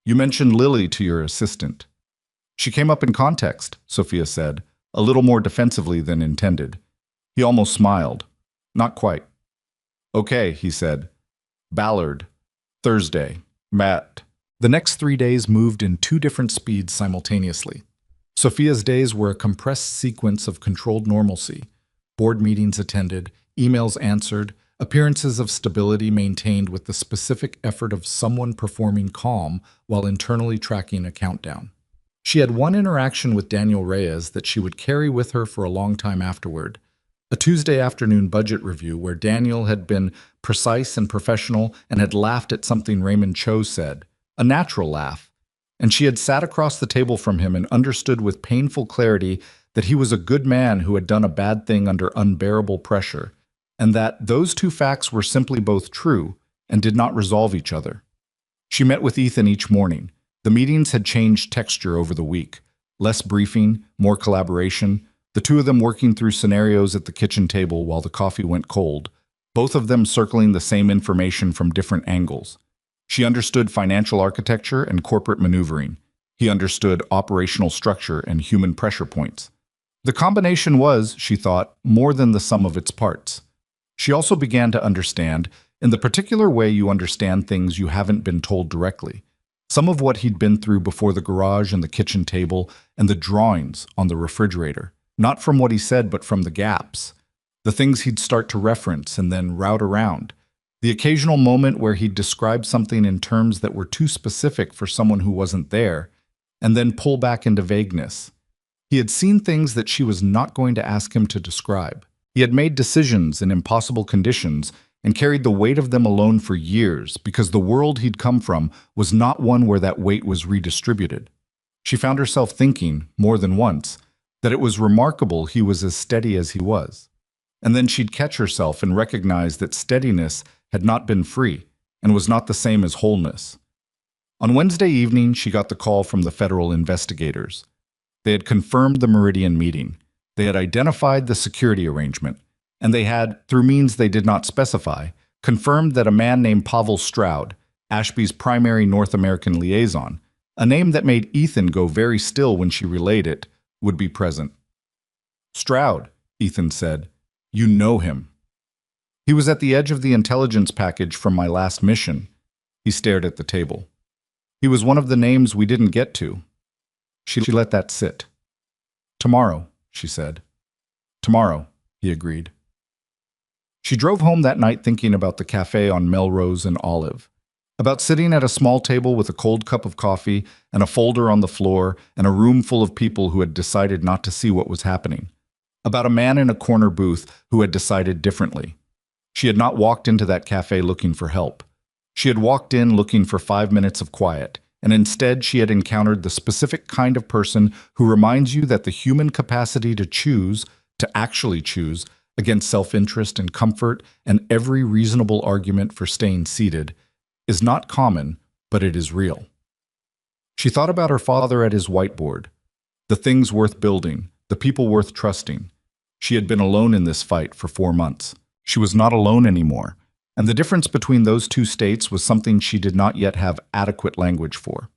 [SPEAKER 1] You mentioned Lily to your assistant. She came up in context, Sophia said, a little more defensively than intended. He almost smiled. Not quite. Okay, he said. Ballard. Thursday. Matt. The next 3 days moved in 2 different speeds simultaneously. Sophia's days were a compressed sequence of controlled normalcy. Board meetings attended, emails answered, appearances of stability maintained with the specific effort of someone performing calm while internally tracking a countdown. She had one interaction with Daniel Reyes that she would carry with her for a long time afterward. A Tuesday afternoon budget review where Daniel had been precise and professional and had laughed at something Raymond Cho said. A natural laugh, and she had sat across the table from him and understood with painful clarity that he was a good man who had done a bad thing under unbearable pressure, and that those 2 facts were simply both true and did not resolve each other. She met with Ethan each morning. The meetings had changed texture over the week. Less briefing, more collaboration, the 2 of them working through scenarios at the kitchen table while the coffee went cold, both of them circling the same information from different angles. She understood financial architecture and corporate maneuvering. He understood operational structure and human pressure points. The combination was, she thought, more than the sum of its parts. She also began to understand, in the particular way you understand things you haven't been told directly, some of what he'd been through before the garage and the kitchen table and the drawings on the refrigerator. Not from what he said, but from the gaps. The things he'd start to reference and then route around. The occasional moment where he'd describe something in terms that were too specific for someone who wasn't there, and then pull back into vagueness. He had seen things that she was not going to ask him to describe. He had made decisions in impossible conditions and carried the weight of them alone for years because the world he'd come from was not one where that weight was redistributed. She found herself thinking, more than once, that it was remarkable he was as steady as he was. And then she'd catch herself and recognize that steadiness had not been free and was not the same as wholeness. On Wednesday evening, she got the call from the federal investigators. They had confirmed the Meridian meeting. They had identified the security arrangement, and they had, through means they did not specify, confirmed that a man named Pavel Stroud, Ashby's primary North American liaison, a name that made Ethan go very still when she relayed it, would be present. "Stroud," Ethan said, "you know him." "He was at the edge of the intelligence package from my last mission." He stared at the table. "He was one of the names we didn't get to." She let that sit. "Tomorrow," she said. "Tomorrow," he agreed. She drove home that night thinking about the cafe on Melrose and Olive, about sitting at a small table with a cold cup of coffee and a folder on the floor and a room full of people who had decided not to see what was happening, about a man in a corner booth who had decided differently. She had not walked into that cafe looking for help. She had walked in looking for 5 minutes of quiet, and instead she had encountered the specific kind of person who reminds you that the human capacity to actually choose, against self-interest and comfort and every reasonable argument for staying seated, is not common, but it is real. She thought about her father at his whiteboard, the things worth building, the people worth trusting. She had been alone in this fight for 4 months. She was not alone anymore, and the difference between those two states was something she did not yet have adequate language for.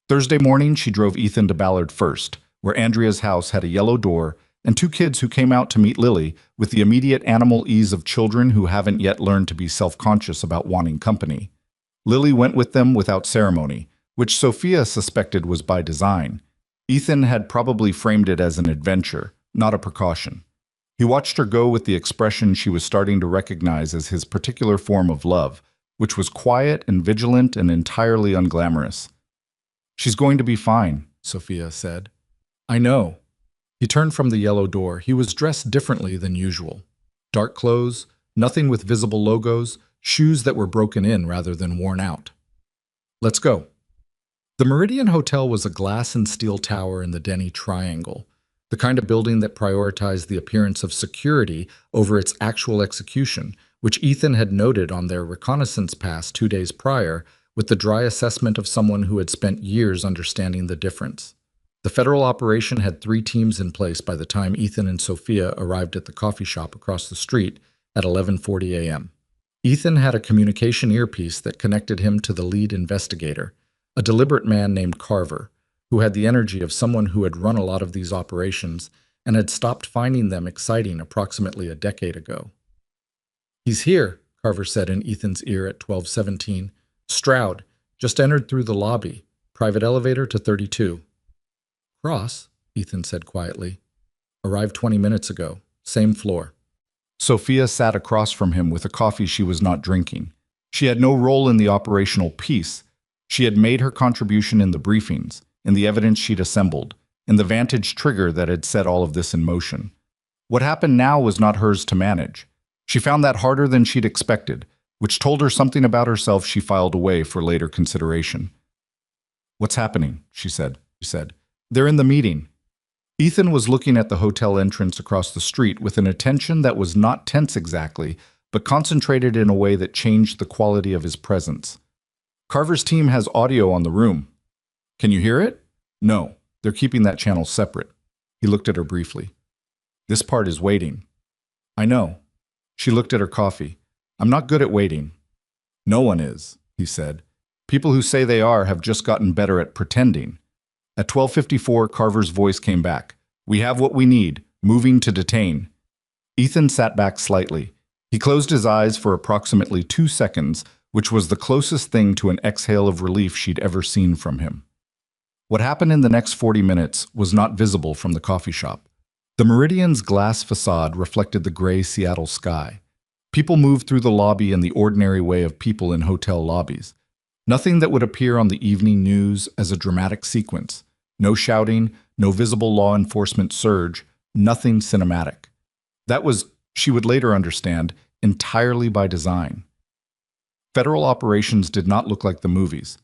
[SPEAKER 1] Thursday morning, she drove Ethan to Ballard First, where Andrea's house had a yellow door and 2 kids who came out to meet Lily with the immediate animal ease of children who haven't yet learned to be self-conscious about wanting company. Lily went with them without ceremony, which Sophia suspected was by design. Ethan had probably framed it as an adventure, not a precaution. He watched her go with the expression she was starting to recognize as his particular form of love, which was quiet and vigilant and entirely unglamorous. "She's going to be fine," Sophia said. "I know." He turned from the yellow door. He was dressed differently than usual. Dark clothes, nothing with visible logos, shoes that were broken in rather than worn out. "Let's go." The Meridian Hotel was a glass and steel tower in the Denny Triangle, the kind of building that prioritized the appearance of security over its actual execution, which Ethan had noted on their reconnaissance pass 2 days prior with the dry assessment of someone who had spent years understanding the difference. The federal operation had 3 teams in place by the time Ethan and Sophia arrived at the coffee shop across the street at 11:40 a.m. Ethan had a communication earpiece that connected him to the lead investigator, a deliberate man named Carver, who had the energy of someone who had run a lot of these operations and had stopped finding them exciting approximately a decade ago. "He's here," Carver said in Ethan's ear at 12:17. "Stroud, just entered through the lobby. Private elevator to 32. "Cross," Ethan said quietly. "Arrived 20 minutes ago. Same floor." Sophia sat across from him with a coffee she was not drinking. She had no role in the operational piece. She had made her contribution in the briefings, in the evidence she'd assembled, in the vantage trigger that had set all of this in motion. What happened now was not hers to manage. She found that harder than she'd expected, which told her something about herself she filed away for later consideration. "What's happening?" she said. "They're in the meeting." Ethan was looking at the hotel entrance across the street with an attention that was not tense exactly, but concentrated in a way that changed the quality of his presence. "Carver's team has audio on the room. Can you hear it?" "No, they're keeping that channel separate." He looked at her briefly. "This part is waiting." "I know." She looked at her coffee. "I'm not good at waiting." "No one is," he said. "People who say they are have just gotten better at pretending." At 12:54, Carver's voice came back. "We have what we need. Moving to detain." Ethan sat back slightly. He closed his eyes for approximately 2 seconds, which was the closest thing to an exhale of relief she'd ever seen from him. What happened in the next 40 minutes was not visible from the coffee shop. The Meridian's glass facade reflected the gray Seattle sky. People moved through the lobby in the ordinary way of people in hotel lobbies. Nothing that would appear on the evening news as a dramatic sequence. No shouting, no visible law enforcement surge, nothing cinematic. That was, she would later understand, entirely by design. Federal operations did not look like the movies.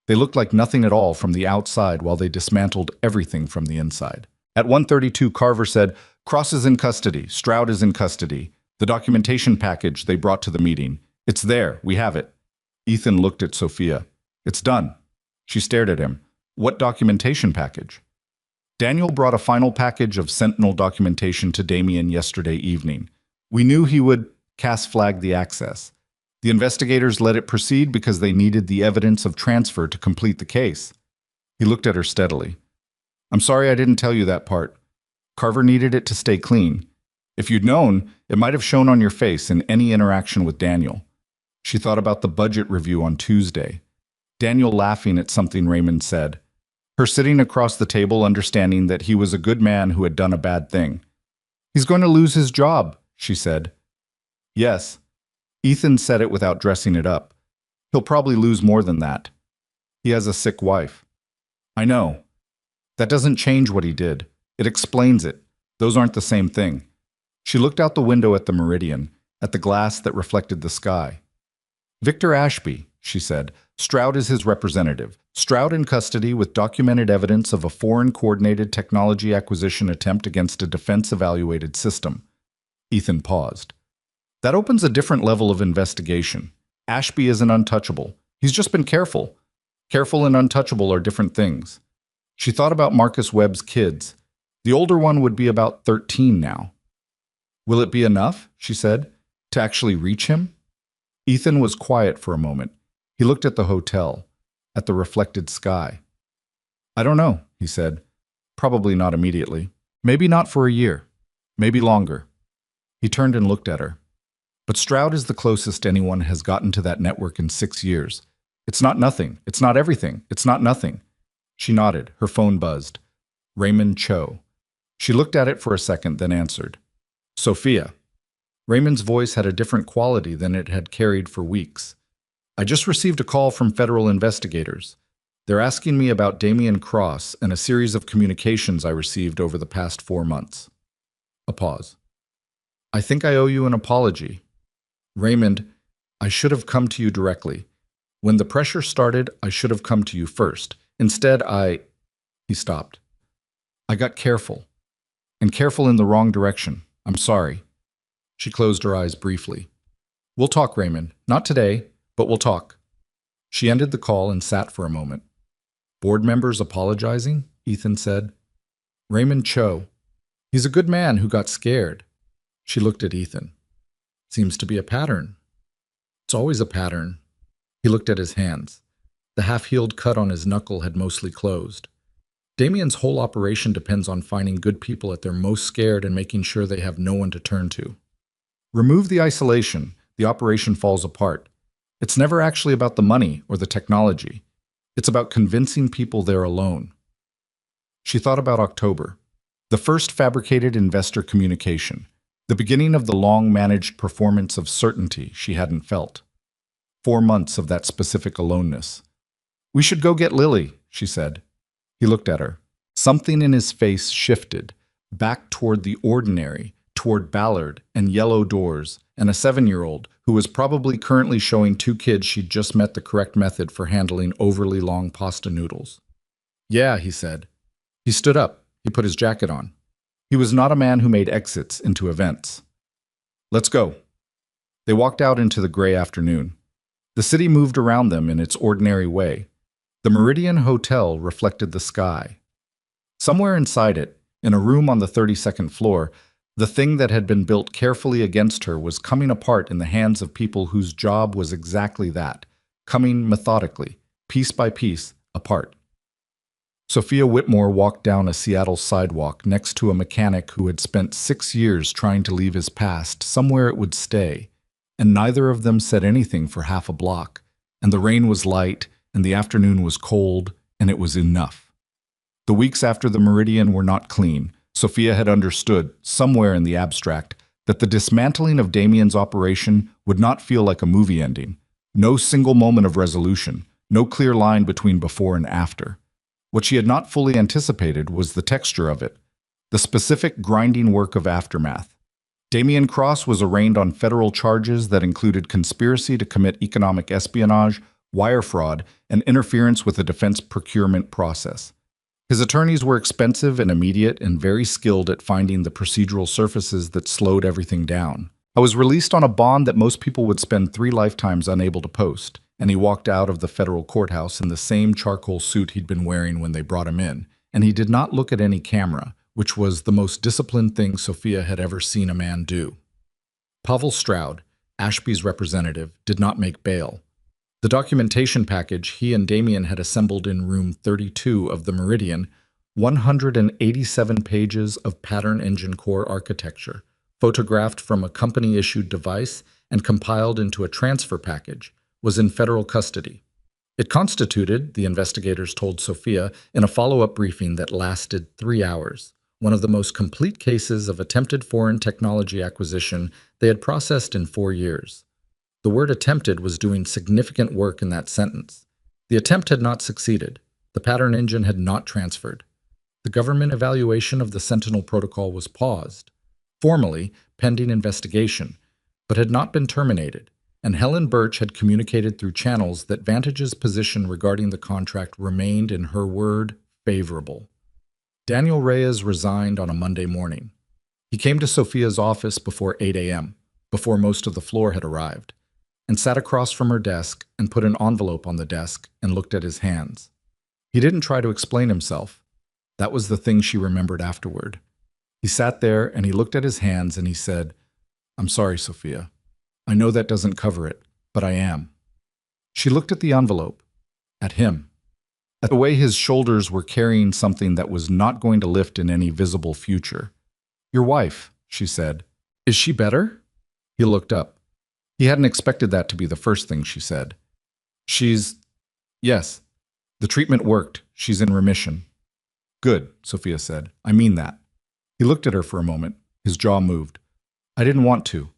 [SPEAKER 1] They looked like nothing at all from the outside while they dismantled everything from the inside. At 1:32, Carver said, "Cross is in custody. Stroud is in custody. The documentation package they brought to the meeting. It's there. We have it." Ethan looked at Sophia. "It's done." She stared at him. "What documentation package?" "Daniel brought a final package of Sentinel documentation to Damien yesterday evening. We knew he would flag the access. The investigators let it proceed because they needed the evidence of transfer to complete the case." He looked at her steadily. "I'm sorry I didn't tell you that part. Carver needed it to stay clean. If you'd known, it might have shown on your face in any interaction with Daniel." She thought about the budget review on Tuesday. Daniel laughing at something Raymond said. Her sitting across the table understanding that he was a good man who had done a bad thing. "He's going to lose his job," she said. "Yes." Ethan said it without dressing it up. "He'll probably lose more than that. He has a sick wife." "I know. That doesn't change what he did. It explains it. Those aren't the same thing." She looked out the window at the Meridian, at the glass that reflected the sky. "Victor Ashby," she said. "Stroud is his representative. Stroud in custody with documented evidence of a foreign coordinated technology acquisition attempt against a defense-evaluated system." Ethan paused. "That opens a different level of investigation. Ashby isn't untouchable. He's just been careful. Careful and untouchable are different things." She thought about Marcus Webb's kids. The older one would be about 13 now. "Will it be enough," she said, "to actually reach him?" Ethan was quiet for a moment. He looked at the hotel, at the reflected sky. "I don't know," he said. "Probably not immediately. Maybe not for a year. Maybe longer." He turned and looked at her. "But Stroud is the closest anyone has gotten to that network in 6 years. It's not nothing. It's not everything. It's not nothing." She nodded. Her phone buzzed. Raymond Cho. She looked at it for a second, then answered. "Sophia." Raymond's voice had a different quality than it had carried for weeks. "I just received a call from federal investigators. They're asking me about Damien Cross and a series of communications I received over the past 4 months." A pause. "I think I owe you an apology. Raymond, I should have come to you directly. When the pressure started, I should have come to you first. Instead, He stopped. "I got careful. And careful in the wrong direction. I'm sorry." She closed her eyes briefly. "We'll talk, Raymond. Not today, but we'll talk." She ended the call and sat for a moment. "Board members apologizing?" Ethan said. "Raymond Cho. He's a good man who got scared." She looked at Ethan. "Seems to be a pattern." "It's always a pattern." He looked at his hands. The half-healed cut on his knuckle had mostly closed. Damien's whole operation depends on finding good people at their most scared and making sure they have no one to turn to. Remove the isolation, the operation falls apart. It's never actually about the money or the technology. It's about convincing people they're alone. She thought about October, the first fabricated investor communication, the beginning of the long-managed performance of certainty she hadn't felt. 4 months of that specific aloneness. "We should go get Lily," she said. He looked at her. Something in his face shifted, back toward the ordinary, toward Ballard and yellow doors, and a 7-year-old who was probably currently showing 2 kids she'd just met the correct method for handling overly long pasta noodles. "Yeah," he said. He stood up. He put his jacket on. He was not a man who made exits into events. "Let's go." They walked out into the gray afternoon. The city moved around them in its ordinary way. The Meridian Hotel reflected the sky. Somewhere inside it, in a room on the 32nd floor, the thing that had been built carefully against her was coming apart in the hands of people whose job was exactly that, coming methodically, piece by piece, apart. Sophia Whitmore walked down a Seattle sidewalk next to a mechanic who had spent 6 years trying to leave his past somewhere it would stay, and neither of them said anything for half a block, and the rain was light, and the afternoon was cold, and it was enough. The weeks after the meridian were not clean. Sophia had understood, somewhere in the abstract, that the dismantling of Damien's operation would not feel like a movie ending. No single moment of resolution, no clear line between before and after. What she had not fully anticipated was the texture of it, the specific grinding work of aftermath. Damien Cross was arraigned on federal charges that included conspiracy to commit economic espionage, wire fraud, and interference with the defense procurement process. His attorneys were expensive and immediate and very skilled at finding the procedural surfaces that slowed everything down. I was released on a bond that most people would spend 3 lifetimes unable to post, and he walked out of the federal courthouse in the same charcoal suit he'd been wearing when they brought him in, and he did not look at any camera, which was the most disciplined thing Sophia had ever seen a man do. Pavel Stroud, Ashby's representative, did not make bail. The documentation package he and Damien had assembled in room 32 of the Meridian, 187 pages of pattern engine core architecture, photographed from a company-issued device and compiled into a transfer package, was in federal custody. It constituted, the investigators told Sophia in a follow-up briefing that lasted 3 hours, one of the most complete cases of attempted foreign technology acquisition they had processed in 4 years. The word attempted was doing significant work in that sentence. The attempt had not succeeded. The pattern engine had not transferred. The government evaluation of the Sentinel protocol was paused, formally pending investigation, but had not been terminated, and Helen Birch had communicated through channels that Vantage's position regarding the contract remained, in her word, favorable. Daniel Reyes resigned on a Monday morning. He came to Sophia's office before 8 a.m., before most of the floor had arrived, and sat across from her desk and put an envelope on the desk and looked at his hands. He didn't try to explain himself. That was the thing she remembered afterward. He sat there and he looked at his hands and he said, "I'm sorry, Sophia. I know that doesn't cover it, but I am." She looked at the envelope, at him, at the way his shoulders were carrying something that was not going to lift in any visible future. "Your wife," she said. "Is she better?" He looked up. He hadn't expected that to be the first thing she said. Yes. The treatment worked. She's in remission." "Good," Sophia said. "I mean that." He looked at her for a moment. His jaw moved. "I didn't want to.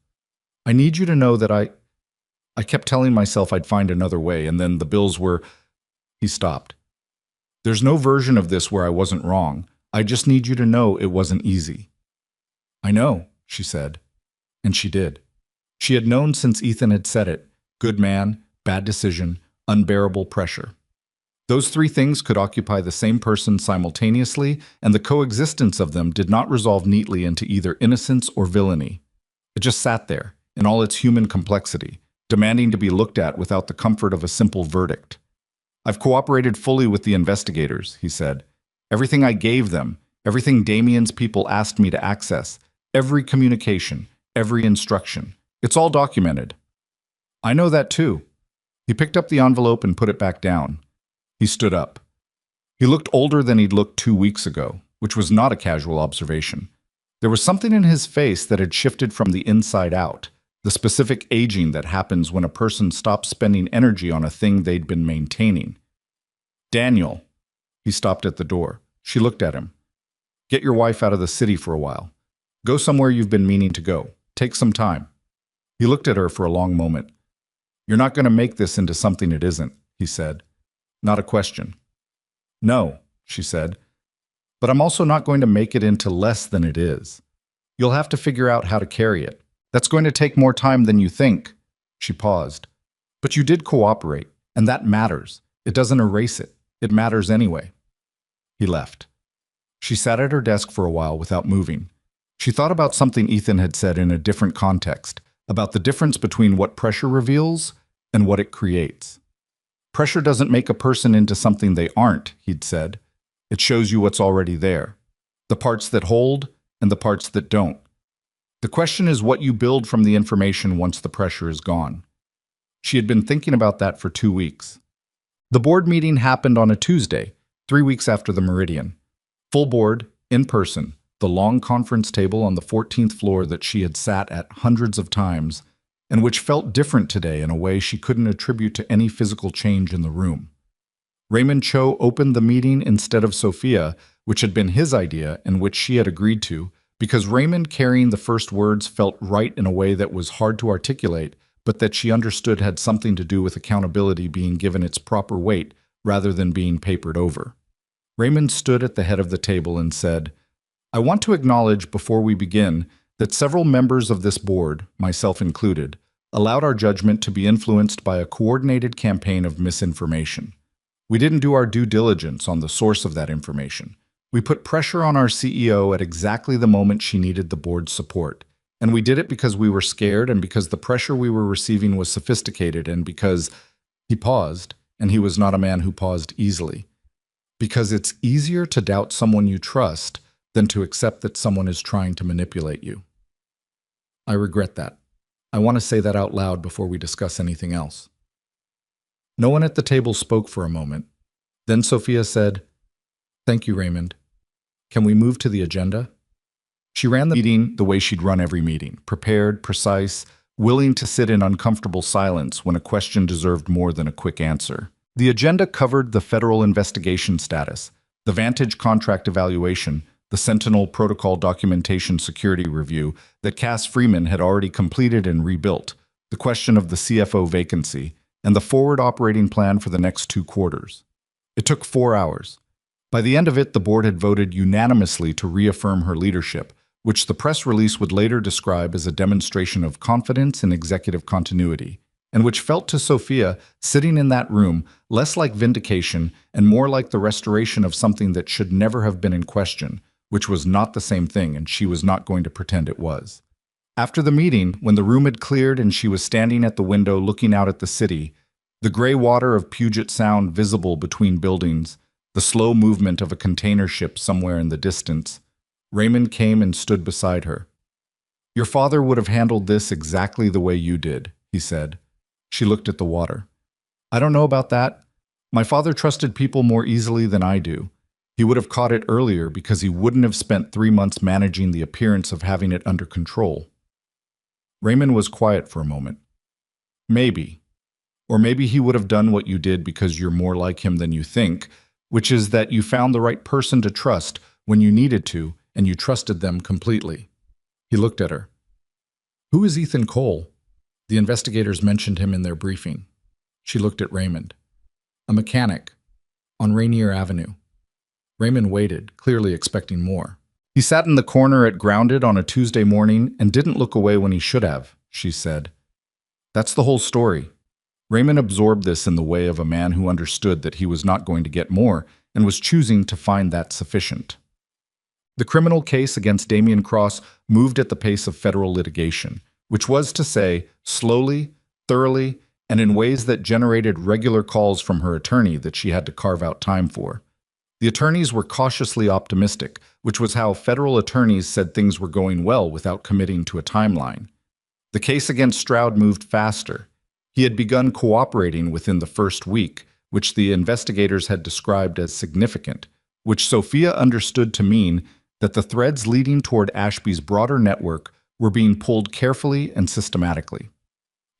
[SPEAKER 1] I need you to know that I kept telling myself I'd find another way, and then the bills were—" He stopped. "There's no version of this where I wasn't wrong. I just need you to know it wasn't easy." "I know," she said. And she did. She had known since Ethan had said it: good man, bad decision, unbearable pressure. Those 3 things could occupy the same person simultaneously, and the coexistence of them did not resolve neatly into either innocence or villainy. It just sat there, in all its human complexity, demanding to be looked at without the comfort of a simple verdict. "I've cooperated fully with the investigators," he said. "Everything I gave them, everything Damien's people asked me to access, every communication, every instruction. It's all documented." "I know that too." He picked up the envelope and put it back down. He stood up. He looked older than he'd looked 2 weeks ago, which was not a casual observation. There was something in his face that had shifted from the inside out, the specific aging that happens when a person stops spending energy on a thing they'd been maintaining. "Daniel." He stopped at the door. She looked at him. "Get your wife out of the city for a while. Go somewhere you've been meaning to go. Take some time." He looked at her for a long moment. "You're not going to make this into something it isn't," he said. Not a question. "No," she said. "But I'm also not going to make it into less than it is. You'll have to figure out how to carry it. That's going to take more time than you think." She paused. "But you did cooperate, and that matters. It doesn't erase it. It matters anyway." He left. She sat at her desk for a while without moving. She thought about something Ethan had said in a different context, about the difference between what pressure reveals and what it creates. "Pressure doesn't make a person into something they aren't," he'd said. "It shows you what's already there. The parts that hold and the parts that don't. The question is what you build from the information once the pressure is gone." She had been thinking about that for 2 weeks. The board meeting happened on a Tuesday, 3 weeks after the Meridian. Full board, in person, the long conference table on the 14th floor that she had sat at hundreds of times, and which felt different today in a way she couldn't attribute to any physical change in the room. Raymond Cho opened the meeting instead of Sophia, which had been his idea and which she had agreed to, because Raymond carrying the first words felt right in a way that was hard to articulate, but that she understood had something to do with accountability being given its proper weight rather than being papered over. Raymond stood at the head of the table and said, "I want to acknowledge before we begin that several members of this board, myself included, allowed our judgment to be influenced by a coordinated campaign of misinformation. We didn't do our due diligence on the source of that information. We put pressure on our CEO at exactly the moment she needed the board's support. And we did it because we were scared and because the pressure we were receiving was sophisticated and because—" he paused, and he was not a man who paused easily. "Because it's easier to doubt someone you trust than to accept that someone is trying to manipulate you. I regret that. I want to say that out loud before we discuss anything else." No one at the table spoke for a moment. Then Sophia said, "Thank you, Raymond. Can we move to the agenda?" She ran the meeting the way she'd run every meeting, prepared, precise, willing to sit in uncomfortable silence when a question deserved more than a quick answer. The agenda covered the federal investigation status, the Vantage contract evaluation, the Sentinel protocol documentation security review that Cass Freeman had already completed and rebuilt, the question of the CFO vacancy, and the forward operating plan for the next 2 quarters. It took 4 hours. By the end of it, the board had voted unanimously to reaffirm her leadership, which the press release would later describe as a demonstration of confidence in executive continuity, and which felt to Sophia, sitting in that room, less like vindication and more like the restoration of something that should never have been in question, which was not the same thing, and she was not going to pretend it was. After the meeting, when the room had cleared and she was standing at the window looking out at the city, the gray water of Puget Sound visible between buildings, the slow movement of a container ship somewhere in the distance, Raymond came and stood beside her. "Your father would have handled this exactly the way you did," he said. She looked at the water. "I don't know about that. My father trusted people more easily than I do. He would have caught it earlier because he wouldn't have spent 3 months managing the appearance of having it under control." Raymond was quiet for a moment. "Maybe. Or maybe he would have done what you did because you're more like him than you think, which is that you found the right person to trust when you needed to, and you trusted them completely." He looked at her. "Who is Ethan Cole?" The investigators mentioned him in their briefing. She looked at Raymond. "A mechanic, on Rainier Avenue." Raymond waited, clearly expecting more. "He sat in the corner at Grounded on a Tuesday morning and didn't look away when he should have," she said. That's the whole story. Raymond absorbed this in the way of a man who understood that he was not going to get more and was choosing to find that sufficient. The criminal case against Damian Cross moved at the pace of federal litigation, which was to say, slowly, thoroughly, and in ways that generated regular calls from her attorney that she had to carve out time for. The attorneys were cautiously optimistic, which was how federal attorneys said things were going well without committing to a timeline. The case against Stroud moved faster. He had begun cooperating within the first week, which the investigators had described as significant, which Sophia understood to mean that the threads leading toward Ashby's broader network were being pulled carefully and systematically.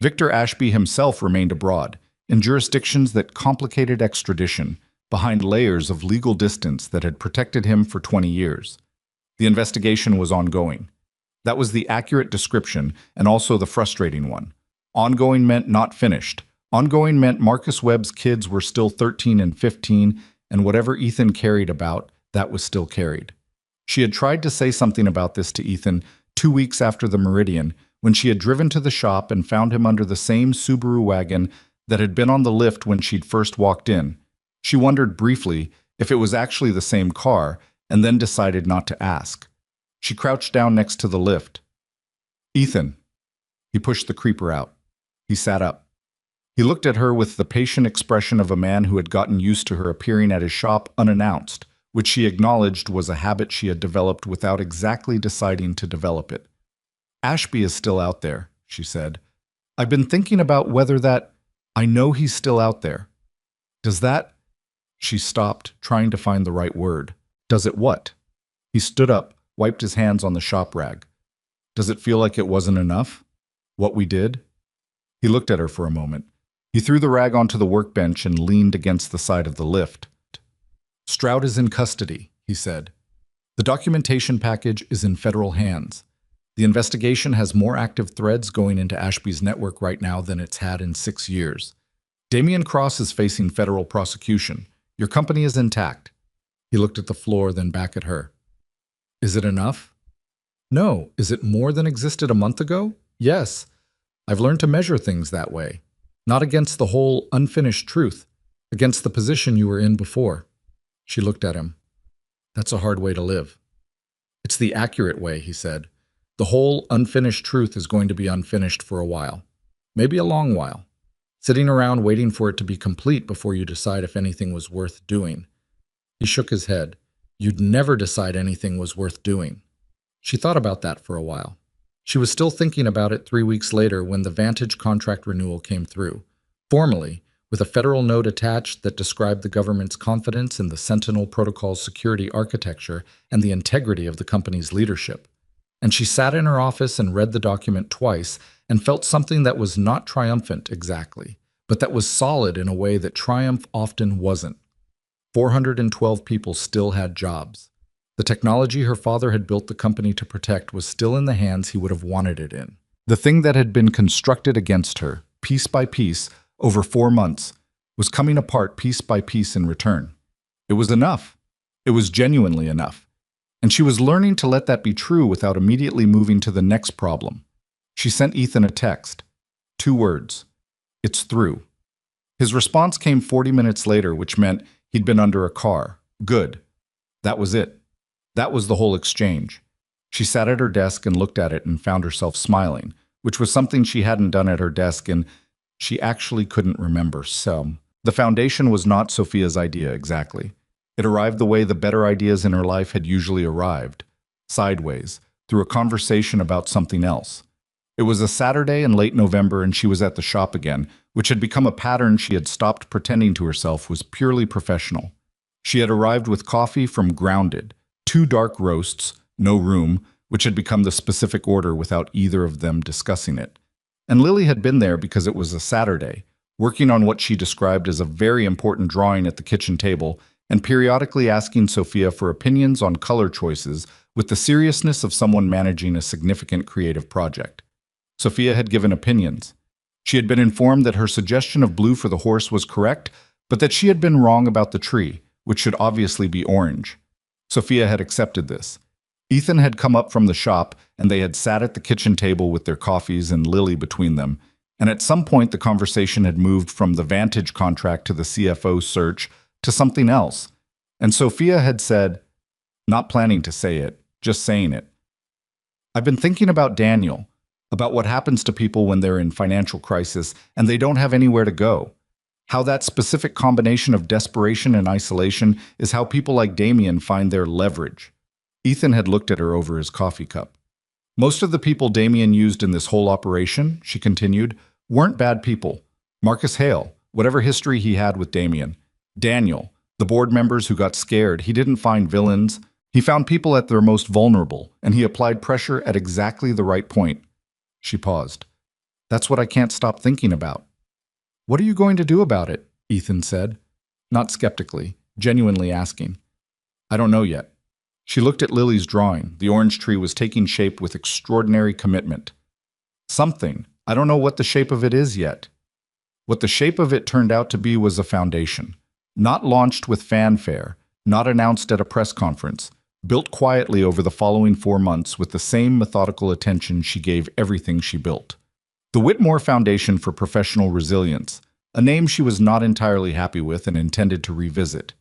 [SPEAKER 1] Victor Ashby himself remained abroad, in jurisdictions that complicated extradition, behind layers of legal distance that had protected him for 20 years. The investigation was ongoing. That was the accurate description and also the frustrating one. Ongoing meant not finished. Ongoing meant Marcus Webb's kids were still 13 and 15, and whatever Ethan carried about, that was still carried. She had tried to say something about this to Ethan 2 weeks after the Meridian, when she had driven to the shop and found him under the same Subaru wagon that had been on the lift when she'd first walked in. She wondered briefly if it was actually the same car, and then decided not to ask. She crouched down next to the lift. "Ethan." He pushed the creeper out. He sat up. He looked at her with the patient expression of a man who had gotten used to her appearing at his shop unannounced, which she acknowledged was a habit she had developed without exactly deciding to develop it. "Ashby is still out there," she said. "I've been thinking about whether that— I know he's still out there. Does that—" She stopped, trying to find the right word. "Does it what?" He stood up, wiped his hands on the shop rag. "Does it feel like it wasn't enough? What we did? He looked at her for a moment. He threw the rag onto the workbench and leaned against the side of the lift. Stroud is in custody, he said. The documentation package is in federal hands. The investigation has more active threads going into Ashby's network right now than it's had in 6 years. Damian Cross is facing federal prosecution. Your company is intact. He looked at the floor, then back at her. Is it enough? No. Is it more than existed a month ago? Yes. I've learned to measure things that way. Not against the whole unfinished truth, against the position you were in before. She looked at him. That's a hard way to live. It's the accurate way, he said. The whole unfinished truth is going to be unfinished for a while. Maybe a long while. Sitting around waiting for it to be complete before you decide if anything was worth doing. He shook his head. You'd never decide anything was worth doing. She thought about that for a while. She was still thinking about it 3 weeks later when the Vantage contract renewal came through, formally, with a federal note attached that described the government's confidence in the Sentinel Protocol's security architecture and the integrity of the company's leadership. And she sat in her office and read the document twice and felt something that was not triumphant exactly, but that was solid in a way that triumph often wasn't. 412 people still had jobs. The technology her father had built the company to protect was still in the hands he would have wanted it in. The thing that had been constructed against her, piece by piece, over 4 months, was coming apart piece by piece in return. It was enough. It was genuinely enough. And she was learning to let that be true without immediately moving to the next problem. She sent Ethan a text. 2 words. It's through. His response came 40 minutes later, which meant he'd been under a car. Good. That was it. That was the whole exchange. She sat at her desk and looked at it and found herself smiling, which was something she hadn't done at her desk and she actually couldn't remember some. The foundation was not Sophia's idea exactly. It arrived the way the better ideas in her life had usually arrived, sideways, through a conversation about something else. It was a Saturday in late November and she was at the shop again, which had become a pattern she had stopped pretending to herself was purely professional. She had arrived with coffee from Grounded, 2 dark roasts, no room, which had become the specific order without either of them discussing it. And Lily had been there because it was a Saturday, working on what she described as a very important drawing at the kitchen table and periodically asking Sophia for opinions on color choices with the seriousness of someone managing a significant creative project. Sophia had given opinions. She had been informed that her suggestion of blue for the horse was correct, but that she had been wrong about the tree, which should obviously be orange. Sophia had accepted this. Ethan had come up from the shop, and they had sat at the kitchen table with their coffees and Lily between them, and at some point the conversation had moved from the Vantage contract to the CFO search to something else. And Sophia had said, not planning to say it, just saying it. I've been thinking about Daniel, about what happens to people when they're in financial crisis and they don't have anywhere to go. How that specific combination of desperation and isolation is how people like Damien find their leverage. Ethan had looked at her over his coffee cup. Most of the people Damien used in this whole operation, she continued, weren't bad people. Marcus Hale, whatever history he had with Damien. Daniel, the board members who got scared, he didn't find villains. He found people at their most vulnerable, and he applied pressure at exactly the right point. She paused. That's what I can't stop thinking about. What are you going to do about it? Ethan said, not skeptically, genuinely asking. I don't know yet. She looked at Lily's drawing. The orange tree was taking shape with extraordinary commitment. Something. I don't know what the shape of it is yet. What the shape of it turned out to be was a foundation. Not launched with fanfare, not announced at a press conference, built quietly over the following 4 months with the same methodical attention she gave everything she built. The Whitmore Foundation for Professional Resilience, a name she was not entirely happy with and intended to revisit,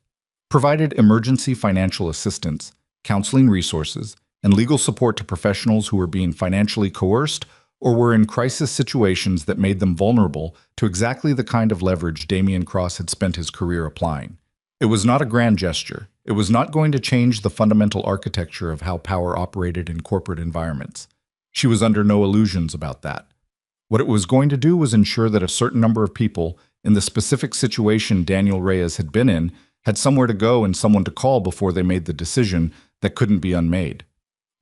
[SPEAKER 1] provided emergency financial assistance, counseling resources, and legal support to professionals who were being financially coerced or were in crisis situations that made them vulnerable to exactly the kind of leverage Damian Cross had spent his career applying. It was not a grand gesture. It was not going to change the fundamental architecture of how power operated in corporate environments. She was under no illusions about that. What it was going to do was ensure that a certain number of people, in the specific situation Daniel Reyes had been in, had somewhere to go and someone to call before they made the decision that couldn't be unmade.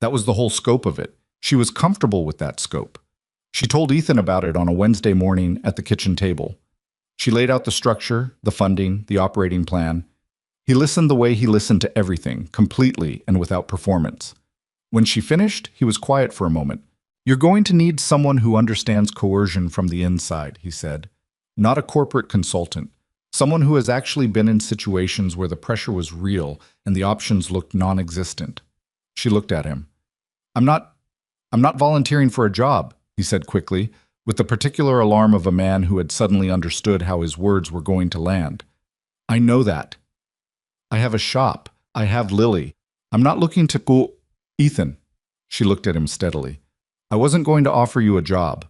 [SPEAKER 1] That was the whole scope of it. She was comfortable with that scope. She told Ethan about it on a Wednesday morning at the kitchen table. She laid out the structure, the funding, the operating plan. He listened the way he listened to everything, completely and without performance. When she finished, he was quiet for a moment. "You're going to need someone who understands coercion from the inside," he said. "Not a corporate consultant. Someone who has actually been in situations where the pressure was real and the options looked non-existent." She looked at him. I'm not volunteering for a job," he said quickly, with the particular alarm of a man who had suddenly understood how his words were going to land. "I know that. I have a shop. I have Lily. I'm not looking to go—" "Ethan," she looked at him steadily, "I wasn't going to offer you a job.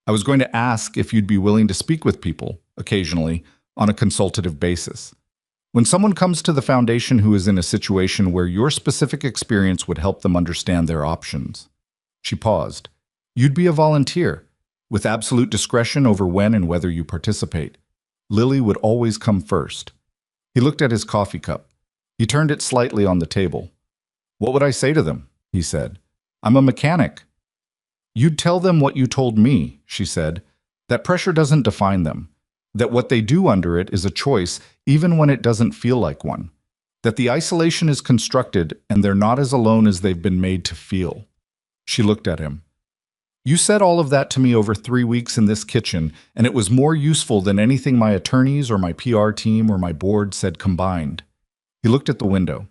[SPEAKER 1] I was going to ask if you'd be willing to speak with people, occasionally, on a consultative basis. When someone comes to the foundation who is in a situation where your specific experience would help them understand their options." She paused. "You'd be a volunteer, with absolute discretion over when and whether you participate. Lily would always come first." He looked at his coffee cup. He turned it slightly on the table. "What would I say to them?" he said. "I'm a mechanic." "You'd tell them what you told me," she said, "that pressure doesn't define them, that what they do under it is a choice even when it doesn't feel like one, that the isolation is constructed and they're not as alone as they've been made to feel." She looked at him. "You said all of that to me over 3 weeks in this kitchen, and it was more useful than anything my attorneys or my PR team or my board said combined." He looked at the window.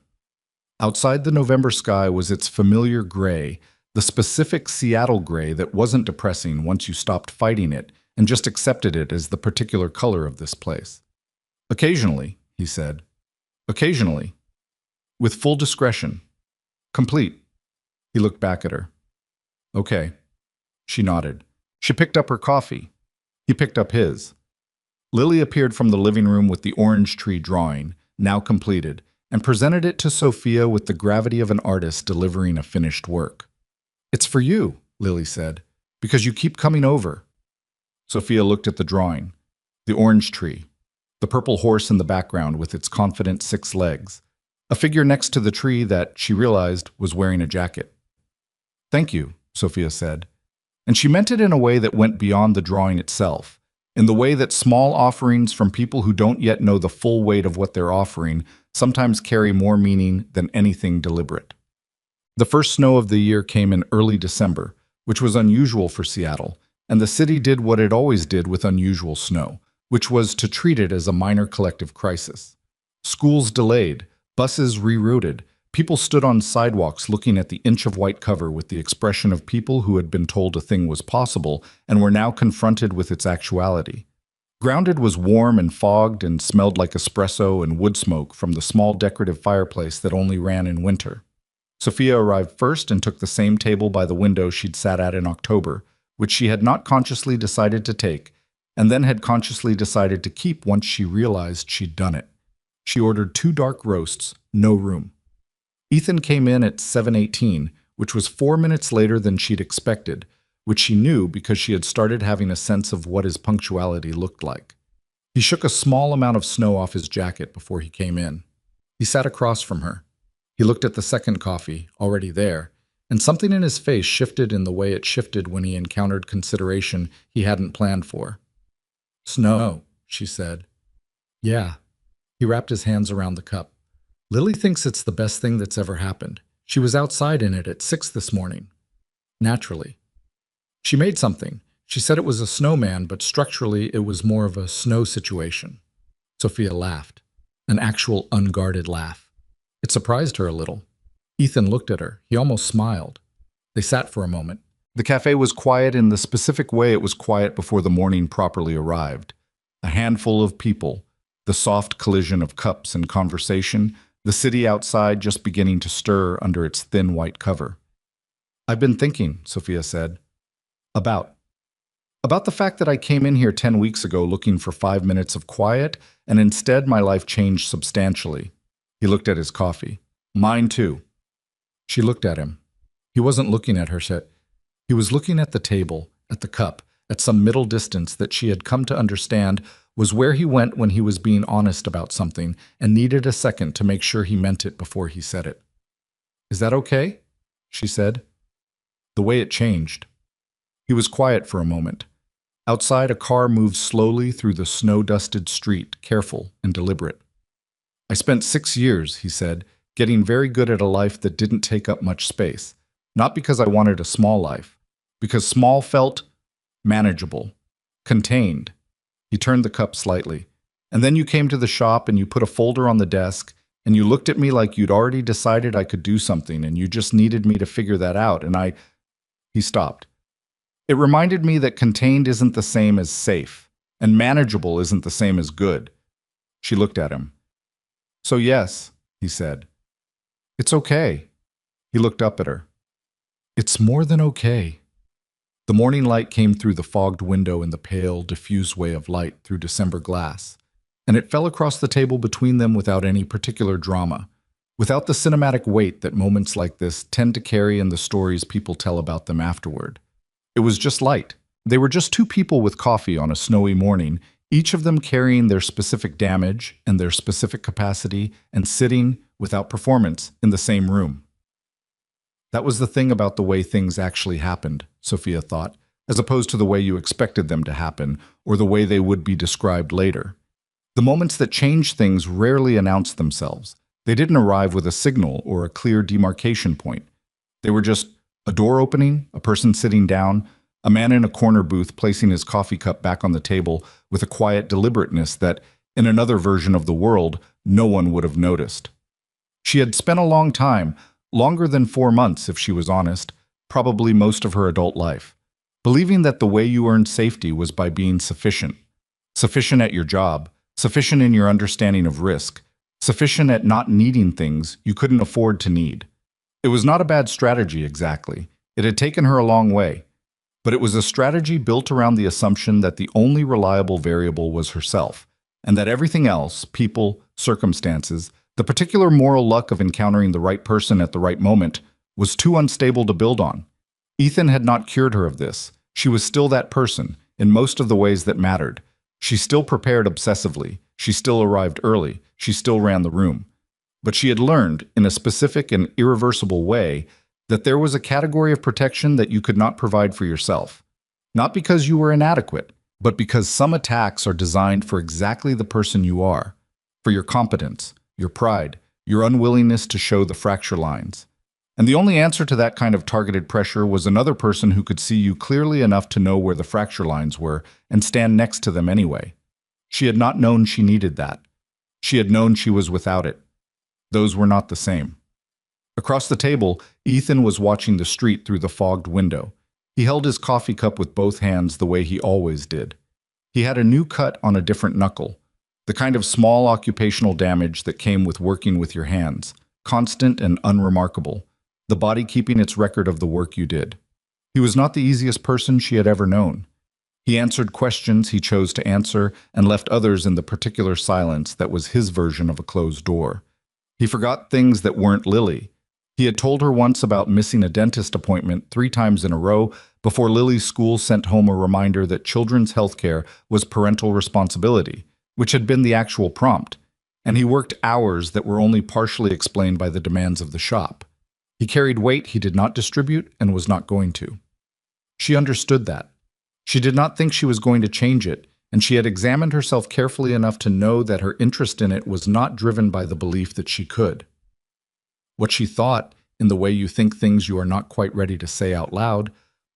[SPEAKER 1] Outside the November sky was its familiar gray, the specific Seattle gray that wasn't depressing once you stopped fighting it and just accepted it as the particular color of this place. "Occasionally," he said. "Occasionally. With full discretion. Complete." He looked back at her. "Okay." She nodded. She picked up her coffee. He picked up his. Lily appeared from the living room with the orange tree drawing, now completed, and presented it to Sophia with the gravity of an artist delivering a finished work. "It's for you," Lily said, "because you keep coming over." Sophia looked at the drawing. The orange tree. The purple horse in the background with its confident 6 legs. A figure next to the tree that, she realized, was wearing a jacket. "Thank you," Sophia said. And she meant it in a way that went beyond the drawing itself, in the way that small offerings from people who don't yet know the full weight of what they're offering sometimes carry more meaning than anything deliberate. The first snow of the year came in early December, which was unusual for Seattle, and the city did what it always did with unusual snow, which was to treat it as a minor collective crisis. Schools delayed, buses rerouted, people stood on sidewalks looking at the inch of white cover with the expression of people who had been told a thing was possible and were now confronted with its actuality. Grounded was warm and fogged and smelled like espresso and wood smoke from the small decorative fireplace that only ran in winter. Sophia arrived first and took the same table by the window she'd sat at in October, which she had not consciously decided to take, and then had consciously decided to keep once she realized she'd done it. She ordered 2 dark roasts, no room. Ethan came in at 7:18, which was 4 minutes later than she'd expected, which she knew because she had started having a sense of what his punctuality looked like. He shook a small amount of snow off his jacket before he came in. He sat across from her. He looked at the second coffee, already there, and something in his face shifted in the way it shifted when he encountered consideration he hadn't planned for. "Snow," she said. "Yeah." He wrapped his hands around the cup. "Lily thinks it's the best thing that's ever happened. She was outside in it at 6 this morning." "Naturally." "She made something. She said it was a snowman, but structurally it was more of a snow situation." Sophia laughed. An actual unguarded laugh. It surprised her a little. Ethan looked at her. He almost smiled. They sat for a moment. The cafe was quiet in the specific way it was quiet before the morning properly arrived. A handful of people, the soft collision of cups and conversation, the city outside just beginning to stir under its thin white cover. "I've been thinking," Sophia said. About the fact that I came in here 10 weeks ago looking for 5 minutes of quiet, and instead my life changed substantially." He looked at his coffee. "Mine too." She looked at him. He wasn't looking at her set. He was looking at the table, at the cup, at some middle distance that she had come to understand was where he went when he was being honest about something and needed a second to make sure he meant it before he said it. "Is that okay?" she said. The way it changed. He was quiet for a moment. Outside, a car moved slowly through the snow-dusted street, careful and deliberate. I spent 6 years, he said, getting very good at a life that didn't take up much space. Not because I wanted a small life, because small felt manageable, contained. He turned the cup slightly. And then you came to the shop and you put a folder on the desk and you looked at me like you'd already decided I could do something and you just needed me to figure that out and. He stopped. It reminded me that contained isn't the same as safe, and manageable isn't the same as good. She looked at him. So yes, he said. It's okay. He looked up at her. It's more than okay. The morning light came through the fogged window in the pale, diffuse way of light through December glass, and it fell across the table between them without any particular drama, without the cinematic weight that moments like this tend to carry in the stories people tell about them afterward. It was just light. They were just two people with coffee on a snowy morning, each of them carrying their specific damage and their specific capacity and sitting, without performance, in the same room. That was the thing about the way things actually happened, Sophia thought, as opposed to the way you expected them to happen or the way they would be described later. The moments that changed things rarely announced themselves. They didn't arrive with a signal or a clear demarcation point. They were just a door opening, a person sitting down, a man in a corner booth placing his coffee cup back on the table with a quiet deliberateness that, in another version of the world, no one would have noticed. She had spent a long time, longer than 4 months if she was honest, probably most of her adult life, believing that the way you earned safety was by being sufficient. Sufficient at your job, sufficient in your understanding of risk, sufficient at not needing things you couldn't afford to need. It was not a bad strategy exactly. It had taken her a long way. But it was a strategy built around the assumption that the only reliable variable was herself, and that everything else, people, circumstances, the particular moral luck of encountering the right person at the right moment, was too unstable to build on. Ethan had not cured her of this. She was still that person, in most of the ways that mattered. She still prepared obsessively. She still arrived early. She still ran the room. But she had learned, in a specific and irreversible way, that there was a category of protection that you could not provide for yourself. Not because you were inadequate, but because some attacks are designed for exactly the person you are, for your competence, your pride, your unwillingness to show the fracture lines. And the only answer to that kind of targeted pressure was another person who could see you clearly enough to know where the fracture lines were and stand next to them anyway. She had not known she needed that. She had known she was without it. Those were not the same. Across the table, Ethan was watching the street through the fogged window. He held his coffee cup with both hands the way he always did. He had a new cut on a different knuckle, the kind of small occupational damage that came with working with your hands, constant and unremarkable, the body keeping its record of the work you did. He was not the easiest person she had ever known. He answered questions he chose to answer and left others in the particular silence that was his version of a closed door. He forgot things that weren't Lily. He had told her once about missing a dentist appointment 3 times in a row before Lily's school sent home a reminder that children's health care was parental responsibility, which had been the actual prompt, and he worked hours that were only partially explained by the demands of the shop. He carried weight he did not distribute and was not going to. She understood that. She did not think she was going to change it, and she had examined herself carefully enough to know that her interest in it was not driven by the belief that she could. What she thought, in the way you think things you are not quite ready to say out loud,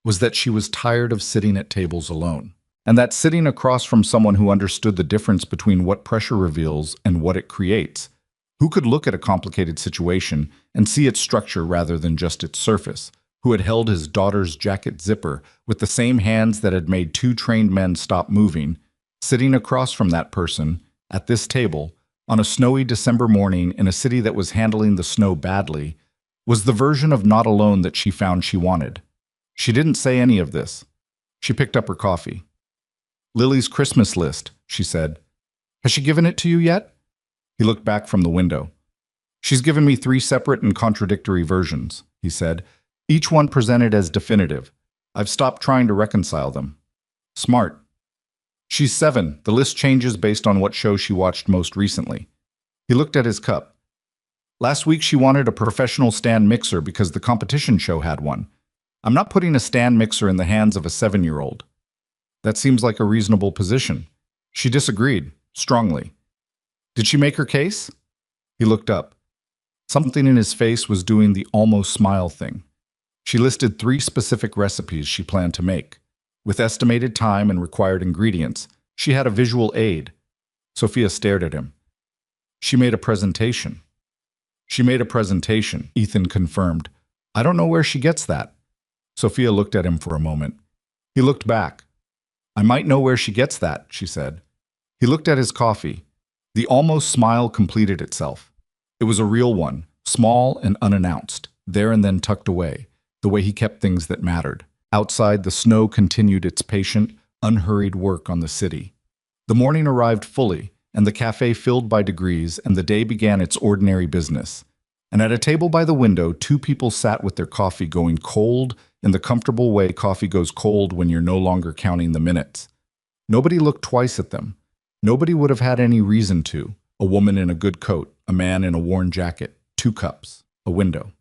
[SPEAKER 1] was that she was tired of sitting at tables alone, and that sitting across from someone who understood the difference between what pressure reveals and what it creates, who could look at a complicated situation and see its structure rather than just its surface, who had held his daughter's jacket zipper with the same hands that had made 2 trained men stop moving, sitting across from that person, at this table, on a snowy December morning in a city that was handling the snow badly, was the version of not alone that she found she wanted. She didn't say any of this. She picked up her coffee. Lily's Christmas list, she said. Has she given it to you yet? He looked back from the window. She's given me 3 separate and contradictory versions, he said, each one presented as definitive. I've stopped trying to reconcile them. Smart. She's 7. The list changes based on what show she watched most recently. He looked at his cup. Last week she wanted a professional stand mixer because the competition show had one. I'm not putting a stand mixer in the hands of a 7-year-old. That seems like a reasonable position. She disagreed, strongly. Did she make her case? He looked up. Something in his face was doing the almost smile thing. She listed 3 specific recipes she planned to make. With estimated time and required ingredients, she had a visual aid. Sophia stared at him. She made a presentation. She made a presentation, Ethan confirmed. I don't know where she gets that. Sophia looked at him for a moment. He looked back. I might know where she gets that, she said. He looked at his coffee. The almost smile completed itself. It was a real one, small and unannounced, there and then tucked away, the way he kept things that mattered. Outside, the snow continued its patient, unhurried work on the city. The morning arrived fully, and the cafe filled by degrees, and the day began its ordinary business. And at a table by the window, 2 people sat with their coffee going cold in the comfortable way coffee goes cold when you're no longer counting the minutes. Nobody looked twice at them. Nobody would have had any reason to. A woman in a good coat, a man in a worn jacket, 2 cups, a window.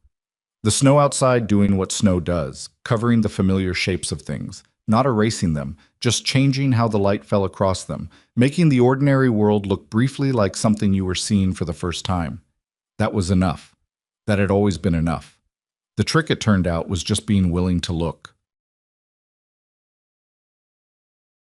[SPEAKER 1] The snow outside doing what snow does, covering the familiar shapes of things, not erasing them, just changing how the light fell across them, making the ordinary world look briefly like something you were seeing for the first time. That was enough. That had always been enough. The trick, it turned out, was just being willing to look.